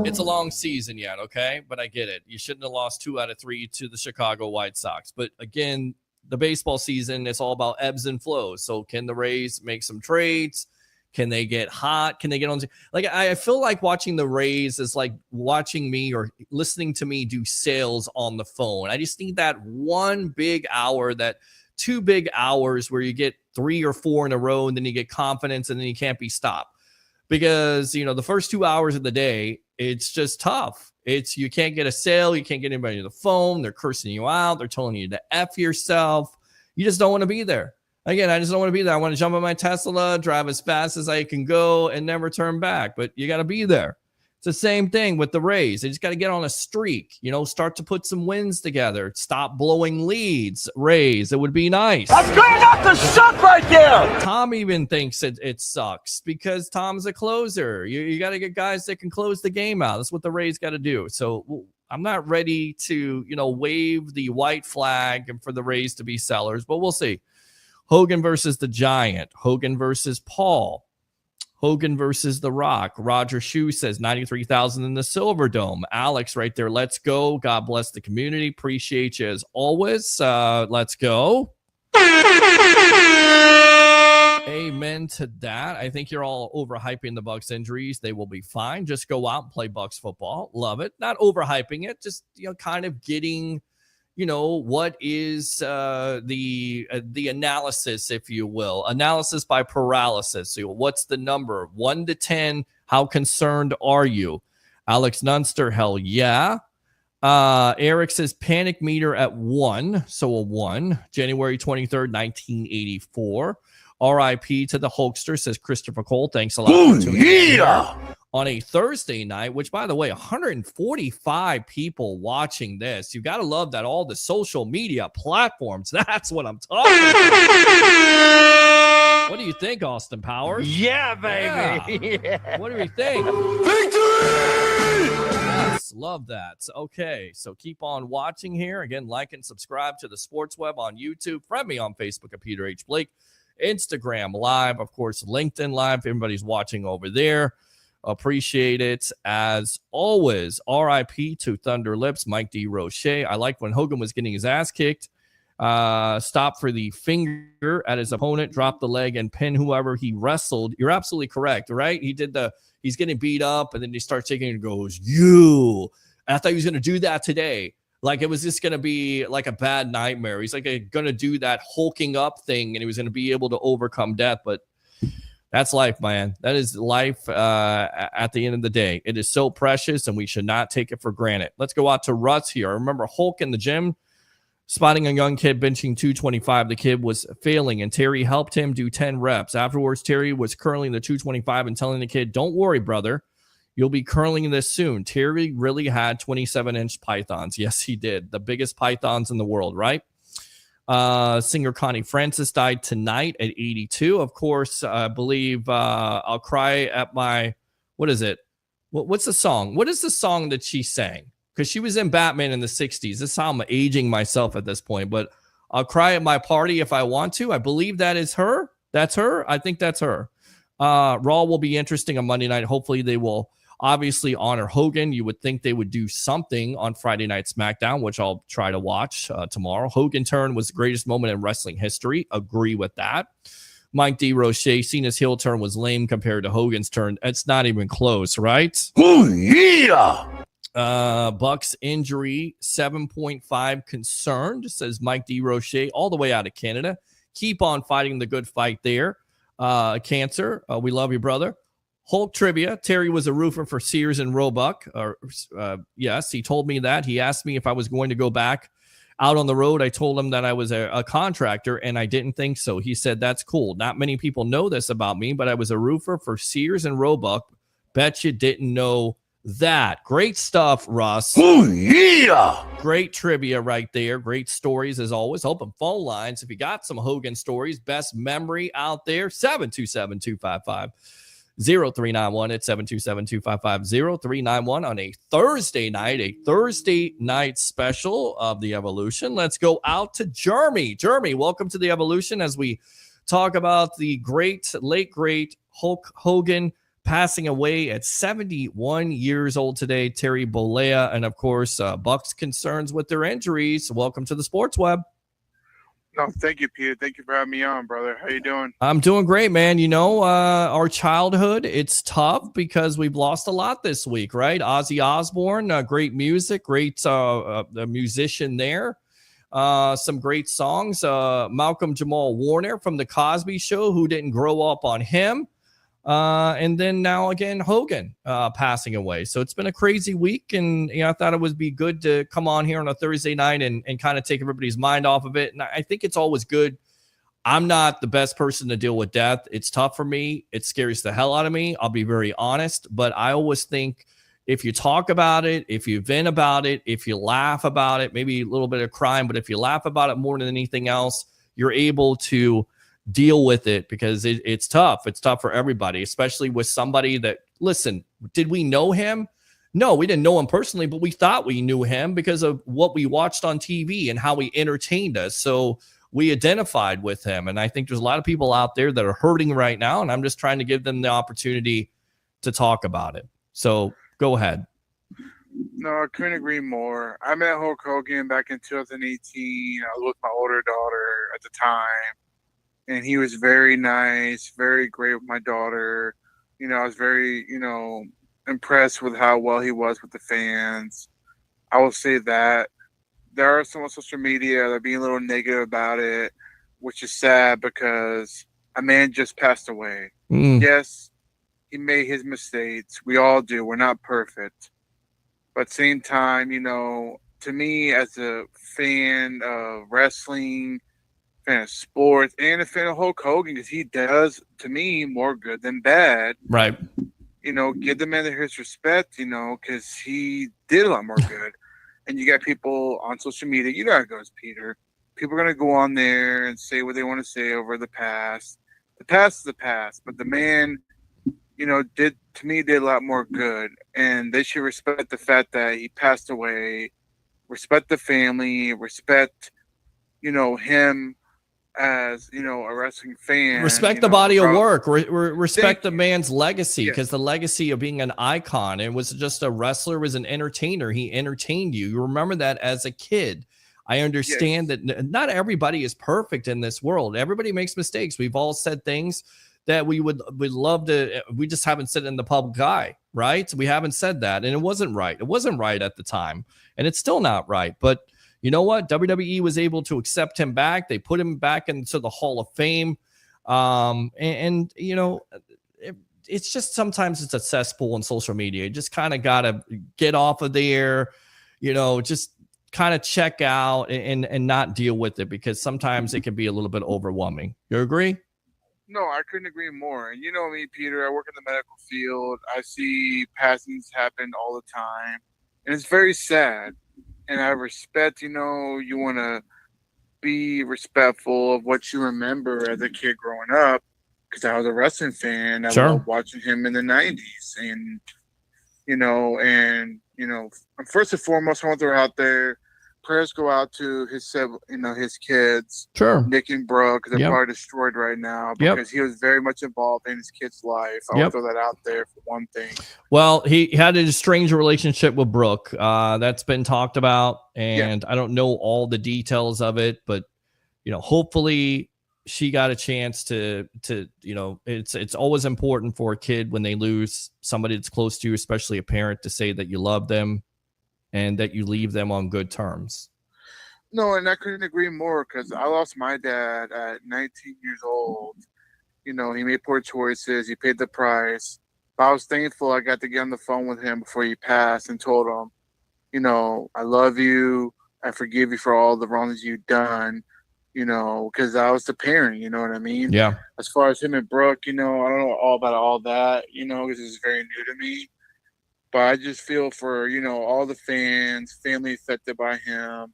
It's a long season yet, okay? But I get it. You shouldn't have lost 2 out of 3 to the Chicago White Sox. But again, the baseball season is all about ebbs and flows. So can the Rays make some trades? Can they get hot? Can they get on? Like, I feel like watching the Rays is like watching me or listening to me do sales on the phone. I just need that 1 big hour, that 2 big hours where you get 3 or 4 in a row, and then you get confidence, and then you can't be stopped. Because, the first 2 hours of the day, it's just tough. You can't get a sale. You can't get anybody on the phone. They're cursing you out. They're telling you to F yourself. You just don't want to be there. Again, I just don't want to be there. I want to jump in my Tesla, drive as fast as I can go, and never turn back. But you got to be there. It's the same thing with the Rays. They just got to get on a streak, start to put some wins together. Stop blowing leads, Rays. It would be nice. I'm going up the suck right there. Tom even thinks it sucks because Tom's a closer. You got to get guys that can close the game out. That's what the Rays got to do. So I'm not ready to, wave the white flag and for the Rays to be sellers, but we'll see. Hogan versus the Giant. Hogan versus Paul. Hogan versus The Rock. Roger Shue says 93,000 in the Silver Dome. Alex right there. Let's go. God bless the community. Appreciate you as always. Let's go. Amen to that. I think you're all overhyping the Bucs injuries. They will be fine. Just go out and play Bucs football. Love it. Not overhyping it. Just, kind of getting, what is the analysis, if you will. Analysis by paralysis. So what's the number? 1 to 10. How concerned are you? Alex Nunster, hell yeah. Eric says panic meter at 1. So a 1. January 23rd, 1984. RIP to the Hulkster, says Christopher Cole. Thanks a lot for tuning in on a Thursday night, which, by the way, 145 people watching this. You got to love that all the social media platforms. That's what I'm talking about. What do you think, Austin Powers? Yeah, baby. Yeah. What do you think? Victory! Yes, love that. Okay, so keep on watching here. Again, like and subscribe to the Sports Web on YouTube. Friend me on Facebook at Peter H. Blake. Instagram Live, of course, LinkedIn Live. Everybody's watching over there. Appreciate it. As always, RIP to Thunder Lips, Mike D. Roche. I like when Hogan was getting his ass kicked. Stop for the finger at his opponent, drop the leg, and pin whoever he wrestled. You're absolutely correct, right? He's getting beat up, and then he starts taking it and goes, you. And I thought he was going to do that today. Like it was just going to be like a bad nightmare. He's like going to do that hulking up thing, and he was going to be able to overcome death. But that's life, man. That is life at the end of the day. It is so precious, and we should not take it for granted. Let's go out to Russ here. I remember Hulk in the gym spotting a young kid benching 225. The kid was failing, and Terry helped him do 10 reps. Afterwards, Terry was curling the 225 and telling the kid, don't worry, brother. You'll be curling this soon. Terry really had 27-inch pythons. Yes, he did. The biggest pythons in the world, right? Singer Connie Francis died tonight at 82. Of course, I believe I'll Cry at My... What is it? What's the song? What is the song that she sang? Because she was in Batman in the 60s. This is how I'm aging myself at this point. But I'll Cry at My Party If I Want to. I believe that is her. That's her. I think that's her. Raw will be interesting on Monday night. Hopefully they will obviously honor Hogan. You would think they would do something on Friday Night SmackDown, which I'll try to watch tomorrow. Hogan turn was the greatest moment in wrestling history. Agree with that. Mike D. Roche, Cena's heel turn was lame compared to Hogan's turn. It's not even close, right? Oh, yeah. Bucs injury, 7.5 concerned, says Mike D. Roche, all the way out of Canada. Keep on fighting the good fight there. Cancer, we love you, brother. Hulk trivia. Terry was a roofer for Sears and Roebuck. Yes, he told me that. He asked me if I was going to go back out on the road. I told him that I was a contractor, and I didn't think so. He said, that's cool. Not many people know this about me, but I was a roofer for Sears and Roebuck. Bet you didn't know that. Great stuff, Russ. Oh, yeah. Great trivia right there. Great stories as always. Open phone lines. If you got some Hogan stories, best memory out there, 727-255. 0391 at 727-255-0391 on a Thursday night special of the Evolution. Let's go out to Jeremy. Jeremy, welcome to the Evolution as we talk about the late great Hulk Hogan passing away at 71 years old today. Terry Bollea, and of course, Bucs concerns with their injuries. Welcome to the Sports Web. No, thank you, Peter. Thank you for having me on, brother. How you doing? I'm doing great, man. Our childhood, it's tough because we've lost a lot this week, right? Ozzy Osbourne, great music, great musician there. Some great songs. Malcolm Jamal Warner from The Cosby Show, who didn't grow up on him. And then now again, Hogan passing away. So it's been a crazy week. And I thought it would be good to come on here on a Thursday night and kind of take everybody's mind off of it. And I think it's always good. I'm not the best person to deal with death. It's tough for me. It scares the hell out of me. I'll be very honest. But I always think if you talk about it, if you vent about it, if you laugh about it, maybe a little bit of crime, but if you laugh about it more than anything else, you're able to deal with it because it's tough. It's tough for everybody, especially with somebody that, listen, did we know him? No, we didn't know him personally, but we thought we knew him because of what we watched on TV and how he entertained us. So we identified with him. And I think there's a lot of people out there that are hurting right now. And I'm just trying to give them the opportunity to talk about it. So go ahead. No, I couldn't agree more. I met Hulk Hogan back in 2018. I was with my older daughter at the time. and he was very nice, very great with my daughter. I was very, impressed with how well he was with the fans. I will say that. There are some on social media that are being a little negative about it, which is sad because a man just passed away. Yes, he made his mistakes. We all do. We're not perfect. But at the same time, to me as a fan of wrestling, fan of sports, and a fan of Hulk Hogan, because he does, to me, more good than bad. Right. Give the man his respect, because he did a lot more good. And you got people on social media, you know how it goes, Peter. People are going to go on there and say what they want to say over the past. The past is the past, but the man, did a lot more good. And they should respect the fact that he passed away, respect the family, respect, him as, a wrestling fan. Respect the body of work. Respect the man's legacy, because the legacy of being an icon. It was just a wrestler, was an entertainer. He entertained you. You remember that as a kid. I understand that not everybody is perfect in this world. Everybody makes mistakes. We've all said things that we'd love to. We just haven't said it in the public eye, right? We haven't said that, and it wasn't right. It wasn't right at the time, and it's still not right. But you know what? WWE was able to accept him back. They put him back into the Hall of Fame. It's just sometimes it's a cesspool on social media. You just kind of got to get off of there, just kind of check out and not deal with it, because sometimes it can be a little bit overwhelming. You agree? No, I couldn't agree more. And you know me, Peter, I work in the medical field. I see passings happen all the time, and it's very sad. And I respect, you want to be respectful of what you remember as a kid growing up, because I was a wrestling fan. I loved watching him in the 90s. And, first and foremost, I want to throw out there, prayers go out to his kids, Nick and Brooke, because they're probably destroyed right now because he was very much involved in his kid's life. I want to throw that out there for one thing. Well, he had a strange relationship with Brooke. That's been talked about, and I don't know all the details of it, but hopefully she got a chance to it's always important for a kid when they lose somebody that's close to you, especially a parent, to say that you love them and that you leave them on good terms. No, and I couldn't agree more, because I lost my dad at 19 years old. He made poor choices. He paid the price. But I was thankful I got to get on the phone with him before he passed and told him, I love you. I forgive you for all the wrongs you've done, because I was the parent, you know what I mean? Yeah. As far as him and Brooke, I don't know all about all that, because it's very new to me. But I just feel for, all the fans, family affected by him.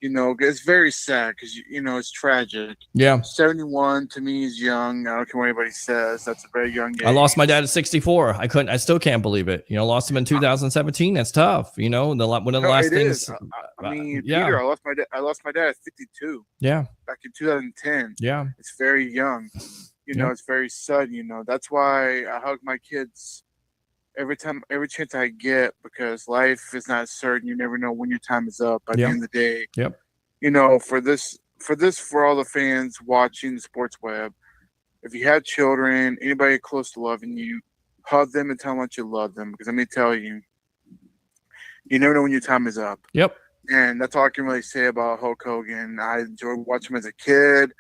It's very sad because, it's tragic. Yeah. 71 to me is young. I don't care what anybody says. That's a very young age. I lost my dad at 64. I still can't believe it. Lost him in 2017. That's tough. One of the last things. Peter, I lost my dad at 52. Yeah. Back in 2010. Yeah. It's very young. It's very sudden. That's why I hug my kids every chance I get, because life is not certain. You never know when your time is up at the end of the day. Yep. For all the fans watching the Sports Web, if you have children, anybody close to loving you, hug them and tell them that you love them, because let me tell you, you never know when your time is up. Yep. And that's all I can really say about Hulk Hogan. I enjoyed watching him as a kid.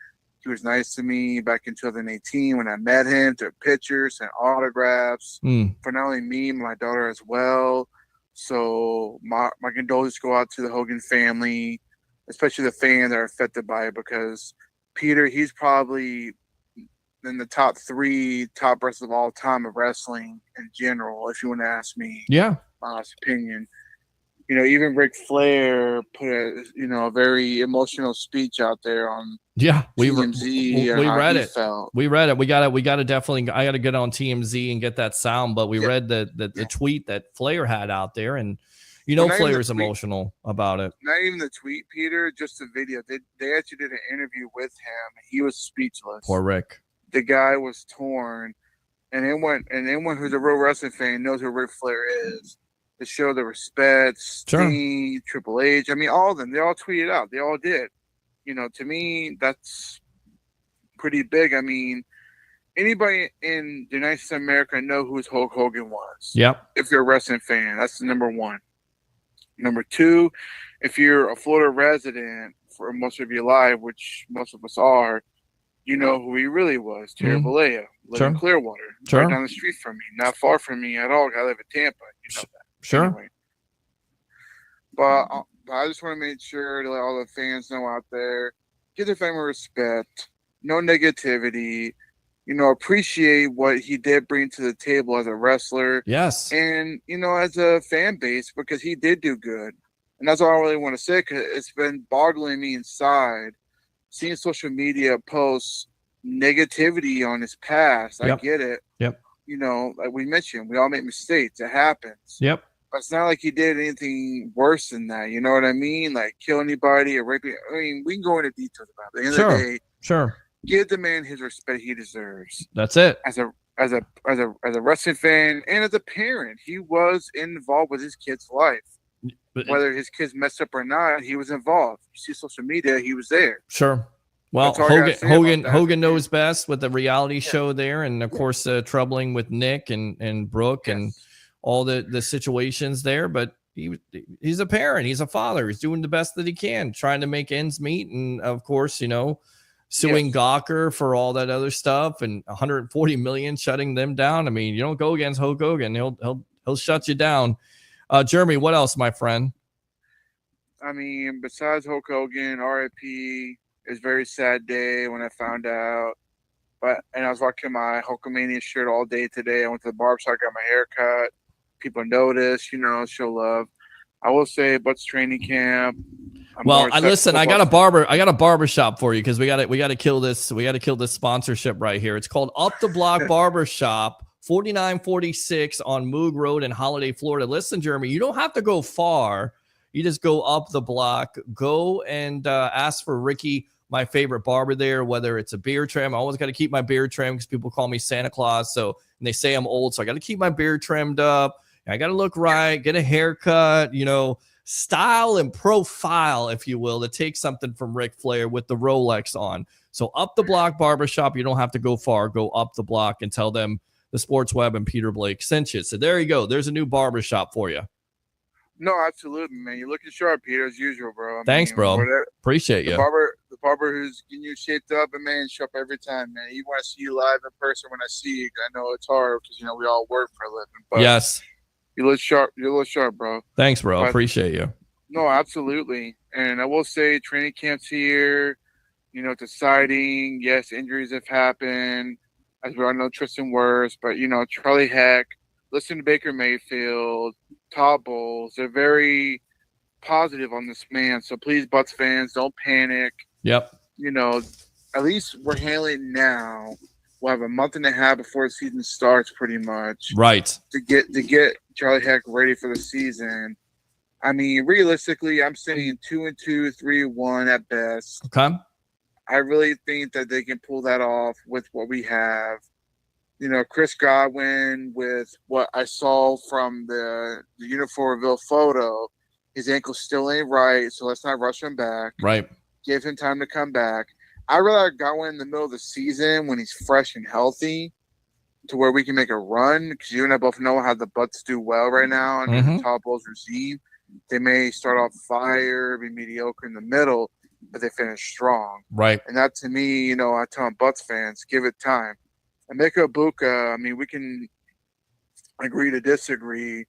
He was nice to me back in 2018 when I met him, took pictures and autographs for not only me, my daughter as well. So my condolences go out to the Hogan family, especially the fans that are affected by it, because Peter, he's probably in the top 3 top wrestlers of all time of wrestling in general, if you want to ask me. Yeah. My honest opinion. Even Ric Flair put a very emotional speech out there on we TMZ. We read it. We read it. We got to definitely. I got to get on TMZ and get that sound. But we read the tweet that Flair had out there, and Flair's emotional about it. Not even the tweet, Peter, just the video. They actually did an interview with him. He was speechless. Poor Rick. The guy was torn, and anyone who's a real wrestling fan knows who Ric Flair is. To show the respect, Sting, Triple H. I mean, all of them. They all tweeted out. They all did. To me, that's pretty big. I mean, anybody in the United States of America know who Hulk Hogan was. Yep. If you're a wrestling fan, that's number one. Number two, if you're a Florida resident for most of your life, which most of us are, you know who he really was. Terry Bollea, live in Clearwater, right down the street from me, not far from me at all. I live in Tampa. You know that. Sure. Anyway. But I just want to make sure to let all the fans know out there, give their family respect, no negativity, you know, appreciate what he did bring to the table as a wrestler. Yes. And, you know, as a fan base, because he did do good. And that's all I really want to say, because it's been boggling me inside, seeing social media posts negativity on his past. Yep. I get it. Yep. You know, like we mentioned, we all make mistakes. It happens. Yep. But it's not like he did anything worse than that. You know what I mean? Like kill anybody or rape. I mean, we can go into details about it. At the end of the day, Sure. give the man his respect he deserves. That's it. As a wrestling fan and as a parent, he was involved with his kid's life. Whether his kids messed up or not, he was involved. You see social media, he was there. Sure. Well, Hogan knows best with the reality show there, and of course troubling with Nick and Brooke and all the situations there. But he's a parent, he's a father, he's doing the best that he can, trying to make ends meet, and of course, you know, suing Gawker for all that other stuff and 140 million shutting them down. I mean, you don't go against Hulk Hogan, he'll shut you down. Jeremy, what else, my friend? I mean, besides Hulk Hogan, RIP, it was a very sad day when I found out. And I was rocking my Hulkamania shirt all day today. I went to the barbershop, got my hair cut. People noticed, you know, show love. I will say, Bucs training camp. I got a barber shop for you, because we got to kill this. We got to kill this sponsorship right here. It's called Up the Block Barber Shop, 4946 on Moog Road in Holiday, Florida. Listen, Jeremy, you don't have to go far. You just go up the block. Go and ask for Ricky, my favorite barber there, whether it's a beard trim. I always got to keep my beard trimmed because people call me Santa Claus. And they say I'm old, so I got to keep my beard trimmed up. I got to look right, get a haircut, you know, style and profile, if you will, to take something from Ric Flair with the Rolex on. So Up the Block Barbershop, you don't have to go far. Go up the block and tell them the Sports Web and Peter Blake sent you. So there you go. There's a new barbershop for you. No, absolutely, man. You're looking sharp, Peter, as usual, bro. Thanks, bro. Appreciate you. The barber who's getting you shaped up, and man, show up every time, man. You want to see you live in person when I see you. I know it's hard because, you know, we all work for a living. But yes. You look sharp. You look sharp, bro. Thanks, bro. Appreciate you. No, absolutely. And I will say training camp's here. You know, it's exciting. Yes, injuries have happened. As we all know, Tristan Wirfs. But, you know, Charlie Heck, listen to Baker Mayfield, Todd Bowles. They're very positive on this man. So please, Bucs fans, don't panic. Yep. You know, at least we're handling it now. We'll have a month and a half before the season starts, pretty much. Right. To get Charlie Heck ready for the season. I mean, realistically, I'm saying 2-2, 3-1 at best. Okay. I really think that they can pull that off with what we have. You know, Chris Godwin, with what I saw from the uniform reveal photo, his ankle still ain't right, so let's not rush him back. Right. Give him time to come back. I'd rather Godwin in the middle of the season when he's fresh and healthy, to where we can make a run, because you and I both know how the Bucs do well right now under the Todd Bowles regime. They may start off fire, be mediocre in the middle, but they finish strong. Right. And that, to me, you know, I tell Bucs fans, give it time. Emeka Egbuka, I mean, we can agree to disagree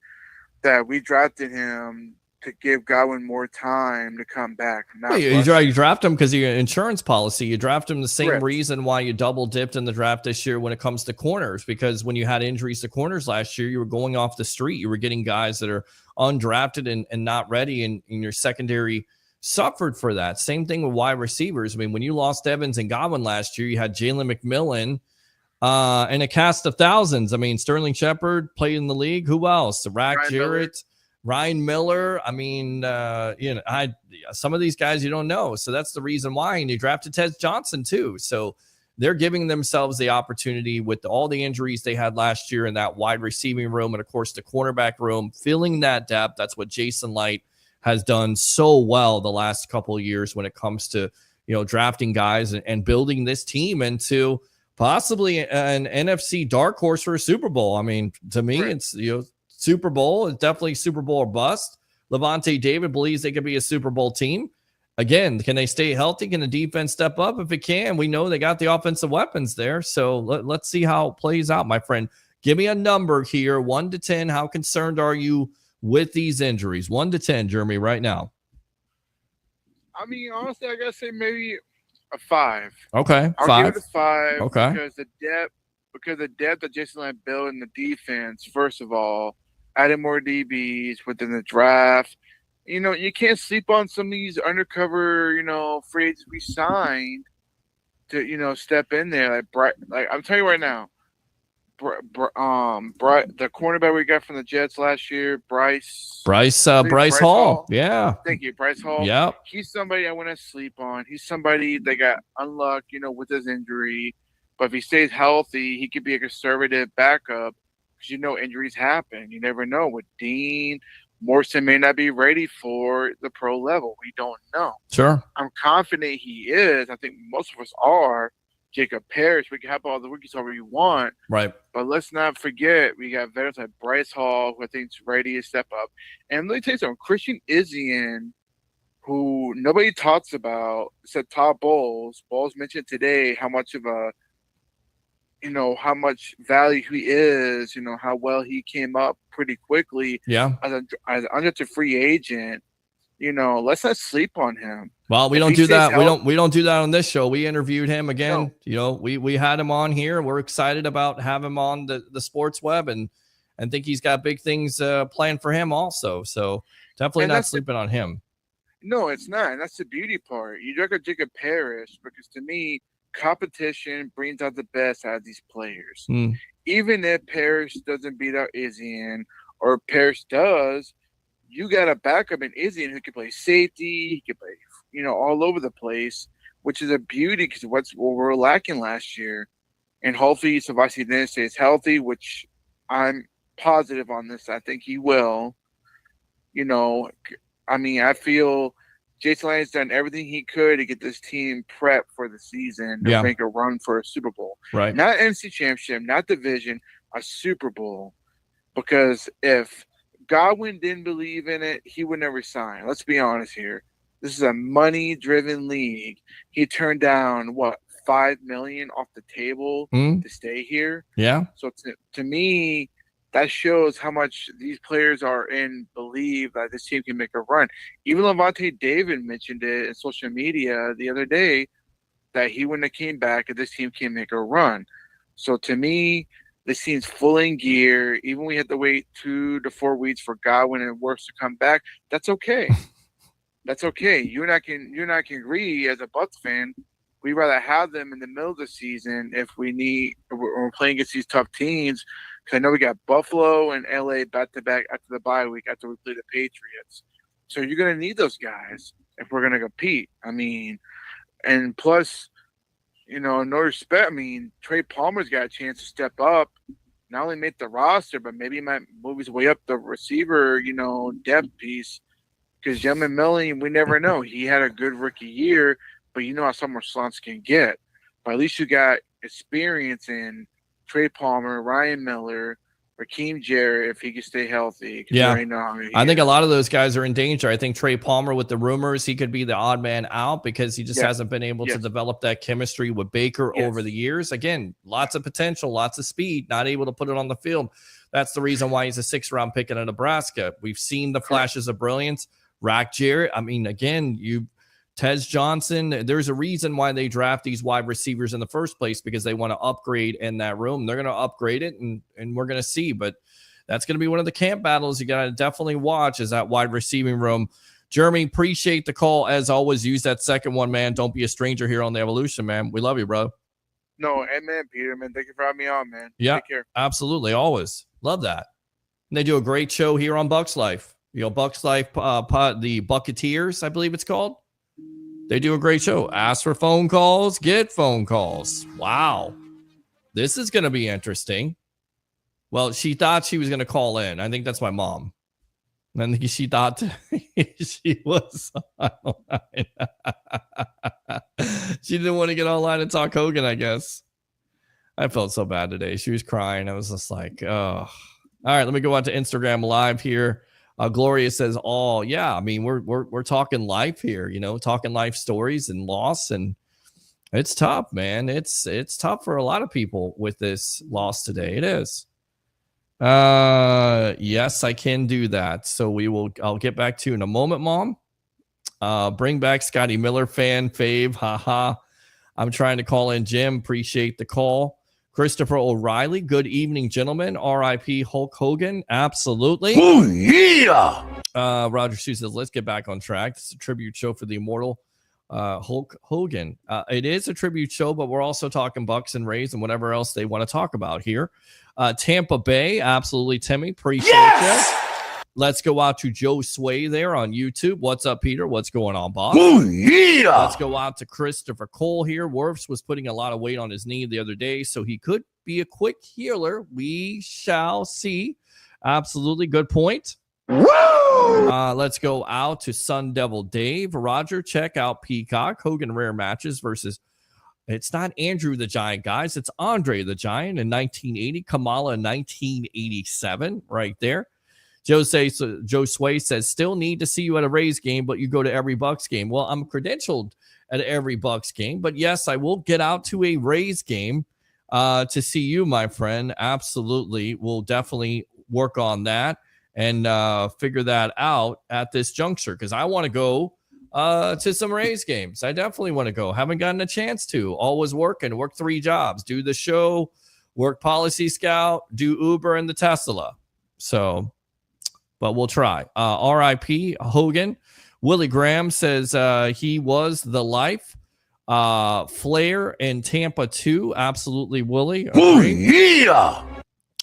that we drafted him to give Godwin more time to come back. You draft him because of your insurance policy. You draft him the same reason why you double dipped in the draft this year when it comes to corners, because when you had injuries to corners last year, you were going off the street. You were getting guys that are undrafted and not ready, and your secondary suffered for that. Same thing with wide receivers. I mean, when you lost Evans and Godwin last year, you had Jalen McMillan and a cast of thousands. I mean, Sterling Shepard played in the league. Who else? Rack Jarrett. Ryan Miller. I mean, you know, some of these guys you don't know. So that's the reason why. And you drafted Ted Johnson too. So they're giving themselves the opportunity with all the injuries they had last year in that wide receiving room and, of course, the cornerback room, filling that depth. That's what Jason Light has done so well the last couple of years when it comes to, drafting guys and building this team into possibly an NFC dark horse for a Super Bowl. I mean, to me, it's, Super Bowl is definitely Super Bowl or bust. Levante David believes they could be a Super Bowl team. Again, can they stay healthy? Can the defense step up? If it can, we know they got the offensive weapons there. So let's see how it plays out, my friend. Give me a number here, 1 to 10. How concerned are you with these injuries? 1 to 10, Jeremy, right now. I mean, honestly, I gotta say maybe a 5. Okay, I'll 5. give it a 5. Okay, because the depth that Jason Light built in the defense. First of all, added more DBs within the draft. You can't sleep on some of these undercover, free agents we signed to, step in there. Like I'm telling you right now, the cornerback we got from the Jets last year, Bryce Hall. Yeah. Thank you, Bryce Hall. Yep. He's somebody I want to sleep on. He's somebody that got unluck, with his injury. But if he stays healthy, he could be a conservative backup because injuries happen. You never know. With Dean, Morrison may not be ready for the pro level. We don't know. Sure. I'm confident he is. I think most of us are. Jacob Parrish, we can have all the rookies over you want. Right. But let's not forget, we got veterans like Bryce Hall, who I think is ready to step up. And let me tell you something, Christian Izien, who nobody talks about, said Todd Bowles. Bowles mentioned today how much of a, how much value he is, how well he came up pretty quickly. Yeah. As an undrafted free agent. Let's not sleep on him. Well, we don't do that. We don't do that on this show. We interviewed him again. No. We had him on here. We're excited about having him on the sports web and think he's got big things planned for him also. So definitely not sleeping on him. No, it's not. And that's the beauty part. You look at Jacob Parrish because to me, competition brings out the best out of these players. Even if Parrish doesn't beat out Izien or Parrish does, you got a backup in Izien who can play safety. He can play, all over the place, which is a beauty because what we're lacking last year. And hopefully Savasi Dennis stays healthy, which I'm positive on this. I think he will. I feel Jason Lyon's done everything he could to get this team prepped for the season to make a run for a Super Bowl. Right. Not NFC Championship, not division, a Super Bowl. Because if Godwin didn't believe in it, he would never sign. Let's be honest here. This is a money-driven league. He turned down, $5 million off the table to stay here? Yeah. So to me, that shows how much these players believe that this team can make a run. Even Levante David mentioned it in social media the other day that he wouldn't have came back if this team can make a run. So to me, this team's full in gear. Even we had to wait 2 to 4 weeks for Godwin and Wirfs to come back. That's okay. That's okay. You and I can agree as a Bucs fan. We'd rather have them in the middle of the season if we're playing against these tough teams. Because I know we got Buffalo and LA back to back after the bye week after we play the Patriots. So you're going to need those guys if we're going to compete. And plus, no respect. Trey Palmer's got a chance to step up, not only make the roster, but maybe he might move his way up the receiver, depth piece. Because Jalen Millie, we never know. He had a good rookie year, but how some slumps can get. But at least you got experience in Trey Palmer, Ryan Miller, Raheem Jarrett, if he can stay healthy. Yeah. I think a lot of those guys are in danger. I think Trey Palmer, with the rumors, he could be the odd man out because he just hasn't been able to develop that chemistry with Baker over the years. Again, lots of potential, lots of speed, not able to put it on the field. That's the reason why he's a 6th-round pick in Nebraska. We've seen the flashes of brilliance. Rack Jarrett, Tez Johnson, there's a reason why they draft these wide receivers in the first place, because they want to upgrade in that room. They're going to upgrade it, and we're going to see. But that's going to be one of the camp battles you got to definitely watch, is that wide receiving room. Jeremy, appreciate the call. As always, use that second one, man. Don't be a stranger here on the Evolution, man. We love you, bro. No, amen, Peter, man. Thank you for having me on, man. Yeah, take care. Absolutely. Always. Love that. And they do a great show here on Bucs Life. Bucs Life, the Buccaneers, I believe it's called. They do a great show. Ask for phone calls, get phone calls. Wow. This is going to be interesting. Well, she thought she was going to call in. I think that's my mom. And she thought she was online. She didn't want to get online and talk Hogan, I guess. I felt so bad today. She was crying. I was just like, oh. All right, let me go on to Instagram Live here. Gloria says, "Oh, yeah. I mean, we're talking life here, talking life stories and loss, and it's tough, man. It's tough for a lot of people with this loss today. It is. Yes, I can do that. So I'll get back to you in a moment, Mom. Bring back Scotty Miller fan fave. Haha. I'm trying to call in Jim. Appreciate the call. Christopher O'Reilly. Good evening, gentlemen. R.I.P. Hulk Hogan. Absolutely. Oh, yeah. Roger Sue says, let's get back on track. It's a tribute show for the immortal Hulk Hogan. It is a tribute show, but we're also talking Bucs and Rays and whatever else they want to talk about here. Tampa Bay. Absolutely, Timmy. Appreciate you. Let's go out to Joe Sway there on YouTube. What's up, Peter? What's going on, boss? Oh, yeah. Let's go out to Christopher Cole here. Werfs was putting a lot of weight on his knee the other day, so he could be a quick healer. We shall see. Absolutely. Good point. Woo! Let's go out to Sun Devil Dave. Roger, check out Peacock. Hogan rare matches versus, it's not Andrew the Giant, guys. It's Andre the Giant in 1980. Kamala in 1987 right there. Joe Sway says, still need to see you at a Rays game, but you go to every Bucs game. Well, I'm credentialed at every Bucs game, but yes, I will get out to a Rays game to see you, my friend. Absolutely. We'll definitely work on that and figure that out at this juncture, because I want to go to some Rays games. I definitely want to go. Haven't gotten a chance to. Always work 3 jobs. Do the show, work Policy Scout, do Uber and the Tesla. So... but we'll try. R.I.P. Hogan. Willie Graham says he was the life. Flair in Tampa 2. Absolutely, Willie. Oh, yeah.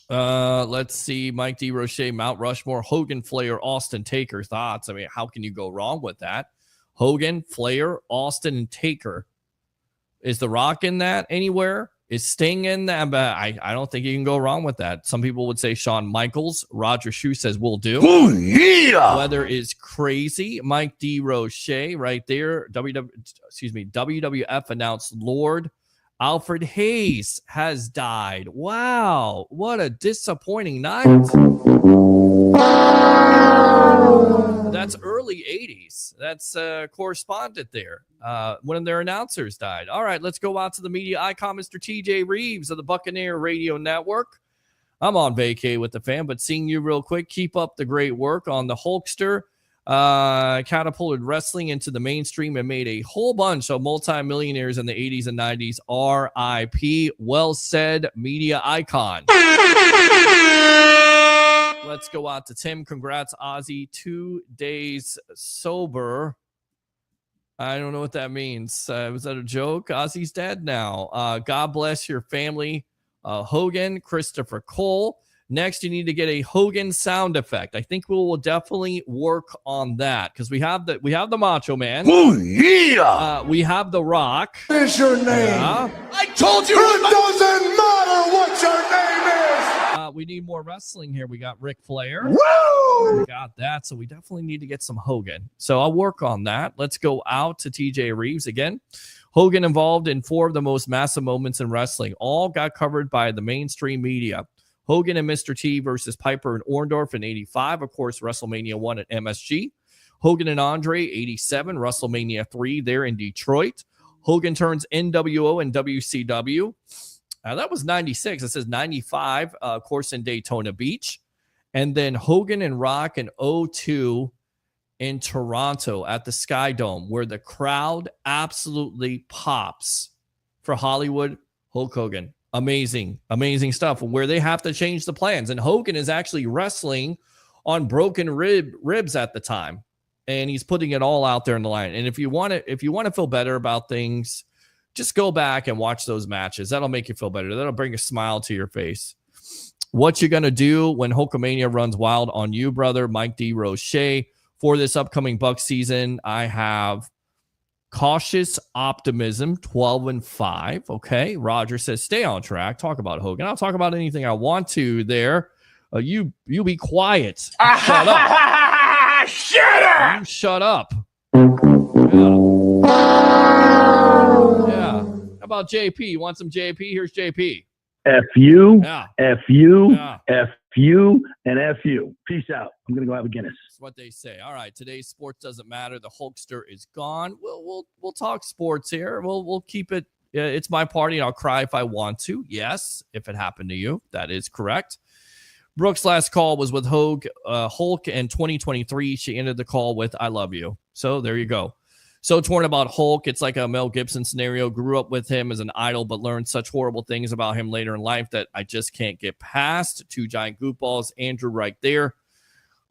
Let's see. Mike D. Roche, Mount Rushmore, Hogan, Flair, Austin, Taker. Thoughts? I mean, how can you go wrong with that? Hogan, Flair, Austin, and Taker. Is The Rock in that anywhere? Is Sting in that? But I don't think you can go wrong with that. Some people would say Shawn Michaels. Roger Shue says will do. Oh, yeah. Weather is crazy. Mike D. Roche right there. WWF announced Lord Alfred Hayes has died. Wow. What a disappointing night. That's early 80s. That's correspondent there. One of their announcers died. All right, let's go out to the media icon, Mr. TJ Reeves of the Buccaneer Radio Network. I'm on vacay with the fam, but seeing you real quick. Keep up the great work on the Hulkster. Catapulted wrestling into the mainstream and made a whole bunch of multimillionaires in the 80s and 90s. R.I.P. Well said, media icon. Let's go out to Tim. Congrats, Ozzy. 2 days sober. I don't know what that means. Was that a joke? Ozzy's dead now. God bless your family. Hogan, Christopher Cole. Next, you need to get a Hogan sound effect. I think we will definitely work on that because we have the Macho Man. Oh, yeah. We have the Rock. What is your name? I told you it doesn't matter what your name is. We need more wrestling here. We got Ric Flair. Woo! We got that. So we definitely need to get some Hogan. So I'll work on that. Let's go out to TJ Reeves again. Hogan involved in 4 of the most massive moments in wrestling. All got covered by the mainstream media. Hogan and Mr. T versus Piper and Orndorff in 85. Of course, WrestleMania 1 at MSG. Hogan and Andre, 87. WrestleMania 3 there in Detroit. Hogan turns NWO and WCW. That was 96. It says 95, of course, in Daytona Beach. And then Hogan and Rock in 02 in Toronto at the Sky Dome, where the crowd absolutely pops for Hollywood Hulk Hogan. Amazing, amazing stuff where they have to change the plans. And Hogan is actually wrestling on broken ribs at the time. And he's putting it all out there in the line. And if you want to feel better about things, just go back and watch those matches. That'll make you feel better. That'll bring a smile to your face. What you going to do when Hulkamania runs wild on you, brother? Mike D. Roche. For this upcoming Bucs season, I have cautious optimism, 12-5. Okay. Roger says, stay on track. Talk about Hogan. I'll talk about anything I want to there. You be quiet. Shut up. shitter! You shut up. Yeah. How about JP? You want some JP? Here's JP. F you, Yeah. F you, Yeah. F you, and F you. Peace out. I'm going to go have a Guinness. That's what they say. All right. Today's sports doesn't matter. The Hulkster is gone. We'll talk sports here. We'll keep it. It's my party, and I'll cry if I want to. Yes, if it happened to you. That is correct. Brooke's last call was with Hulk in 2023. She ended the call with "I love you." So there you go. So torn about Hulk. It's like a Mel Gibson scenario. Grew up with him as an idol, but learned such horrible things about him later in life that I just can't get past. 2 giant goofballs. Andrew right there.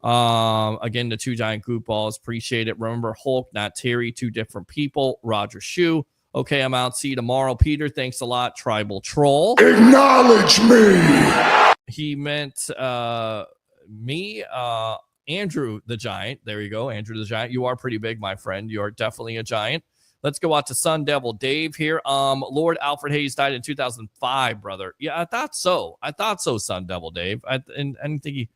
Again, the 2 giant goofballs. Appreciate it. Remember Hulk, not Terry. 2 different people. Roger Shoe. Okay, I'm out. See you tomorrow. Peter, thanks a lot. Tribal Troll. Acknowledge me. He meant me, Andrew the Giant. There you go, Andrew the Giant. You are pretty big, my friend. You are definitely a giant. Let's go out to Sun Devil Dave here. Lord Alfred Hayes died in 2005, brother. Yeah, I thought so. Sun Devil Dave. I didn't think he...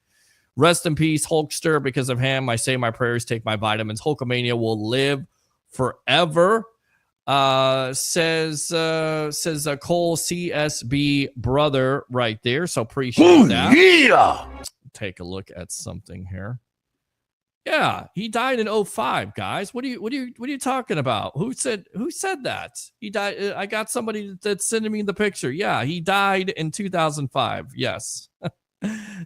Rest in peace, Hulkster. Because of him, I say my prayers, take my vitamins. Hulkamania will live forever. Says Cole CSB brother right there. So appreciate that. Yeah. Take a look at something here. Yeah, he died in 2005, guys. What are you talking about? Who said that? He died. I got somebody that's sending me the picture. Yeah, he died in 2005. Yes.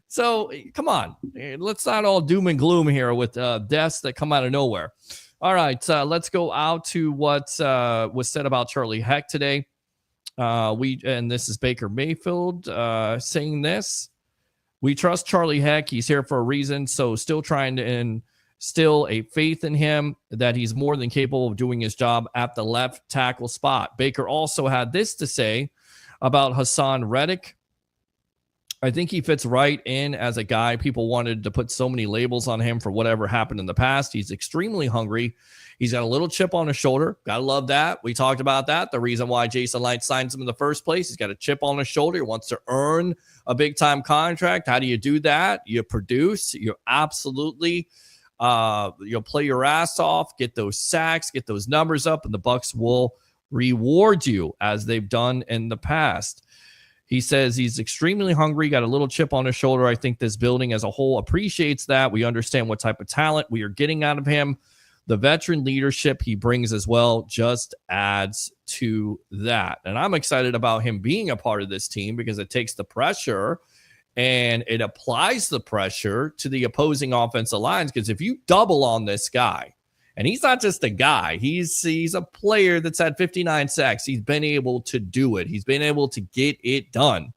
So come on, let's not all doom and gloom here with deaths that come out of nowhere. All right, let's go out to what was said about Charlie Heck today. And this is Baker Mayfield saying this. We trust Charlie Heck. He's here for a reason. So still trying to instill a faith in him that he's more than capable of doing his job at the left tackle spot. Baker also had this to say about Hassan Reddick. I think he fits right in as a guy. People wanted to put so many labels on him for whatever happened in the past. He's extremely hungry. He's got a little chip on his shoulder. Gotta love that. We talked about that. The reason why Jason Light signs him in the first place. He's got a chip on his shoulder. He wants to earn a big-time contract. How do you do that? You produce. You absolutely you'll play your ass off, get those sacks, get those numbers up, and the Bucs will reward you as they've done in the past. He says he's extremely hungry, got a little chip on his shoulder. I think this building as a whole appreciates that. We understand what type of talent we are getting out of him. The veteran leadership he brings as well just adds to that. And I'm excited about him being a part of this team because it takes the pressure and it applies the pressure to the opposing offensive lines. Because if you double on this guy, and he's not just a guy, he's a player that's had 59 sacks. He's been able to do it. He's been able to get it done.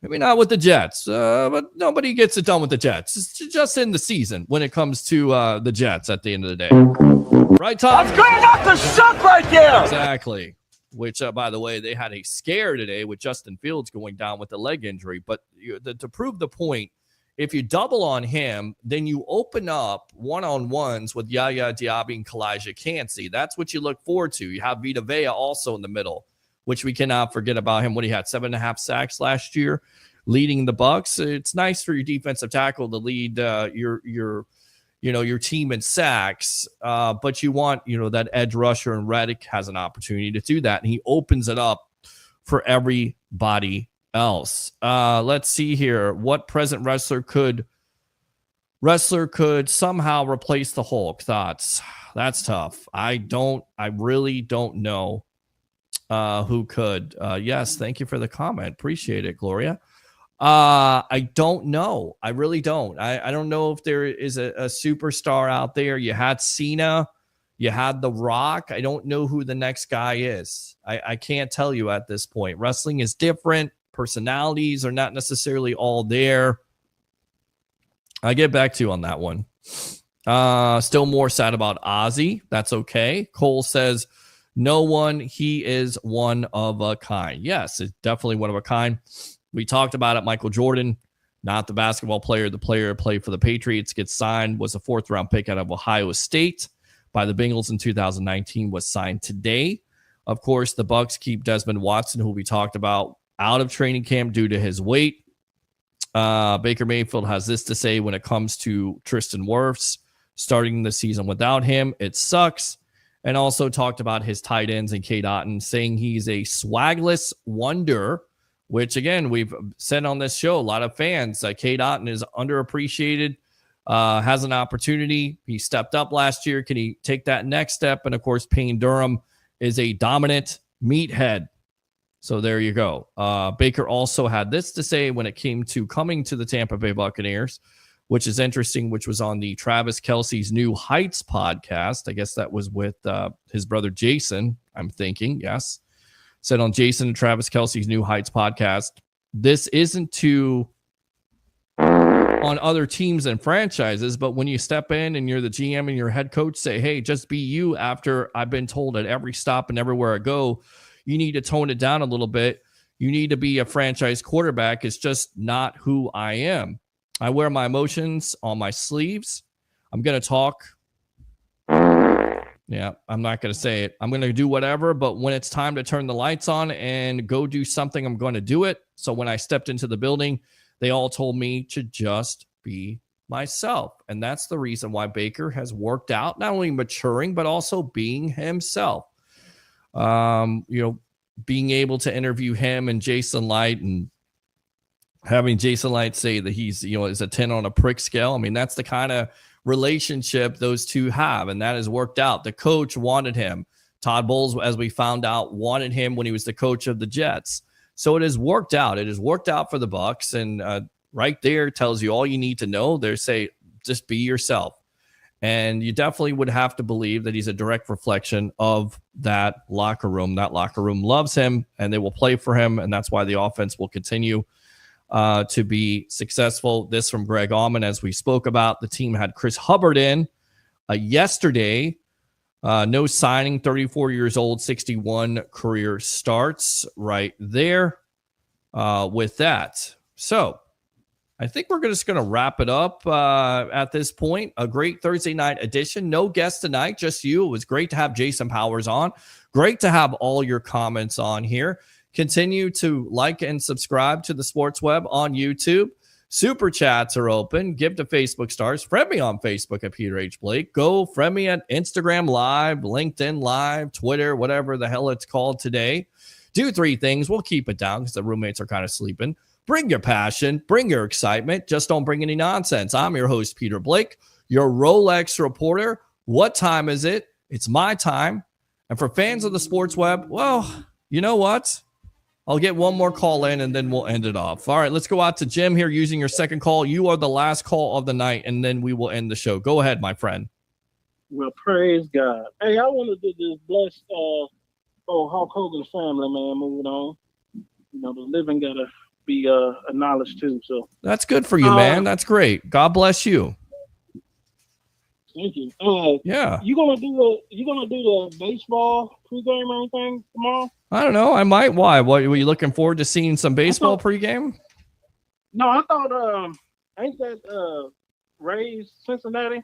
Maybe not with the Jets, but nobody gets it done with the Jets. It's just in the season when it comes to the Jets at the end of the day. Right, Tom? That's good enough to suck right there. Exactly. Which, by the way, they had a scare today with Justin Fields going down with the leg injury. But to prove the point, if you double on him, then you open up one-on-ones with Yaya Diaby and Kalijah Kancey. That's what you look forward to. You have Vita Vea also in the middle, which we cannot forget about him. What he had, 7.5 sacks last year, leading the Bucs. It's nice for your defensive tackle to lead your team in sacks, but you want that edge rusher, and Reddick has an opportunity to do that, and he opens it up for everybody else. Let's see here. What present wrestler could somehow replace the Hulk? Thoughts? That's tough. I really don't know who could. Yes, thank you for the comment. Appreciate it, Gloria. I don't know. I really don't. I don't know if there is a superstar out there. You had Cena, you had The Rock. I don't know who the next guy is. I can't tell you at this point. Wrestling is different. Personalities are not necessarily all there. I get back to you on that one. Still more sad about Ozzy. That's okay. Cole says, no one. He is one of a kind. Yes, it's definitely one of a kind. We talked about it. Michael Jordan, not the basketball player. The player played for the Patriots, gets signed, was a 4th-round pick out of Ohio State by the Bengals in 2019, was signed today. Of course, the Bucs keep Desmond Watson, who we talked about, out of training camp due to his weight. Baker Mayfield has this to say when it comes to Tristan Wirfs. starting the season without him. It sucks. And also talked about his tight ends and Cade Otton, saying he's a swagless wonder, which, again, we've said on this show, a lot of fans, Cade Otton is underappreciated, has an opportunity. He stepped up last year. Can he take that next step? And, of course, Payne Durham is a dominant meathead. So there you go. Baker also had this to say when it came to coming to the Tampa Bay Buccaneers, which is interesting, which was on the Travis Kelce's New Heights podcast. I guess that was with his brother Jason, I'm thinking. Yes. Said on Jason and Travis Kelce's New Heights podcast, this isn't on other teams and franchises, but when you step in and you're the GM and your head coach say, hey, just be you, after I've been told at every stop and everywhere I go, you need to tone it down a little bit. You need to be a franchise quarterback. It's just not who I am. I wear my emotions on my sleeves. I'm going to talk. Yeah, I'm not going to say it. I'm going to do whatever, but when it's time to turn the lights on and go do something, I'm going to do it. So when I stepped into the building, they all told me to just be myself. And that's the reason why Baker has worked out, not only maturing, but also being himself. Being able to interview him and Jason Light, and having Jason Light say that he's, is a 10 on a prick scale. I mean, that's the kind of relationship those two have, and that has worked out. The coach wanted him. Todd Bowles, as we found out, wanted him when he was the coach of the Jets. So it has worked out. It has worked out for the Bucs, and right there tells you all you need to know. They say, just be yourself. And you definitely would have to believe that he's a direct reflection of that locker room. That locker room loves him, and they will play for him, and that's why the offense will continue to be successful. This from Greg Allman, as we spoke about. The team had Chris Hubbard in yesterday. No signing, 34 years old, 61 career starts right there with that. So I think we're just going to wrap it up at this point. A great Thursday night edition. No guest tonight, just you. It was great to have Jason Powers on. Great to have all your comments on here. Continue to like and subscribe to the Sports Web on YouTube. Super chats are open. Give to Facebook stars. Friend me on Facebook at Peter H. Blake. Go friend me at Instagram Live, LinkedIn Live, Twitter, whatever the hell it's called today. Do three things. We'll keep it down because the roommates are kind of sleeping. Bring your passion. Bring your excitement. Just don't bring any nonsense. I'm your host, Peter Blake, your Rolex reporter. What time is it? It's my time. And for fans of the Sports Web, well, you know what? I'll get one more call in and then we'll end it off. All right, let's go out to Jim here using your second call. You are the last call of the night, and then we will end the show. Go ahead, my friend. Well, praise God. Hey, I wanted to just bless Hulk Hogan's family, man, moving on. The living got to be acknowledged too. So that's good for you, man. That's great. God bless you. Thank you. Yeah. You gonna do the baseball pregame or anything tomorrow? I don't know. I might. Why? What were you looking forward to seeing some baseball pregame? No, I thought ain't that Rays Cincinnati?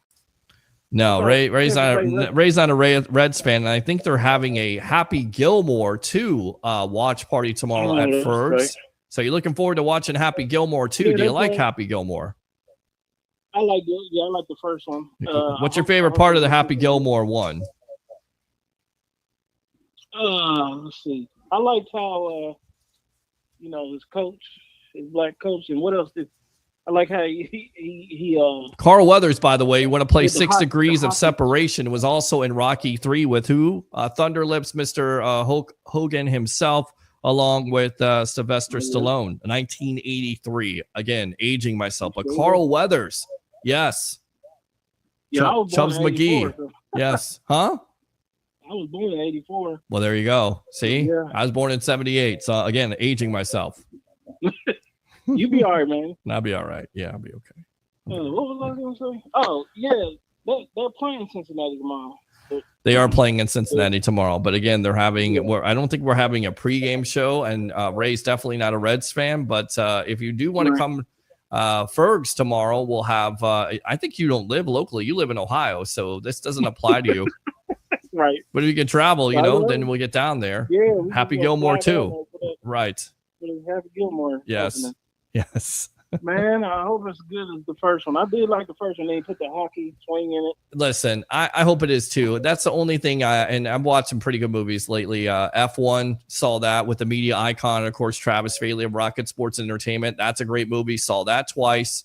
No, Ray's not a Reds fan, and I think they're having a Happy Gilmore 2 watch party tomorrow at Ferg's. Right. So you're looking forward to watching Happy Gilmore 2. Do you like Happy Gilmore? I like it. Yeah, I like the first one. What's your favorite part of the Happy Gilmore 1? Let's see. I liked how his coach, his black coach, and what else did I like how he Carl Weathers, by the way, you want to play 6 Degrees of Separation, was also in Rocky 3 with who? Thunder Lips, Mr. Hulk Hogan himself, along with Sylvester Stallone, 1983. Again, aging myself, but Carl Weathers, yes. Yeah, Chubbs McGee, so. Yes, huh? I was born in 84. Well, there you go. See, yeah. I was born in 78. So again, aging myself. You be all right, man. I'll be all right. Yeah, I'll be okay. What was I going to say? Oh, yeah, they're playing Cincinnati tomorrow. They are playing in Cincinnati tomorrow, but again, they're having. I don't think we're having a pregame show, and Ray's definitely not a Reds fan. But if you do want to come, Ferg's tomorrow, we'll have. I think you don't live locally; you live in Ohio, so this doesn't apply to you. Right. But if you can travel, then we'll get down there. Yeah. Happy Gilmore too. Right. Happy Gilmore. Yes. Yes. Man, I hope it's good as the first one. I did like the first one. They put the hockey swing in it. Listen, I hope it is too. That's the only thing. And I'm watching pretty good movies lately. F1, saw that with the media icon, of course, Travis Faley of Rocket Sports Entertainment. That's a great movie. Saw that twice.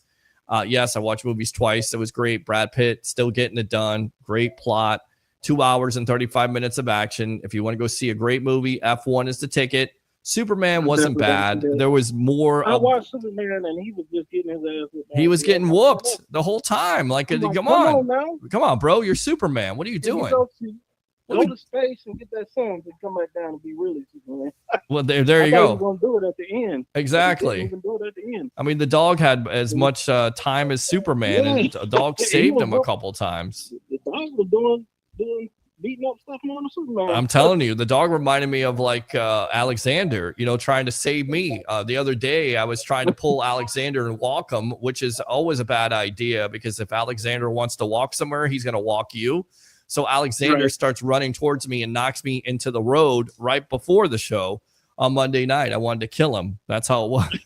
Yes, I watched movies twice. It was great. Brad Pitt still getting it done. Great plot. 2 hours and 35 minutes of action. If you want to go see a great movie, F1 is the ticket. Superman wasn't bad. There was more. I watched Superman, and he was just getting his ass whooped. He was getting whooped the whole time. Like, come on, bro. You're Superman. What are you doing? Go to space and get that sun to come back down and be really Superman. Well, there you go. He was going to do it at the end. Exactly. Even do it at the end. I mean, the dog had as much time as Superman, and the dog saved him a couple times. The dog was doing beating up stuff on the Superman. I'm telling you, the dog reminded me of like Alexander, trying to save me. The other day, I was trying to pull Alexander and walk him, which is always a bad idea because if Alexander wants to walk somewhere, he's going to walk you. So Alexander starts running towards me and knocks me into the road right before the show on Monday night. I wanted to kill him. That's how it was.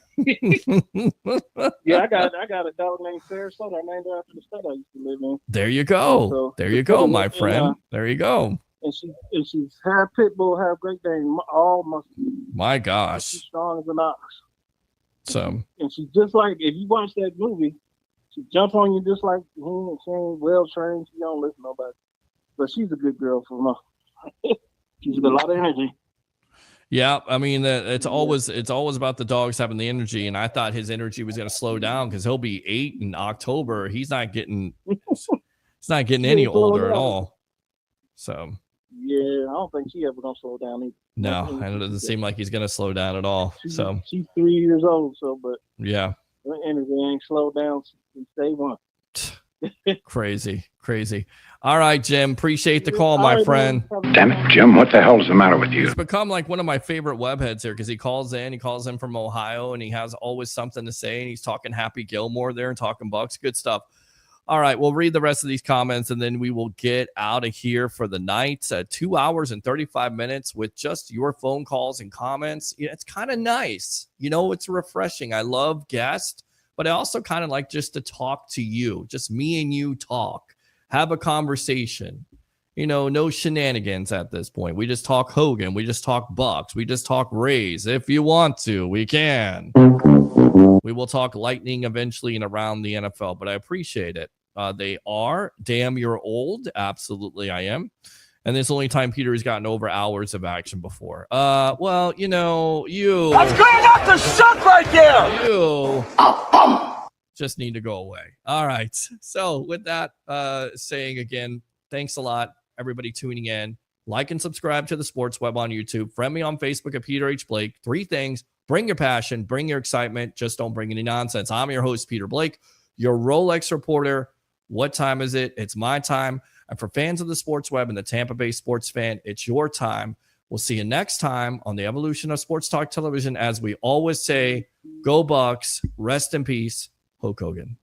Yeah, I got a dog named Sarasota. I named her after the state I used to live in. There you go. So, there you go, my friend. There you go. And she's half pit bull, half Great Dane, all muscular. My gosh. She's strong as an ox. So. And she's just like, if you watch that movie, she jump on you just like him. She ain't well trained. She don't listen to nobody. But she's a good girl for me. She's got a lot of energy. Yeah, I mean, it's always about the dogs having the energy, and I thought his energy was going to slow down because he'll be 8 in October. He's not getting any older at all. So yeah, I don't think she ever gonna slow down either. No, and it doesn't seem like he's going to slow down at all. So she's 3 years old, but yeah, her energy ain't slowed down since day one. Crazy. All right, Jim. Appreciate the call, my friend. Damn it, Jim. What the hell's the matter with you? He's become like one of my favorite webheads here because he calls in from Ohio, and he has always something to say, and he's talking Happy Gilmore there and talking Bucs. Good stuff. All right, we'll read the rest of these comments, and then we will get out of here for the night. 2 hours and 35 minutes with just your phone calls and comments. Yeah, it's kind of nice. It's refreshing. I love guests, but I also kind of like just to talk to you, just me and you talk, have a conversation. No shenanigans at this point. We just talk Hogan. We just talk Bucs. We just talk Rays. If you want to, we can. We will talk Lightning eventually and around the NFL, but I appreciate it. They are. Damn, you're old. Absolutely, I am. And this is the only time Peter has gotten over hours of action before. Well, you. That's going up the suck right there. You just need to go away. All right. So with that saying again, thanks a lot, everybody tuning in. Like and subscribe to the Sports Web on YouTube. Friend me on Facebook at Peter H. Blake. 3 things. Bring your passion. Bring your excitement. Just don't bring any nonsense. I'm your host, Peter Blake, your Rolex reporter. What time is it? It's my time. And for fans of the Sports Web and the Tampa Bay sports fan, it's your time. We'll see you next time on the evolution of Sports Talk Television. As we always say, go Bucs, rest in peace, Hulk Hogan.